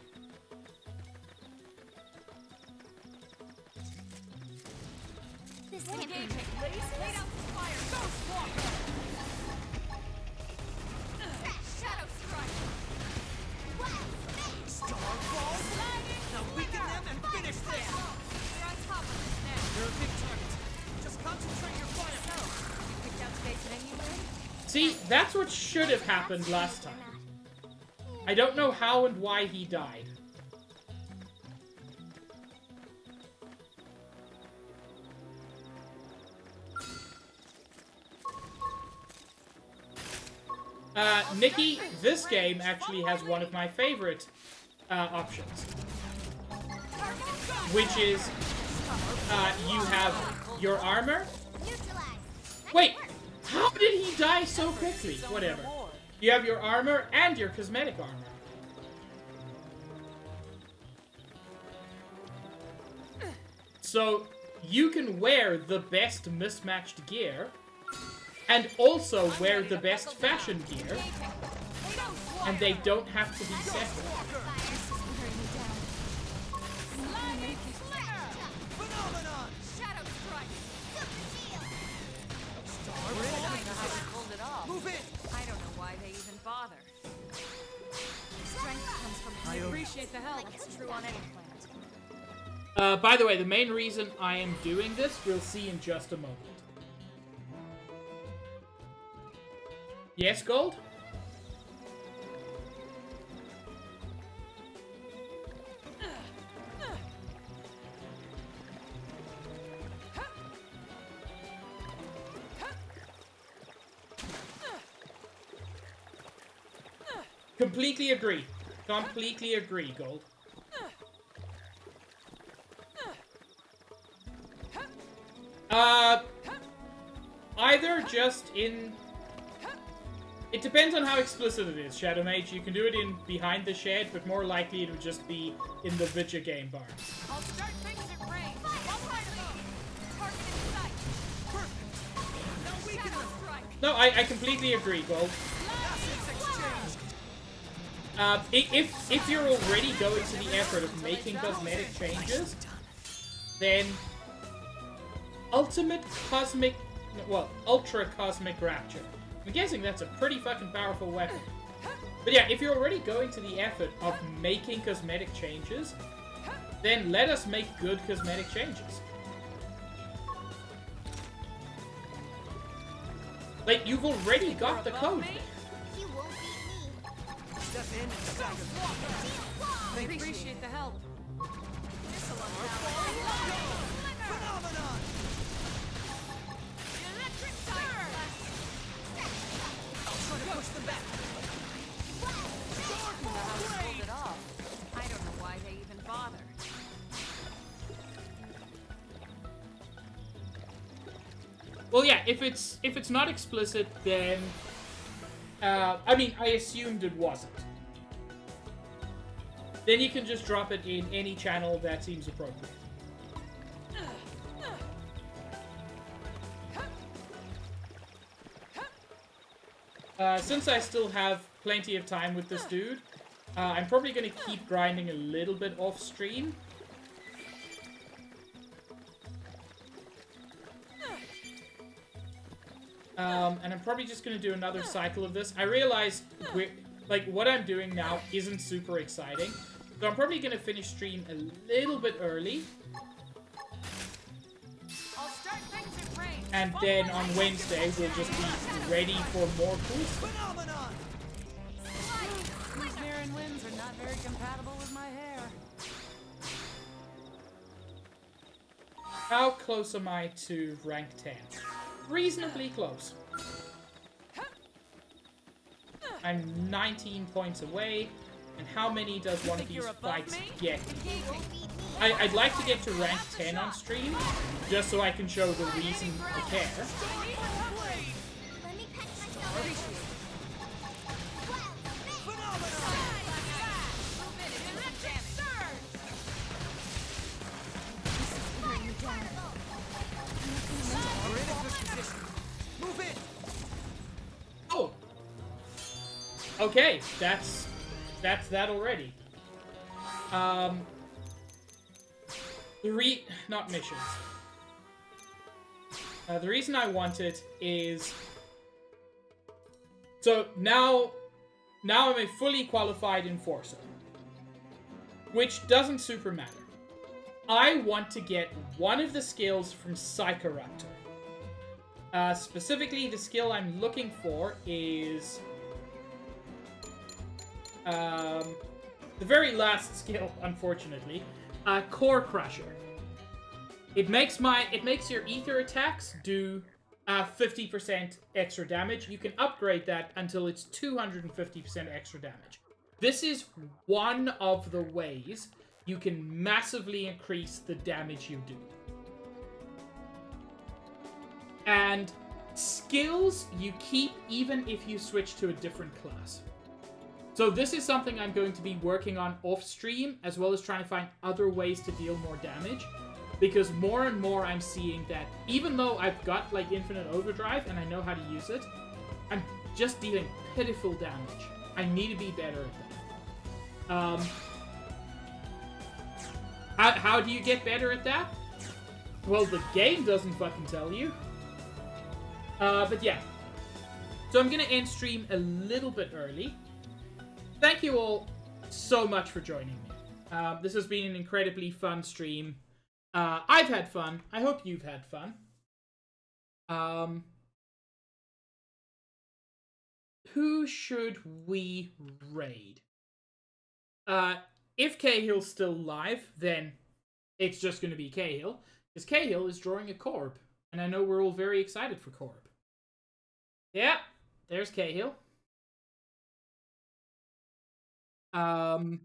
This can't be. Engaging, please. Lay down some fire. Ghost Walker. Shadow strike. Starfall? Now weaken them and finish this! We're on top of this now. They're a big target. Just concentrate your fire. So, you picked out today's menu then? See, that's what should have happened last time. I don't know how and why he died. Nikki, this game actually has one of my favorite options. Which is, you have your armor. Wait, how did he die so quickly? Whatever. You have your armor and your cosmetic armor. So, you can wear the best mismatched gear, and also wear the best fashion gear, and they don't have to be separate. Phenomenon! Shadow strike. Pulled it off. Move in! I don't know why they even bother. Strength comes from I appreciate the help. It's true on any By the way, the main reason I am doing this, we'll see in just a moment. Yes, Gold? Completely agree. Completely agree, Gold. Either just in... It depends on how explicit it is, Shadow Mage. You can do it in Behind the Shed, but more likely it would just be in the video game bar. I'll start things at range. Follow my lead. Target in sight. Perfect. Now we can strike. No, I completely agree, Gold. If you're already going to the effort of making cosmetic changes, then Ultra Cosmic Rapture. I'm guessing that's a pretty fucking powerful weapon. But yeah, if you're already going to the effort of making cosmetic changes, then let us make good cosmetic changes. Like, you've already got the code there. You won't beat me. Step in and stagger. I appreciate the help. Phenomenon! Electric surge! I'll try to push them back. Pulled it off. I don't know why they even bother. Well, yeah, if it's not explicit, then I mean, I assumed it wasn't. Then you can just drop it in any channel that seems appropriate. Since I still have plenty of time with this dude, I'm probably going to keep grinding a little bit off stream. And I'm probably just going to do another cycle of this. I realize what I'm doing now isn't super exciting. So I'm probably going to finish stream a little bit early. I'll start things at range. And then on Wednesday, we'll just be ready for more cool stuff. Phenomenon! These Mirren winds are not very compatible with my hair. How close am I to rank 10? Reasonably close. I'm 19 points away. And how many does one of these fights get? I'd like to get to rank 10 on stream, just so I can show the reason I care. Let me patch myself. We're in a good position. Move in! Oh! Okay, that's that already. Not missions. The reason I want it is... So, now I'm a fully qualified enforcer. Which doesn't super matter. I want to get one of the skills from Psychoraptor. Specifically, the skill I'm looking for is... the very last skill, unfortunately, Core Crusher. It makes your ether attacks do 50% extra damage. You can upgrade that until it's 250% extra damage. This is one of the ways you can massively increase the damage you do. And skills you keep even if you switch to a different class. So this is something I'm going to be working on off stream, as well as trying to find other ways to deal more damage. Because more and more I'm seeing that even though I've got like infinite overdrive and I know how to use it, I'm just dealing pitiful damage. I need to be better at that. How do you get better at that? Well, the game doesn't fucking tell you. But yeah. So I'm gonna end stream a little bit early. Thank you all so much for joining me. This has been an incredibly fun stream. I've had fun. I hope you've had fun. Who should we raid? If Cahill's still live, then it's just going to be Cahill. Because Cahill is drawing a Corb. And I know we're all very excited for Corb. Yeah, there's Cahill. Cahill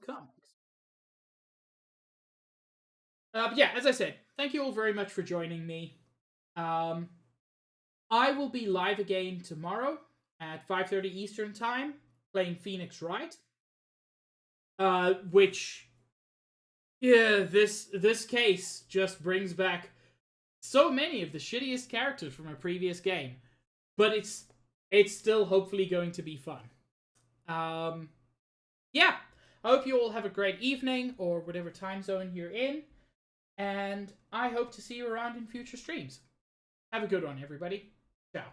Comics. Yeah, as I said, thank you all very much for joining me. I will be live again tomorrow at 5:30 Eastern Time, playing Phoenix Wright. Which, yeah, this case just brings back so many of the shittiest characters from a previous game, but it's still hopefully going to be fun. Yeah, I hope you all have a great evening or whatever time zone you're in, and I hope to see you around in future streams. Have a good one, everybody. Ciao.